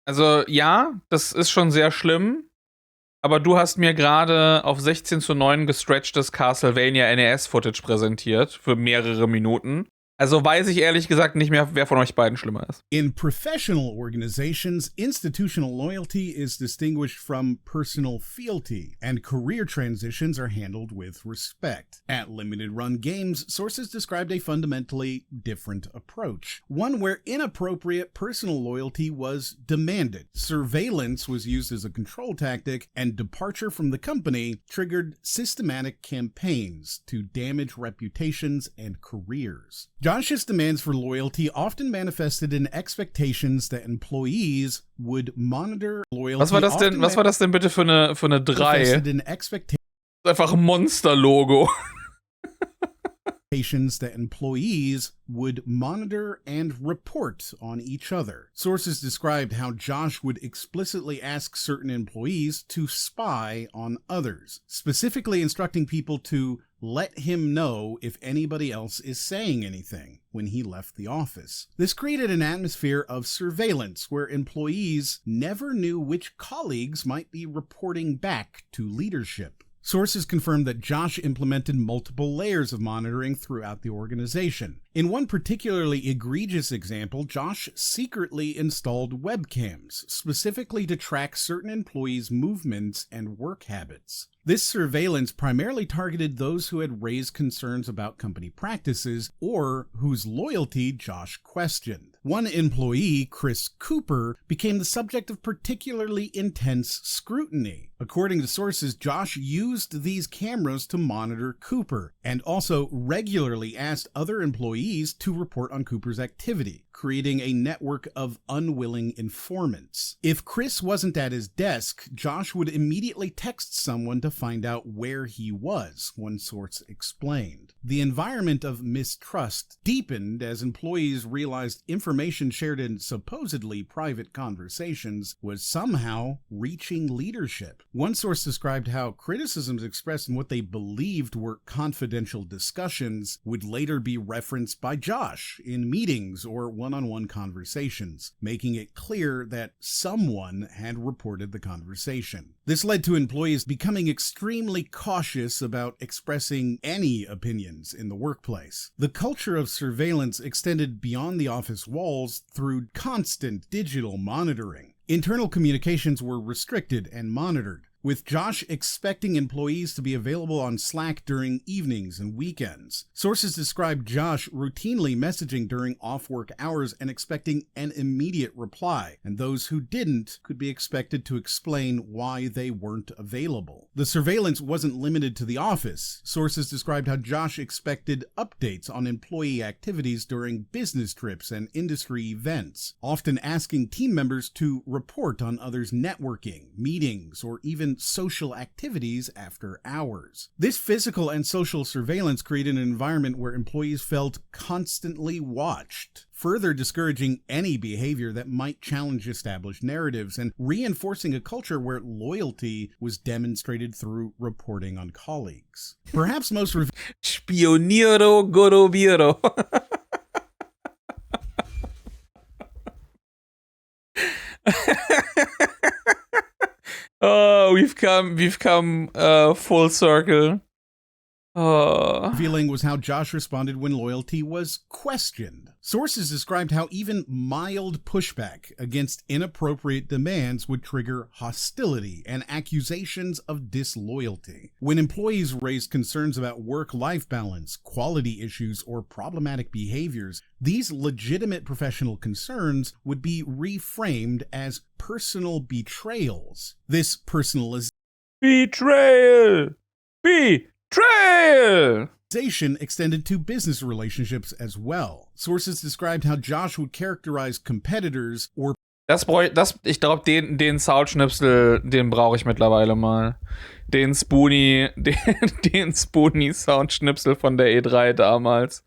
Also ja, das ist schon sehr schlimm, aber du hast mir gerade auf 16:9 gestretchtes Castlevania NES-Footage präsentiert für mehrere Minuten. Also weiß ich ehrlich gesagt nicht mehr, wer von euch beiden schlimmer ist. In professional organizations, institutional loyalty is distinguished from personal fealty, and career transitions are handled with respect. At limited run games, sources described a fundamentally different approach, one where inappropriate personal loyalty was demanded. Surveillance was used as a control tactic, and departure from the company triggered systematic campaigns to damage reputations and careers. Josh's demands for loyalty often manifested in expectations that employees would monitor loyalty. Was war das denn bitte für eine 3? Einfach ein Monster-Logo. That employees would monitor and report on each other. Sources described how Josh would explicitly ask certain employees to spy on others, specifically instructing people to let him know if anybody else is saying anything when he left the office. This created an atmosphere of surveillance where employees never knew which colleagues might be reporting back to leadership. Sources confirmed that Josh implemented multiple layers of monitoring throughout the organization. In one particularly egregious example, Josh secretly installed webcams, specifically to track certain employees' movements and work habits. This surveillance primarily targeted those who had raised concerns about company practices or whose loyalty Josh questioned. One employee, Chris Cooper, became the subject of particularly intense scrutiny. According to sources, Josh used these cameras to monitor Cooper and also regularly asked other employees to report on Cooper's activity, creating a network of unwilling informants. If Chris wasn't at his desk, Josh would immediately text someone to find out where he was, one source explained. The environment of mistrust deepened as employees realized information shared in supposedly private conversations was somehow reaching leadership. One source described how criticisms expressed in what they believed were confidential discussions would later be referenced by Josh in meetings or one-on-one conversations, making it clear that someone had reported the conversation. This led to employees becoming extremely cautious about expressing any opinions in the workplace. The culture of surveillance extended beyond the office walls through constant digital monitoring. Internal communications were restricted and monitored, with Josh expecting employees to be available on Slack during evenings and weekends. Sources described Josh routinely messaging during off-work hours and expecting an immediate reply, and those who didn't could be expected to explain why they weren't available. The surveillance wasn't limited to the office. Sources described how Josh expected updates on employee activities during business trips and industry events, often asking team members to report on others' networking, meetings, or even social activities after hours. This physical and social surveillance created an environment where employees felt constantly watched, further discouraging any behavior that might challenge established narratives and reinforcing a culture where loyalty was demonstrated through reporting on colleagues. Perhaps most Spioniero Gorobiero. Oh, we've come full circle. Oh. Revealing was how Josh responded when loyalty was questioned. Sources described how even mild pushback against inappropriate demands would trigger hostility and accusations of disloyalty. When employees raised concerns about work-life balance, quality issues, or problematic behaviors, these legitimate professional concerns would be reframed as personal betrayals. This personalization extended to business relationships as well. Sources described how Josh would characterize competitors or ich glaube, den Soundschnipsel, den brauche ich mittlerweile mal. Den Spoonie-Soundschnipsel von der E3 damals.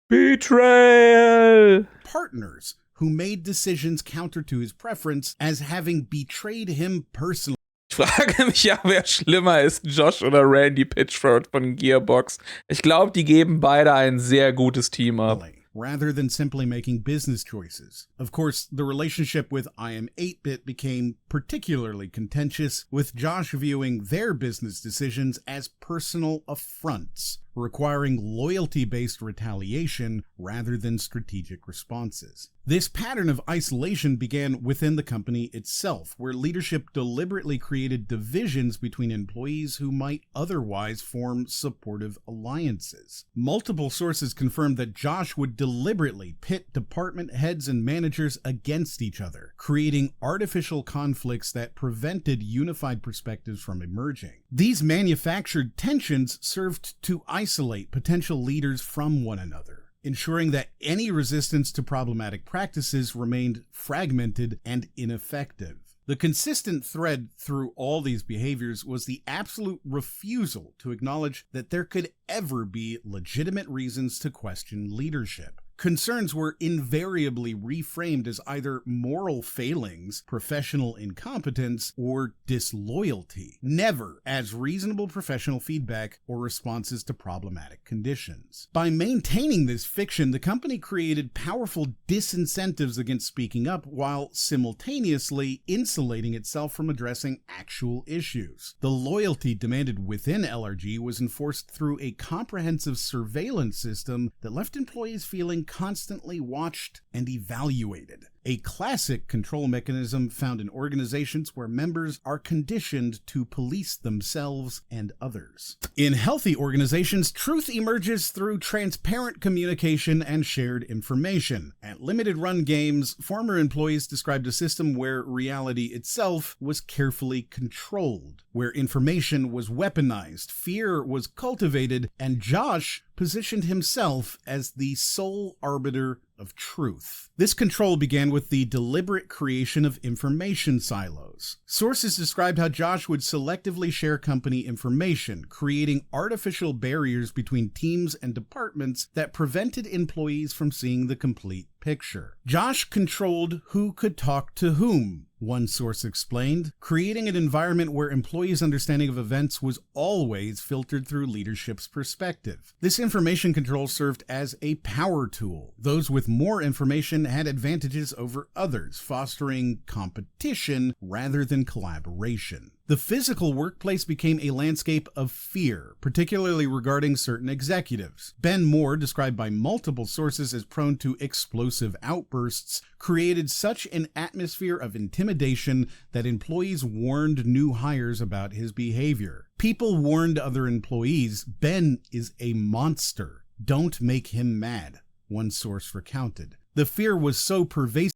Betrayal! Partners who made decisions counter to his preference as having betrayed him personally. Ich frage mich ja, wer schlimmer ist, Josh oder Randy Pitchford von Gearbox. Ich glaube, die geben beide ein sehr gutes Team ab. Rather than simply making business choices. Of course, the relationship with I Am 8-Bit became particularly contentious, with Josh viewing their business decisions as personal affronts, requiring loyalty-based retaliation rather than strategic responses. This pattern of isolation began within the company itself, where leadership deliberately created divisions between employees who might otherwise form supportive alliances. Multiple sources confirmed that Josh would deliberately pit department heads and managers against each other, creating artificial conflicts that prevented unified perspectives from emerging. These manufactured tensions served to isolate potential leaders from one another, ensuring that any resistance to problematic practices remained fragmented and ineffective. The consistent thread through all these behaviors was the absolute refusal to acknowledge that there could ever be legitimate reasons to question leadership. Concerns were invariably reframed as either moral failings, professional incompetence, or disloyalty, never as reasonable professional feedback or responses to problematic conditions. By maintaining this fiction, the company created powerful disincentives against speaking up while simultaneously insulating itself from addressing actual issues. The loyalty demanded within LRG was enforced through a comprehensive surveillance system that left employees feeling constantly watched and evaluated. A classic control mechanism found in organizations where members are conditioned to police themselves and others. In healthy organizations, truth emerges through transparent communication and shared information. At limited run games, former employees described a system where reality itself was carefully controlled, where information was weaponized, fear was cultivated, and Josh positioned himself as the sole arbiter of truth. This control began with the deliberate creation of information silos. Sources described how Josh would selectively share company information, creating artificial barriers between teams and departments that prevented employees from seeing the complete picture. Josh controlled who could talk to whom, one source explained, creating an environment where employees' understanding of events was always filtered through leadership's perspective. This information control served as a power tool. Those with more information had advantages over others, fostering competition rather than collaboration. The physical workplace became a landscape of fear, particularly regarding certain executives. Ben Moore, described by multiple sources as prone to explosive outbursts, created such an atmosphere of intimidation that employees warned new hires about his behavior. People warned other employees, "Ben is a monster. Don't make him mad," one source recounted. The fear was so pervasive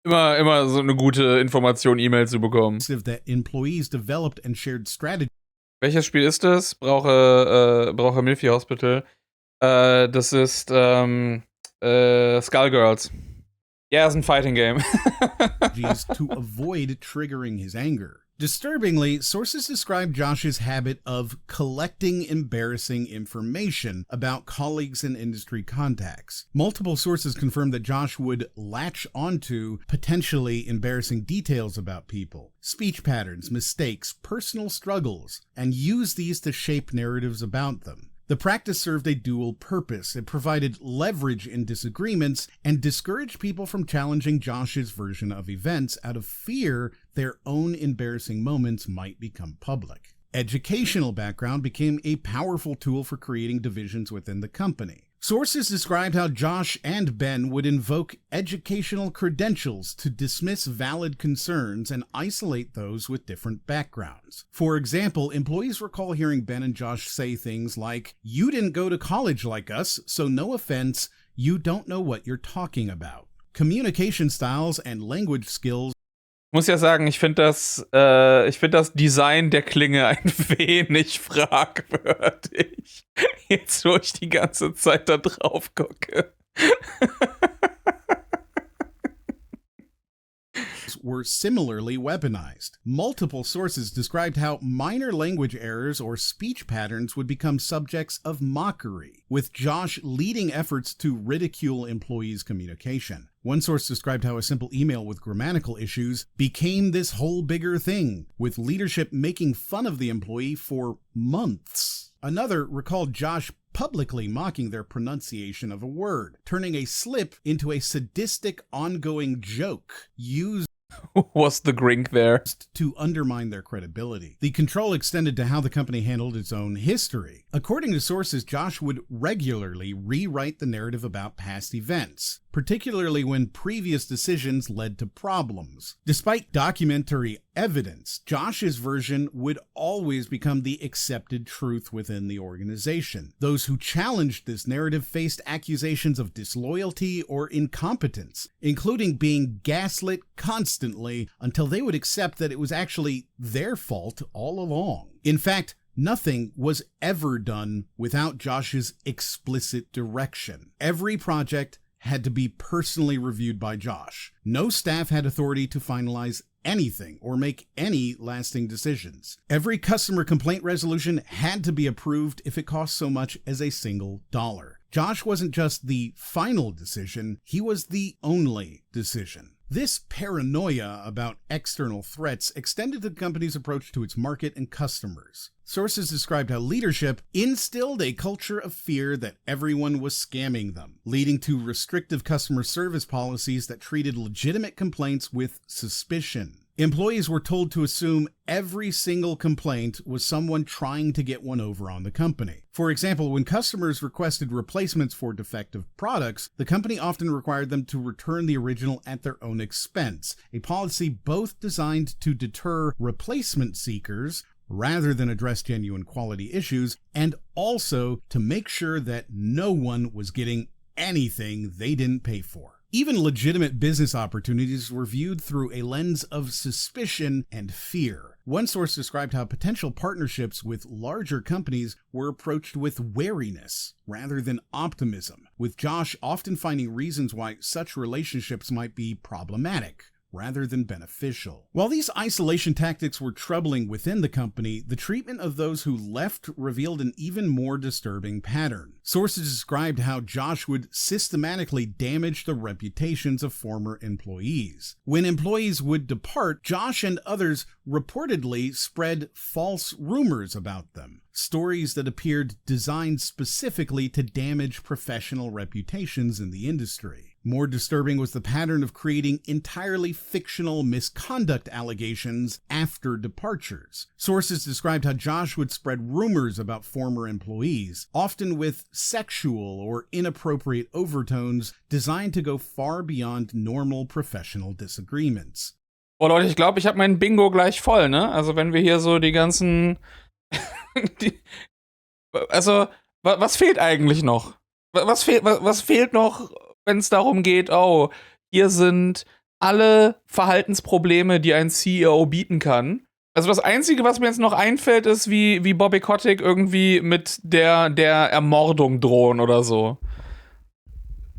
Immer so eine gute Information, E-Mail zu bekommen. that employees developed and shared strategies. Welches Spiel ist das? Brauche Milfy Hospital. Das ist Skullgirls. Ja, ist ein Fighting Game. To avoid triggering his anger. Disturbingly, sources describe Josh's habit of collecting embarrassing information about colleagues and industry contacts. Multiple sources confirmed that Josh would latch onto potentially embarrassing details about people, speech patterns, mistakes, personal struggles, and use these to shape narratives about them. The practice served a dual purpose. It provided leverage in disagreements and discouraged people from challenging Josh's version of events out of fear their own embarrassing moments might become public. Educational background became a powerful tool for creating divisions within the company. Sources described how Josh and Ben would invoke educational credentials to dismiss valid concerns and isolate those with different backgrounds. For example, employees recall hearing Ben and Josh say things like, "You didn't go to college like us, so no offense, you don't know what you're talking about." Communication styles and language skills. Ich muss ja sagen, ich finde das Design der Klinge ein wenig fragwürdig. Jetzt, wo ich die ganze Zeit da drauf gucke. Were similarly weaponized. Multiple sources described how minor language errors or speech patterns would become subjects of mockery, with Josh leading efforts to ridicule employees' communication. One source described how a simple email with grammatical issues became this whole bigger thing, with leadership making fun of the employee for months. Another recalled Josh publicly mocking their pronunciation of a word, turning a slip into a sadistic ongoing joke used Was the grink there? To undermine their credibility. The control extended to how the company handled its own history. According to sources, Josh would regularly rewrite the narrative about past events, particularly when previous decisions led to problems. Despite documentary evidence, Josh's version would always become the accepted truth within the organization. Those who challenged this narrative faced accusations of disloyalty or incompetence, including being gaslit constantly until they would accept that it was actually their fault all along. In fact, nothing was ever done without Josh's explicit direction. Every project had to be personally reviewed by Josh. No staff had authority to finalize anything or make any lasting decisions. Every customer complaint resolution had to be approved if it cost so much as a single dollar. Josh wasn't just the final decision, he was the only decision. This paranoia about external threats extended the company's approach to its market and customers. Sources described how leadership instilled a culture of fear that everyone was scamming them, leading to restrictive customer service policies that treated legitimate complaints with suspicion. Employees were told to assume every single complaint was someone trying to get one over on the company. For example, when customers requested replacements for defective products, the company often required them to return the original at their own expense, a policy both designed to deter replacement seekers rather than address genuine quality issues, and also to make sure that no one was getting anything they didn't pay for. Even legitimate business opportunities were viewed through a lens of suspicion and fear. One source described how potential partnerships with larger companies were approached with wariness rather than optimism, with Josh often finding reasons why such relationships might be problematic rather than beneficial. While these isolation tactics were troubling within the company, the treatment of those who left revealed an even more disturbing pattern. Sources described how Josh would systematically damage the reputations of former employees. When employees would depart, Josh and others reportedly spread false rumors about them, stories that appeared designed specifically to damage professional reputations in the industry. More disturbing was the pattern of creating entirely fictional misconduct allegations after departures. Sources described how Josh would spread rumors about former employees, often with sexual or inappropriate overtones designed to go far beyond normal professional disagreements. Oh Leute, ich glaube, ich habe mein Bingo gleich voll, ne? Also wenn wir hier so die ganzen... also, was fehlt eigentlich noch? Was fehlt noch, wenn es darum geht, oh, hier sind alle Verhaltensprobleme, die ein CEO bieten kann. Also das Einzige, was mir jetzt noch einfällt, ist, wie Bobby Kotick irgendwie mit der Ermordung drohen oder so.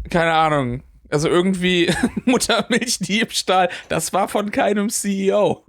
Keine Ahnung. Also irgendwie Muttermilchdiebstahl, das war von keinem CEO.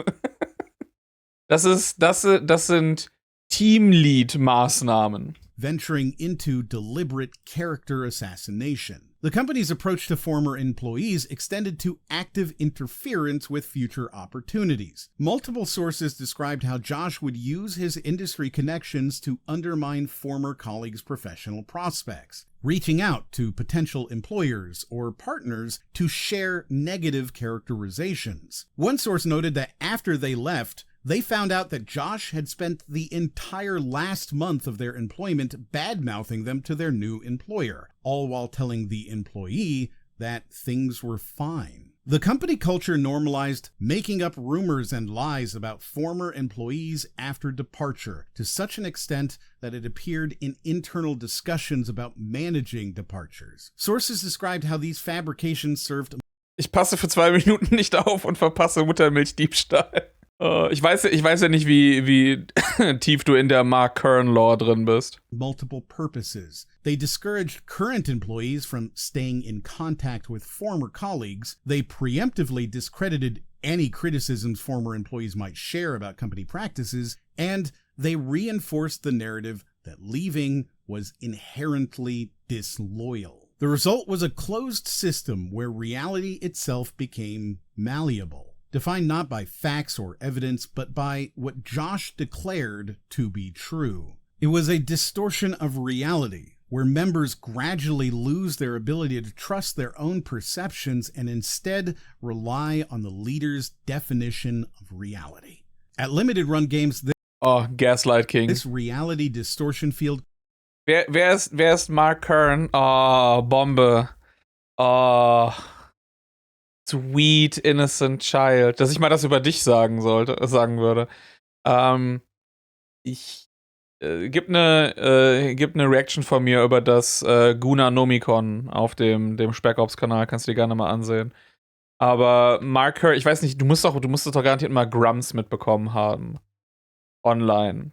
Das sind Teamlead-Maßnahmen. Venturing into deliberate character assassination. The company's approach to former employees extended to active interference with future opportunities. Multiple sources described how Josh would use his industry connections to undermine former colleagues' professional prospects, reaching out to potential employers or partners to share negative characterizations. One source noted that after they left, they found out that Josh had spent the entire last month of their employment bad-mouthing them to their new employer, all while telling the employee that things were fine. The company culture normalized making up rumors and lies about former employees after departure to such an extent that it appeared in internal discussions about managing departures. Sources described how these fabrications served... Ich passe für 2 Minuten nicht auf und verpasse Muttermilchdiebstahl. Ich weiß ja nicht, wie tief du in der Mark Kern-Lore drin bist. Multiple purposes. They discouraged current employees from staying in contact with former colleagues. They preemptively discredited any criticisms former employees might share about company practices. And they reinforced the narrative that leaving was inherently disloyal. The result was a closed system where reality itself became malleable, defined not by facts or evidence, but by what Josh declared to be true. It was a distortion of reality where members gradually lose their ability to trust their own perceptions and instead rely on the leader's definition of reality. At Limited Run Games, Gaslight King. This reality distortion field. Wer ist Mark Kern? Oh, Bombe. Oh, sweet innocent child. Dass ich mal das über dich sagen würde. Gib eine Reaction von mir über das Guna Nomicon auf dem SpeckObst-Kanal. Kannst du dir gerne mal ansehen. Aber Mark Kern, ich weiß nicht, du musstest doch garantiert mal Grumps mitbekommen haben. Online.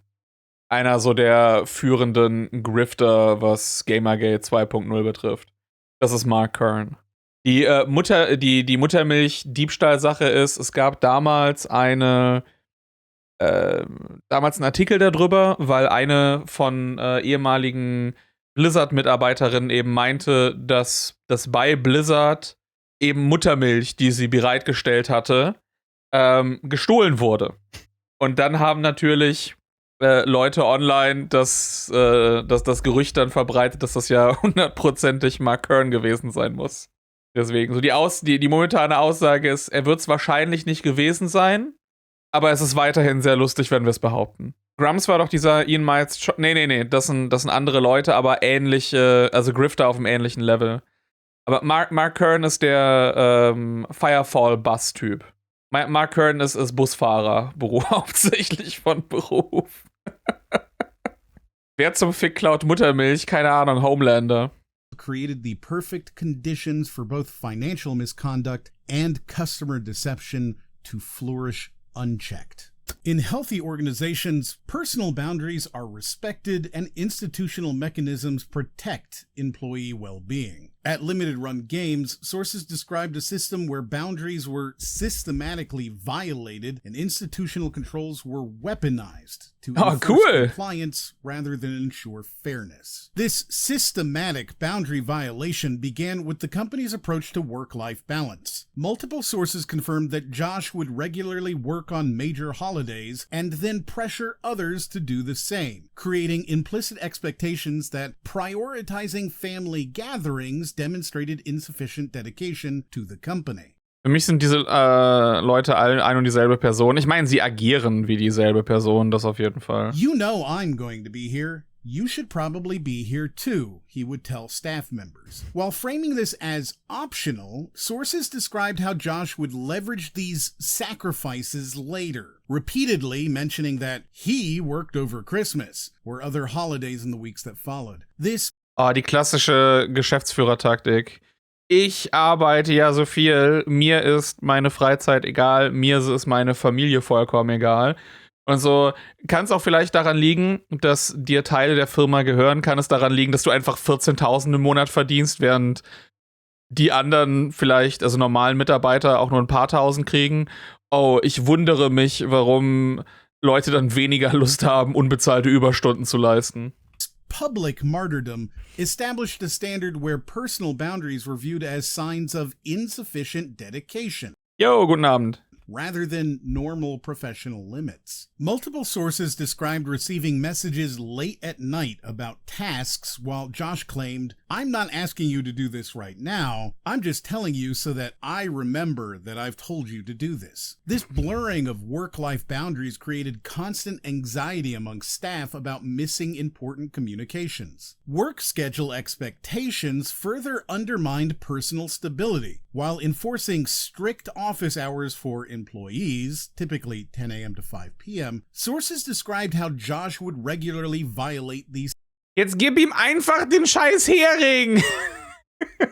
Einer so der führenden Grifter, was Gamergate 2.0 betrifft. Das ist Mark Kern. Die Muttermilch-Diebstahl-Sache ist, es gab damals einen Artikel darüber, weil eine von ehemaligen Blizzard-Mitarbeiterinnen eben meinte, dass bei Blizzard eben Muttermilch, die sie bereitgestellt hatte, gestohlen wurde. Und dann haben natürlich Leute online das Gerücht dann verbreitet, dass das ja 100%ig Mark Kern gewesen sein muss. Deswegen, so die momentane Aussage ist, er wird es wahrscheinlich nicht gewesen sein, aber es ist weiterhin sehr lustig, wenn wir es behaupten. Grumps war doch dieser Ian Miles. Nee, das sind andere Leute, aber ähnliche, also Grifter auf einem ähnlichen Level. Aber Mark Kern ist der Firefall-Bus-Typ. Mark Kern ist Busfahrer, hauptsächlich von Beruf. Wer zum Fick klaut Muttermilch? Keine Ahnung, Homelander. Created the perfect conditions for both financial misconduct and customer deception to flourish unchecked. In healthy organizations, personal boundaries are respected and institutional mechanisms protect employee well-being. At Limited Run Games, sources described a system where boundaries were systematically violated and institutional controls were weaponized to enforce compliance rather than ensure fairness. This systematic boundary violation began with the company's approach to work-life balance. Multiple sources confirmed that Josh would regularly work on major holidays and then pressure others to do the same, creating implicit expectations that prioritizing family gatherings demonstrated insufficient dedication to the company. Für mich sind diese Leute alle ein und dieselbe Person. Ich meine, sie agieren wie dieselbe Person, das auf jeden Fall. You know I'm going to be here. You should probably be here too, he would tell staff members. While framing this as optional, sources described how Josh would leverage these sacrifices later, repeatedly mentioning that he worked over Christmas or other holidays in the weeks that followed. Die klassische Geschäftsführertaktik. Ich arbeite ja so viel, mir ist meine Freizeit egal, mir ist meine Familie vollkommen egal. Und so kann es auch vielleicht daran liegen, dass dir Teile der Firma gehören, kann es daran liegen, dass du einfach 14.000 im Monat verdienst, während die anderen vielleicht, also normalen Mitarbeiter, auch nur ein paar Tausend kriegen. Oh, ich wundere mich, warum Leute dann weniger Lust haben, unbezahlte Überstunden zu leisten. Public martyrdom established a standard where personal boundaries were viewed as signs of insufficient dedication. Yo, guten Abend. Rather than normal professional limits. Multiple sources described receiving messages late at night about tasks, while Josh claimed, "I'm not asking you to do this right now, I'm just telling you so that I remember that I've told you to do this." This blurring of work-life boundaries created constant anxiety among staff about missing important communications. Work schedule expectations further undermined personal stability, while enforcing strict office hours for employees, typically 10 a.m. to 5 p.m., sources described how Josh would regularly violate these. Jetzt gib ihm einfach den scheiß Hering!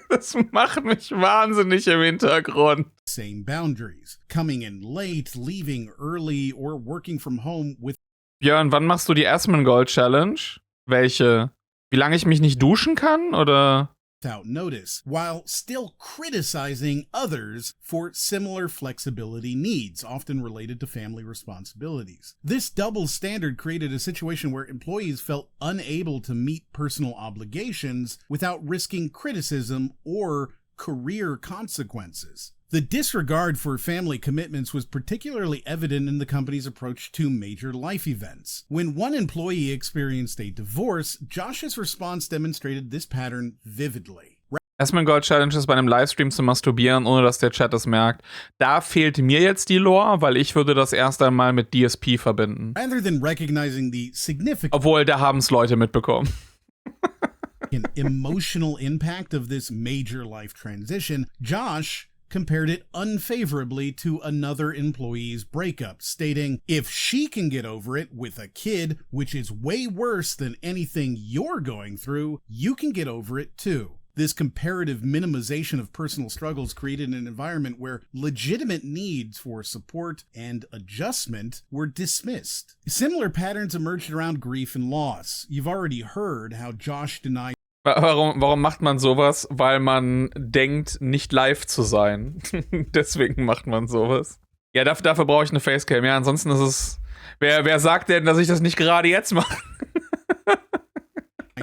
Das macht mich wahnsinnig im Hintergrund. Same boundaries, coming in late, leaving early, or working from home with. Björn, wann machst du die Asmongold Challenge? Welche? Wie lange ich mich nicht duschen kann, oder? Without notice, while still criticizing others for similar flexibility needs, often related to family responsibilities. This double standard created a situation where employees felt unable to meet personal obligations without risking criticism or career consequences. The disregard for family commitments was particularly evident in the company's approach to major life events. When one employee experienced a divorce, Josh's response demonstrated this pattern vividly. Erstmal Gold-Challenge ist bei einem Livestream zu masturbieren, ohne dass der Chat es merkt. Da fehlt mir jetzt die Lore, weil ich würde das erst einmal mit DSP verbinden. Rather than recognizing the significant Obwohl, da haben es Leute mitbekommen. Emotional impact of this major life transition, Josh compared it unfavorably to another employee's breakup, stating, if she can get over it with a kid, which is way worse than anything you're going through, you can get over it too. This comparative minimization of personal struggles created an environment where legitimate needs for support and adjustment were dismissed. Similar patterns emerged around grief and loss. You've already heard how Josh denied. Warum macht man sowas? Weil man denkt, nicht live zu sein. Deswegen macht man sowas. Ja, dafür brauche ich eine Facecam. Ja, ansonsten ist es... Wer sagt denn, dass ich das nicht gerade jetzt mache?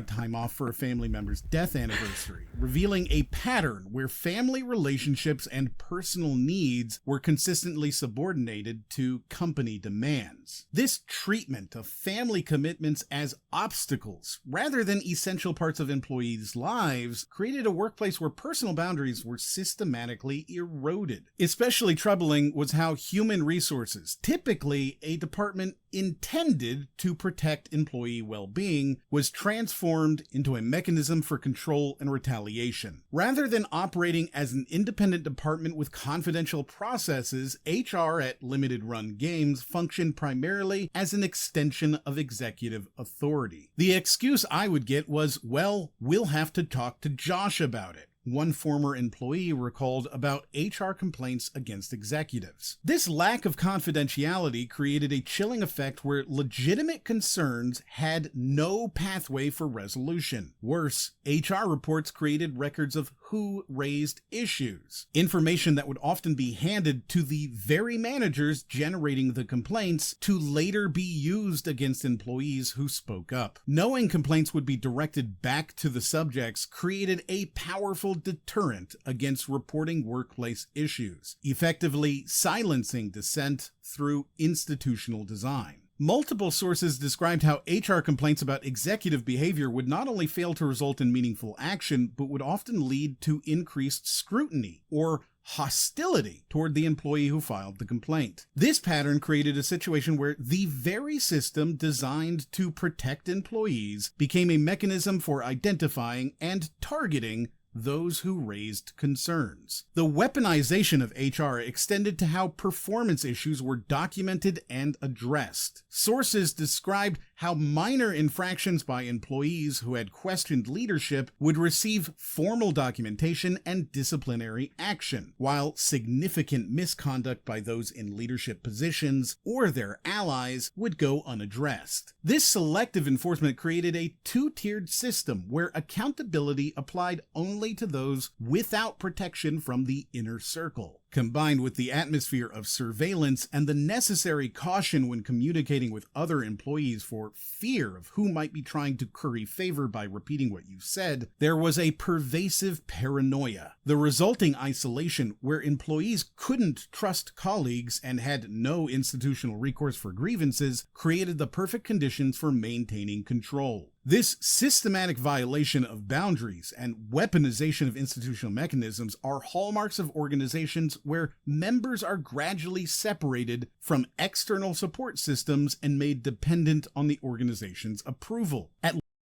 Time off for a family member's death anniversary, revealing a pattern where family relationships and personal needs were consistently subordinated to company demands. This treatment of family commitments as obstacles rather than essential parts of employees' lives created a workplace where personal boundaries were systematically eroded. Especially troubling was how human resources, typically a department intended to protect employee well-being, was transformed into a mechanism for control and retaliation. Rather than operating as an independent department with confidential processes, HR at Limited Run Games functioned primarily as an extension of executive authority. The excuse I would get was, well, we'll have to talk to Josh about it. One former employee recalled about HR complaints against executives. This lack of confidentiality created a chilling effect where legitimate concerns had no pathway for resolution. Worse, HR reports created records of who raised issues, information that would often be handed to the very managers generating the complaints to later be used against employees who spoke up. Knowing complaints would be directed back to the subjects created a powerful deterrent against reporting workplace issues, effectively silencing dissent through institutional design. Multiple sources described how HR complaints about executive behavior would not only fail to result in meaningful action, but would often lead to increased scrutiny or hostility toward the employee who filed the complaint. This pattern created a situation where the very system designed to protect employees became a mechanism for identifying and targeting those who raised concerns. The weaponization of HR extended to how performance issues were documented and addressed. Sources described how minor infractions by employees who had questioned leadership would receive formal documentation and disciplinary action, while significant misconduct by those in leadership positions or their allies would go unaddressed. This selective enforcement created a two-tiered system where accountability applied only to those without protection from the inner circle. Combined with the atmosphere of surveillance and the necessary caution when communicating with other employees for fear of who might be trying to curry favor by repeating what you said, there was a pervasive paranoia. The resulting isolation, where employees couldn't trust colleagues and had no institutional recourse for grievances, created the perfect conditions for maintaining control. This systematic violation of boundaries and weaponization of institutional mechanisms are hallmarks of organizations where members are gradually separated from external support systems and made dependent on the organization's approval.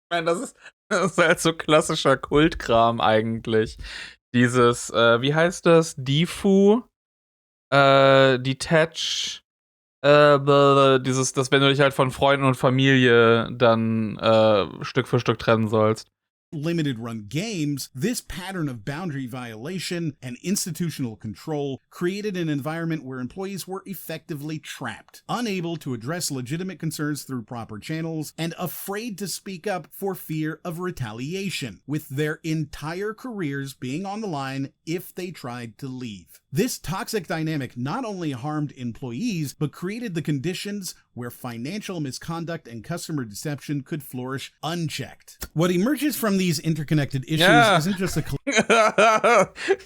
Das ist halt so klassischer Kultkram eigentlich. Dieses, wie heißt das? Defu, Detach, dass wenn du dich halt von Freunden und Familie dann Stück für Stück trennen sollst. Limited Run Games, this pattern of boundary violation and institutional control created an environment where employees were effectively trapped, unable to address legitimate concerns through proper channels, and afraid to speak up for fear of retaliation, with their entire careers being on the line if they tried to leave. This toxic dynamic not only harmed employees, but created the conditions where financial misconduct and customer deception could flourish unchecked. What emerges from the these interconnected issues isn't just a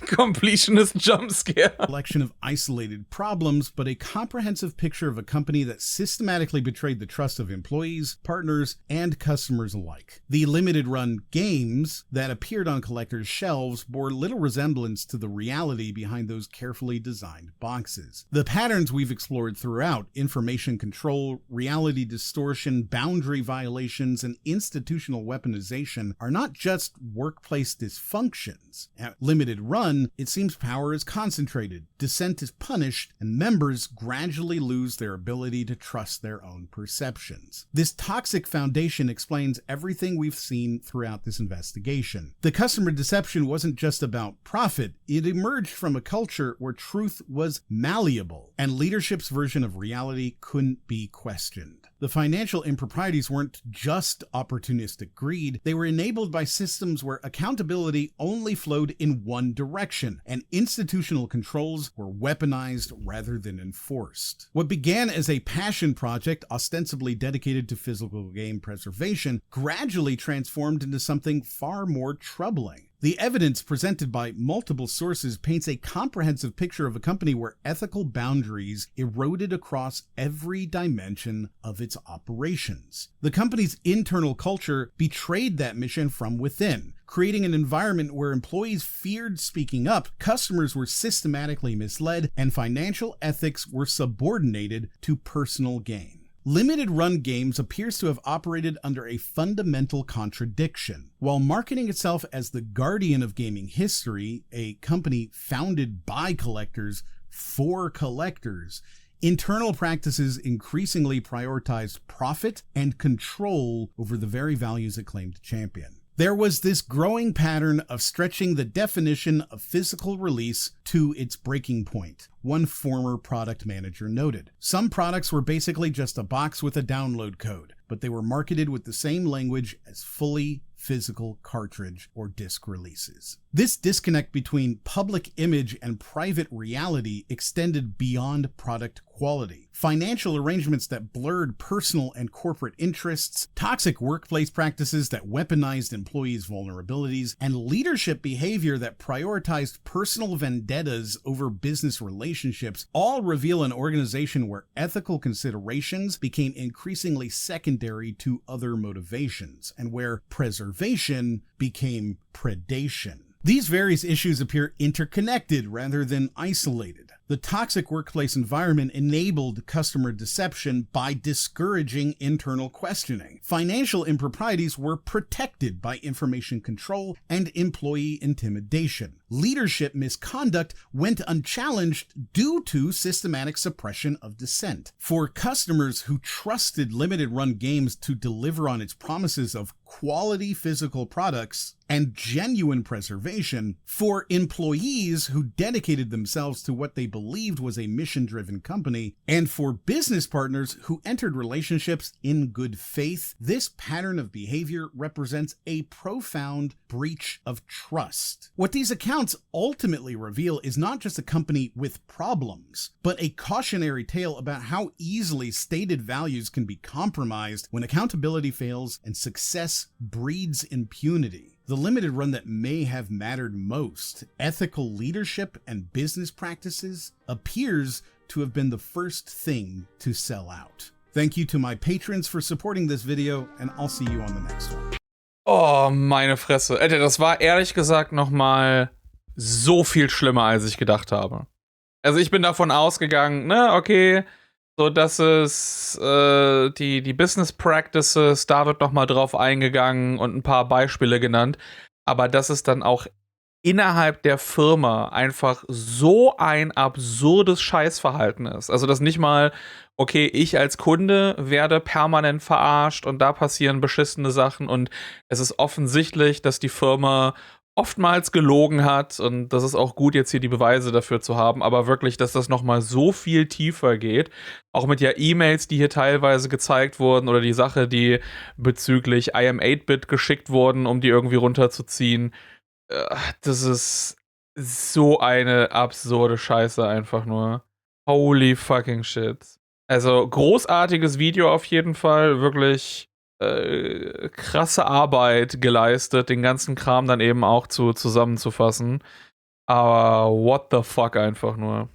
completionist jump scare. collection of isolated problems, but a comprehensive picture of a company that systematically betrayed the trust of employees, partners, and customers alike. The limited run games that appeared on collectors' shelves bore little resemblance to the reality behind those carefully designed boxes. The patterns we've explored throughout, information control, reality distortion, boundary violations, and institutional weaponization, are not just workplace dysfunctions. At limited run, it seems power is concentrated, dissent is punished, and members gradually lose their ability to trust their own perceptions. This toxic foundation explains everything we've seen throughout this investigation. The customer deception wasn't just about profit, it emerged from a culture where truth was malleable, and leadership's version of reality couldn't be questioned. The financial improprieties weren't just opportunistic greed, they were enabled by systems where accountability only flowed in one direction, and institutional controls were weaponized rather than enforced. What began as a passion project ostensibly dedicated to physical game preservation gradually transformed into something far more troubling. The evidence presented by multiple sources paints a comprehensive picture of a company where ethical boundaries eroded across every dimension of its operations. The company's internal culture betrayed that mission from within, creating an environment where employees feared speaking up, customers were systematically misled, and financial ethics were subordinated to personal gain. Limited Run Games appears to have operated under a fundamental contradiction. While marketing itself as the guardian of gaming history, a company founded by collectors for collectors, internal practices increasingly prioritized profit and control over the very values it claimed to champion. There was this growing pattern of stretching the definition of physical release to its breaking point, one former product manager noted. Some products were basically just a box with a download code, but they were marketed with the same language as fully physical cartridge or disc releases. This disconnect between public image and private reality extended beyond product quality. Financial arrangements that blurred personal and corporate interests, toxic workplace practices that weaponized employees' vulnerabilities, and leadership behavior that prioritized personal vendettas over business relationships all reveal an organization where ethical considerations became increasingly secondary to other motivations, and where preservation became predation. These various issues appear interconnected rather than isolated. The toxic workplace environment enabled customer deception by discouraging internal questioning. Financial improprieties were protected by information control and employee intimidation. Leadership misconduct went unchallenged due to systematic suppression of dissent. For customers who trusted limited run games to deliver on its promises of quality physical products and genuine preservation, for employees who dedicated themselves to what they believed was a mission-driven company, and for business partners who entered relationships in good faith, this pattern of behavior represents a profound breach of trust. What these accounts ultimately reveal is not just a company with problems, but a cautionary tale about how easily stated values can be compromised when accountability fails and success breeds impunity. The limited run that may have mattered most, ethical leadership and business practices, appears to have been the first thing to sell out. Thank you to my patrons for supporting this video, and I'll see you on the next one. Oh, meine Fresse. Alter, das war ehrlich gesagt nochmal so viel schlimmer, als ich gedacht habe. Also ich bin davon ausgegangen, ne, okay, so dass es die Business Practices, da wird nochmal drauf eingegangen und ein paar Beispiele genannt, aber dass es dann auch innerhalb der Firma einfach so ein absurdes Scheißverhalten ist. Also dass nicht mal, okay, ich als Kunde werde permanent verarscht und da passieren beschissene Sachen und es ist offensichtlich, dass die Firma oftmals gelogen hat und das ist auch gut, jetzt hier die Beweise dafür zu haben, aber wirklich, dass das nochmal so viel tiefer geht, auch mit ja E-Mails, die hier teilweise gezeigt wurden oder die Sache, die bezüglich I am 8-Bit geschickt wurden, um die irgendwie runterzuziehen, das ist so eine absurde Scheiße einfach nur. Holy fucking shit. Also großartiges Video auf jeden Fall, wirklich krasse Arbeit geleistet, den ganzen Kram dann eben auch zusammenzufassen. Aber what the fuck einfach nur.